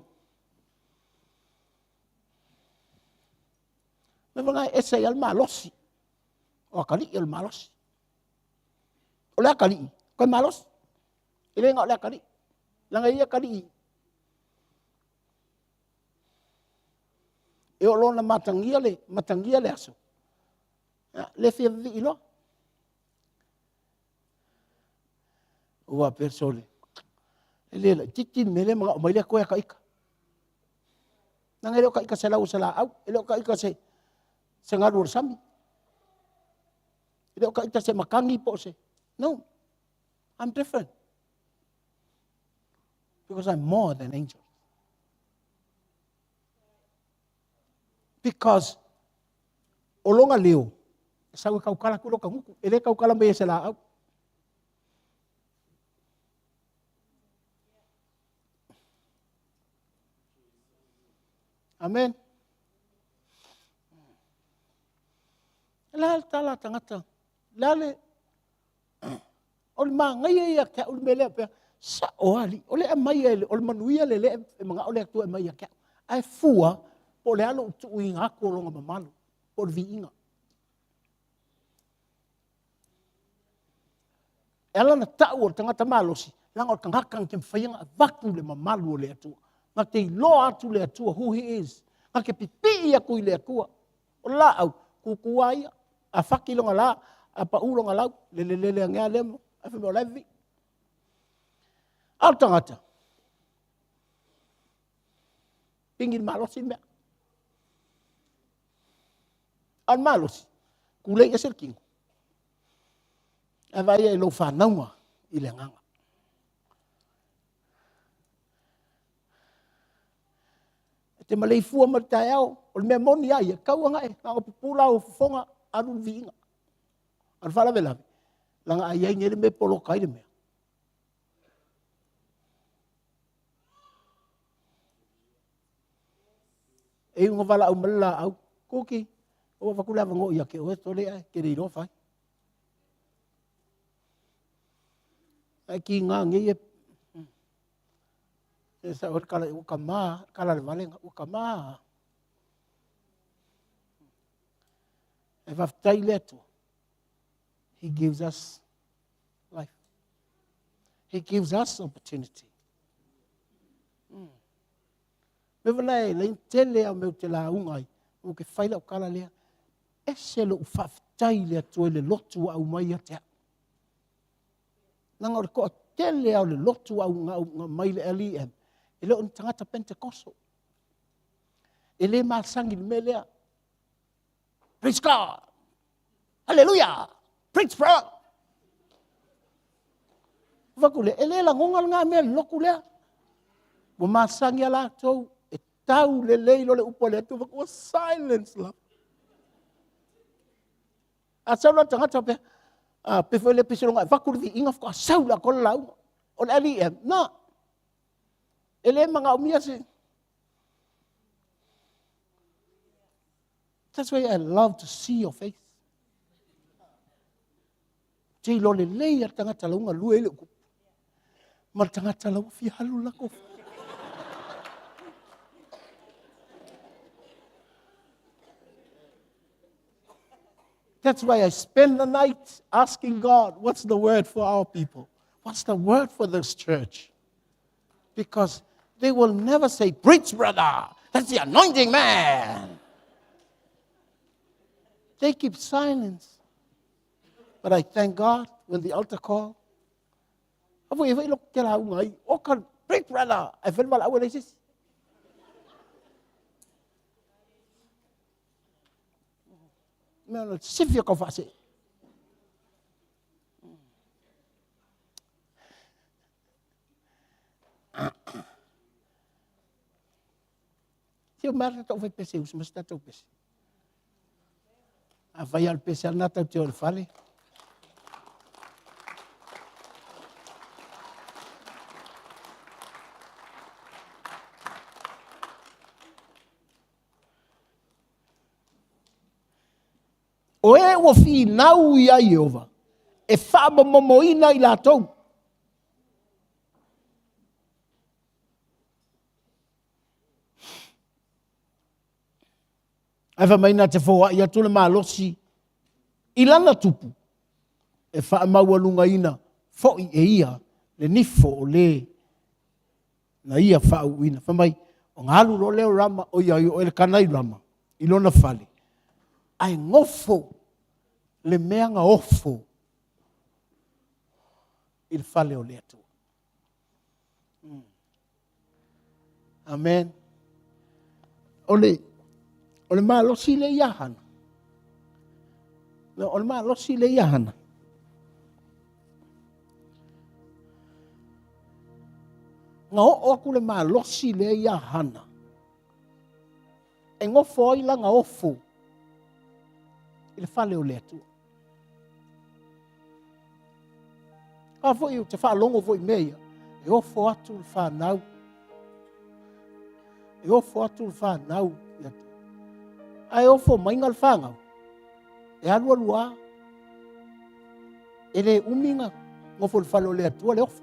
Me vanga ese al malosi. O kali el malosi. O la kali ko malos. Ile nga la kali. Langa ia kali. E o lona matangia le aso. Le fia vi ilo. Ua persole. Ele la titin mele mga mai le ko ka ika. Nang ele ka ika sala usala au, ele ka ika se ngaru sami. Ele ka ika se makangi po se. No. I'm different. Because I'm more than angels. Because olonga leo sa ka kala kulo ka nguku ele ka kala me sala au. Amen. La tala tangata. Lale. Ol mangai ia ka ol mele pe sa oali. Ole mai ele ol manuia le e manga ole tu e mai ka. Ai fua po le alo tu inga ko longa mamalu. Por viinga. Ela na tau o tangata malosi. Lang o tangakang kem whaianga vaku le mamalu o le atua. Nga te ilo atu le atua, who he is. Nga ke pipi ia kui le akua. O la au, kukua ia. A whakilonga la, a paulonga lau. Lelelele a ngea lemo. A whimo levi. Au tangata. Pingin malosi mea. Al malosi. Kulei a serkingo. A vai e lo whanaunga i le nganga. Te malei fua ma tai au, o le mea moni ai, kauanga e, nga pupula o fonga anu viinga. Al whala velawe. Langa ai ai ngere me polo kai le mea. E unga wala au mala au, koki, o wakula wango ia ke oe tole ai, ke reiro fai. Ai ki ngā ngi e sa o kala o kama kala le vale o kama e va tai leto. He gives us life. He gives us opportunity. Me vale le tele au me te la ungai o ke faila o kala le e se lo fa tai le to le lotu au mai ate. Nanga o ko tele au le lotu au mai le LEM. Ele on tangata Pentecosto. Ele masangi melea. Praise God. Hallelujah. Praise God. Vakule ele la ngongal nga me loku lea. Bo masangi ala to e tau le leilo le upole tu vaku silence la. Asau tangata pe pe foi le pisolonga vakule vi inga ko saula ko lau. On LEM. Na. Ele manga umia se. That's why I love to see your face. Te lo le lei tangata launga lue le ku. Ma tangata lau fi halu la ko. That's why I spend the night asking God, what's the word for our people? What's the word for this church? Because they will never say, preach, brother. That's the anointing man. They keep silence. But I thank God when the altar call. Preach, brother. I feel well. I will say, man, see if you can fast it. Se o mara tau vai pese, usa mas tau pese. A vai al pese al nata te o fale. O e o fi nau ia Iova. E wha momoina I lātou. Ai fa mai na te foa ia tole malosi I lana tupu e fa maualunga ina fo e ia le nifo o le na ia fa uina fa mai o ngalu lo leo rama o ia o le kanai rama I lona fale ai ngofo le meanga ofo I fale o le atu. Amen. Ole malosi le iahana. No, ole malosi le iahana. Nga o aku le malosi le iahana. E ngofo I langa ofo. I le fale o le atu. Ka fo I te wha longo fo I meia. E ofo atu le whanau. E ofo atu le whanau. Ai ofo mainga le whangau. E alua lua. E le uminga. Ngofo le whalo le atua le ofo.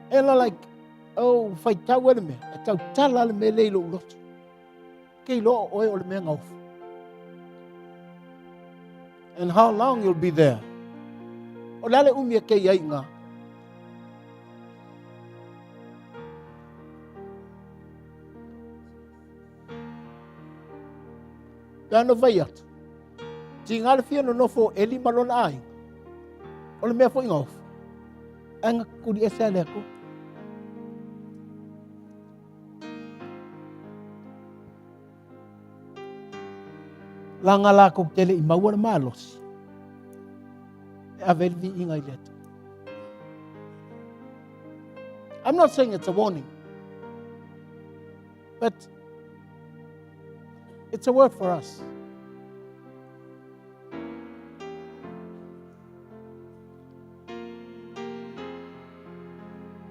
Ela like, oh, fai tau ene mea. E tau tala le me leilo ulotu. Kei loa oe o le mea ngaufu. And how long you'll be there. O lale umia kei ai ngā. Pea no vai atu. Ti ngā le fia no nofo e lima lona ai. O le mea fo i ngaufu. Anga kuri e sea leko. Langa la ko tele I maua na malos. E avelvi inga I leto. I'm not saying it's a warning. But it's a word for us.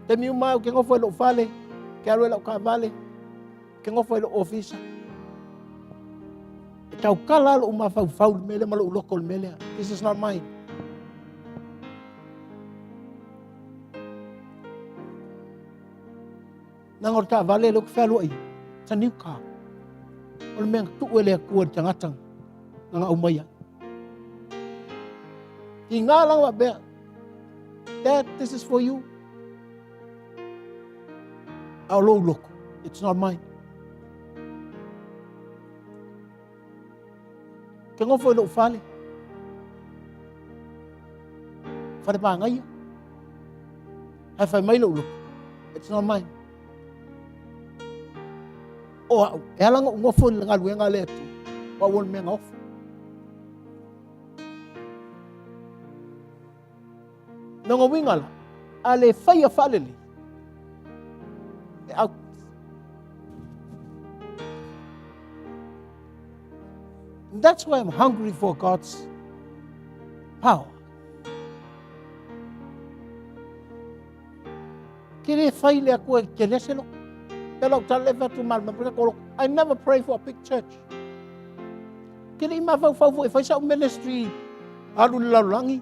Te miu mai ke ngofo lo fale, ke alo lo ka vale, ke ngofo lo ofisa. Tau kala lo uma fau mele malo loko mele. This is not mine. Nangor ta vale lo felo ai. It's a new car. Ol meng tu ele ku tangatang. Nga umaya. Tinggal lang wa be. Dad, this is for you. Alo loko. It's not mine. Ke ngofo lo fale. Fale pa ngai. Hai fai mai lo. It's not mine. O ela ngofo nga luenga le tu. Wa won me ngof. Nongo wingala. Ale fai fale li. Out. That's why I'm hungry for God's power. Kiri faile aku keleselo. Kalau taleva tu mal I never pray for a big church. Kiri ma fau if I say ministry alu lalangi.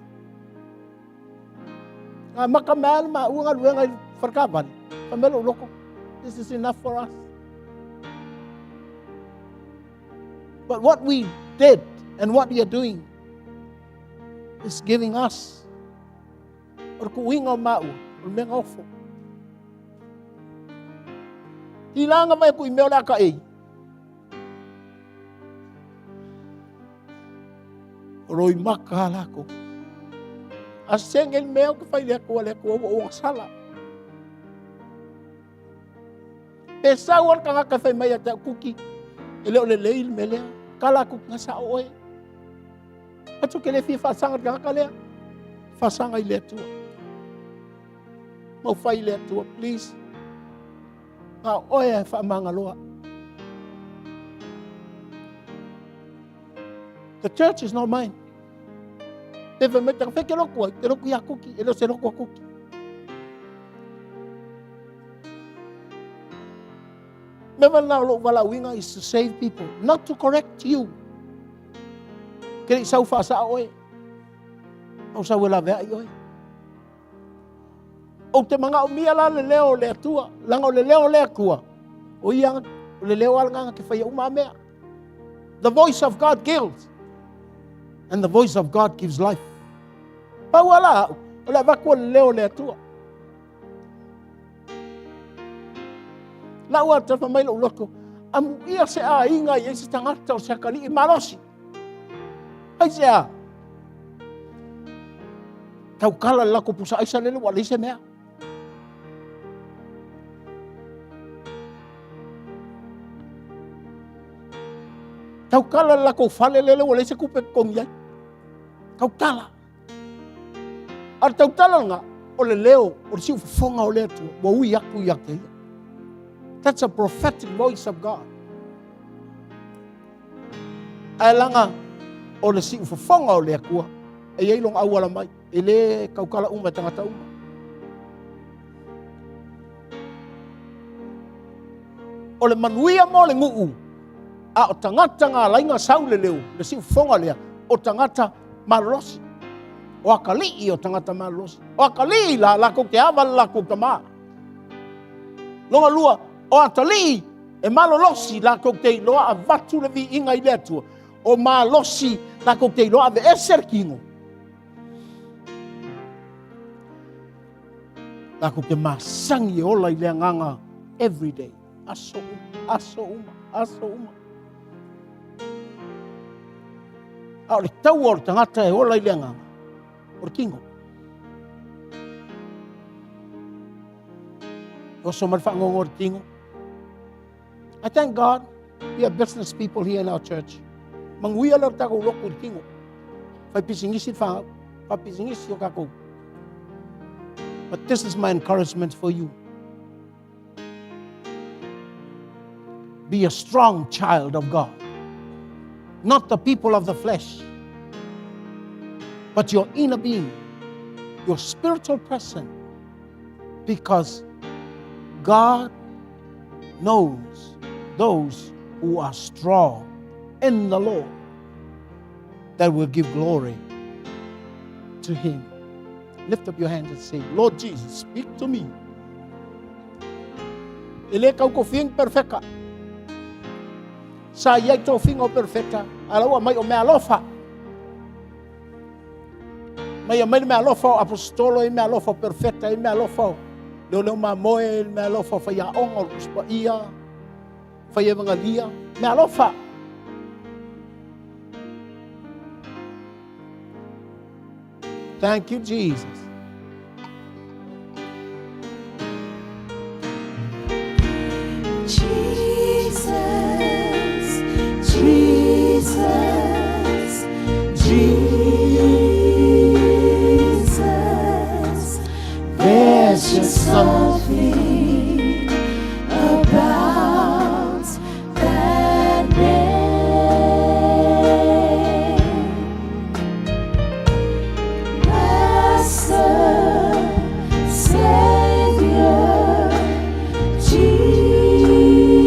Makamal ma uang alu farkaban. Pamelo loko. This is enough for us. But what we did and what we are doing is giving us or kuinga mau or mengofo. Ilanga mai ku imeo la ka ei. Roi makala ko. Asengel meo ku fai le ko o sala. Pesa wal ka fai mai ata kuki. Ele ole leil mele kala ku ngasa oe. Atu kele fi fasanga ka kale. Fasanga ile tu. Mo fai ile tu please. Nga oe fa mangaloa. The church is not mine. Deve meter fe ke lo ku ya kuki, ele se lo ku kuki. Never now look wala winga is to save people, not to correct you. Kiri sau fa sa oe. O sa wala ve ai oe. O te mga umia la le leo le atua, langa o le leo le akua. O ia le leo alanga ke fai uma mea. The voice of God kills. And the voice of God gives life. Pa wala, wala vakua le leo le atua. La ua tafa mai lo loko. Amu ia se a inga i se tangata o se akali I malosi. Hai se a. Tau kala lako pusa aisa lele wala ise mea. Tau kala lako fale lele wala ise kupe kongyai. Tau kala. Ar tau tala nga o le leo o le siu fonga o le tu. Wa ui aku ia ke ia. That's a prophetic voice of God. Ai langa o le si ufafonga o le akua. E iei long awala mai. E le kaukala uma tangata uma. O le manuia mo le nguu. A o tangata ngā lainga sau le leo. Le si ufafonga lea. O tangata malolosi. O akali o tangata malolosi. O akali la lako te awa lako te maa. Longa lua. O atali e malolosi lako te iloa a vatu le vi inga i lea tua. O malosi lako te iloa ave eser kingo. Lako te masangi ola i lea nganga every day. Aso uma, aso uma, aso uma. A le tau o le tangata e ola i lea nganga. O le kingo. O so marwhango o le kingo. I thank God we have business people here in our church. Manguia le tako loko le kingo. Fai pisingisi whangau. Fai pisingisi o kako. But this is my encouragement for you. Be a strong child of God. Not the people of the flesh, but your inner being, your spiritual person. Because God knows those who are strong in the Lord, that will give glory to Him. Lift up your hands and say, Lord Jesus, speak to me. Ele kau ko fing perfecta. Sa iai tau fingo perfecta. Alaua mai o mea lofa. Mai o mea lofa o apostolo e mea lofa perfecta e mea lofa o. Leo leo ma moe e mea lofa fa ia onga o kuspa ia. Fa ia vangalia. Mea lofa. Thank you, Jesus. Jesus, Jesus, Jesus. There's just something about that name. Master, Savior, Jesus.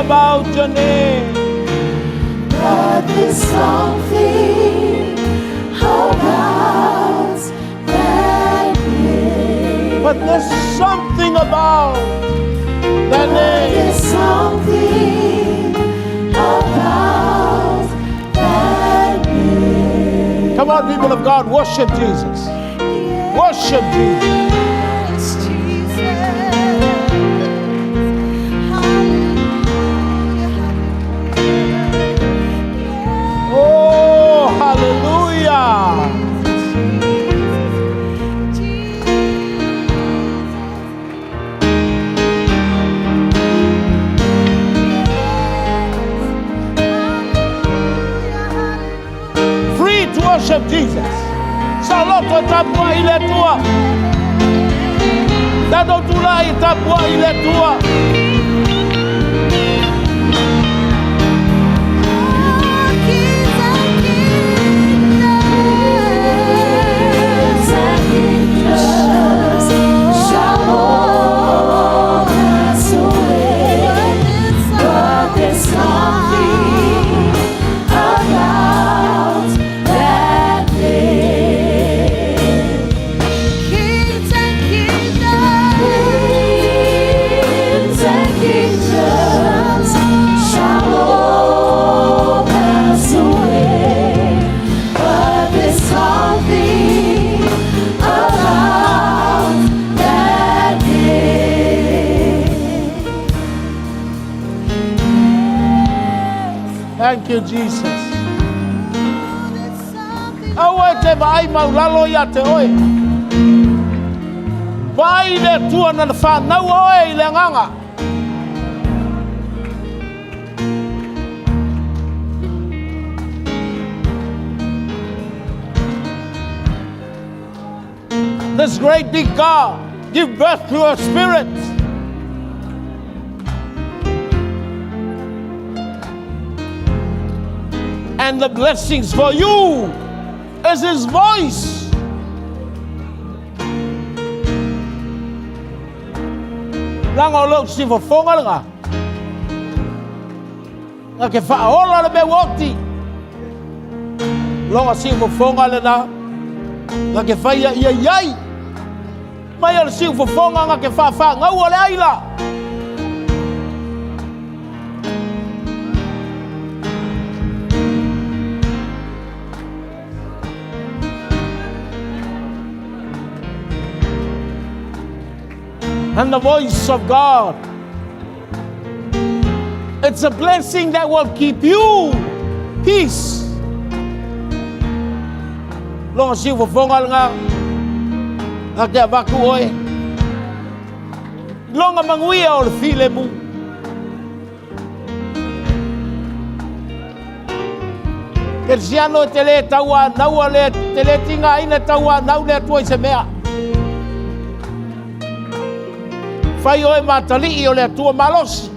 about your name. But there's something about that name. But there's something about that name. There's something about that name. Come on, people of God, worship Jesus. Worship Jesus. Yes, Jesus. Hallelujah, hallelujah. Oh, hallelujah. Free to worship Jesus. Saloto tapua ile tua. Dado tulai tapua ile tua. Thank you, Jesus. Awe te vai maulalo ya te oe. Vai le tua na whanau oe i le nganga. This great big God give birth to a spirit. And the blessings for you is His voice. Lango lo si fo fonga nga. Nga ke fa ola le be woti. Longa si fo fonga le na. Nga ke fa ia yai. Mai al si fo fonga nga ke fa nga ole aila. And the voice of God, it's a blessing that will keep you peace. Long si fo fongal nga ke baku oe. Long manguia o file mu. Kersiano tele tawa naua le tele tinga ina tawa nau le tuai se mea. Fai oe matali o le tua malosi.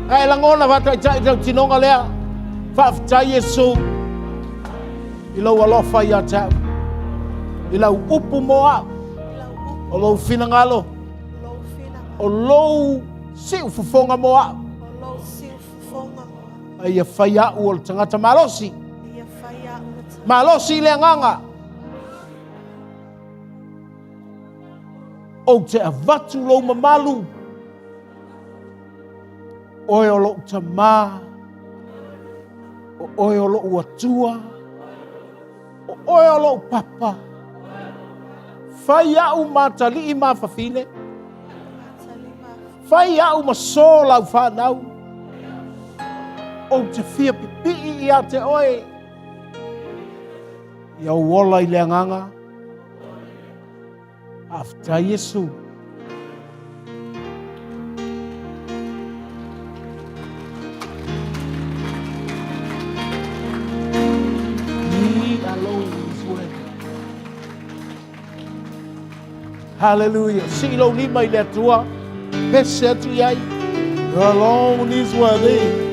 Ai langona wata i tau tinonga lea. Whaftai Yesu. I lau alofa i a tau. I lau upu moa. O lau finangalo. O lau siu fufonga moa. Ia whai au o le tangata malosi. Malosi le nganga. O te avatu lo mamalu. Oe o lo tamā. Oe o lo uatua. Oe o lo papa. Whai au matali I mawhawhine. Whai au masola au whanau. O te whia pipi I a te oe. Ia wola I le nganga. After Yesu. He alone is worthy. Hallelujah. Silo lima I le tua. Pese atu iai. You alone is worthy.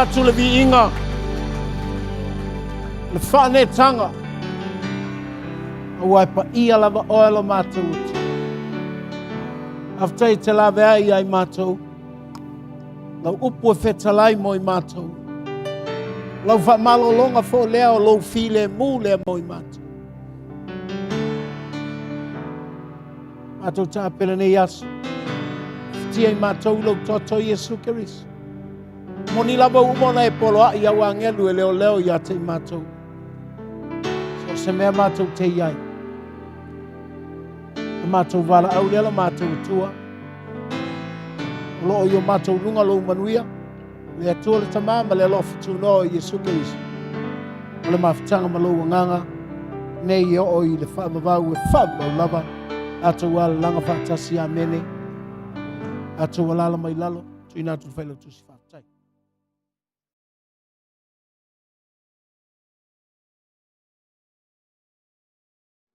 atu le viinga, le whanetanga, awai pa ia lava oela mātou uti. Aftai te lawe ai ai mātou, lau upu e whetalai mo i mātou. Lau whamalolonga fo lea o lau while mū lea mo i mātou. Mātou tā pera nei asu. Tia i mātou lau toto Iesu Keriso. Moni lava umona e polo a i au angelu e leo leo i ate i mātou. So se mea mātou te iai. Mātou wala au lela mātou tua. Lo yo mātou runga lo manuia. Le atua le tamama le lofu tu no i Iesu Keriso. O le mawhitanga malo nganga. Nei o i le whaamavau e whaamau lava. Atou wala langa whaatasi a mene. Atou wala mai lalo. Tuina tu whailo tu sifa.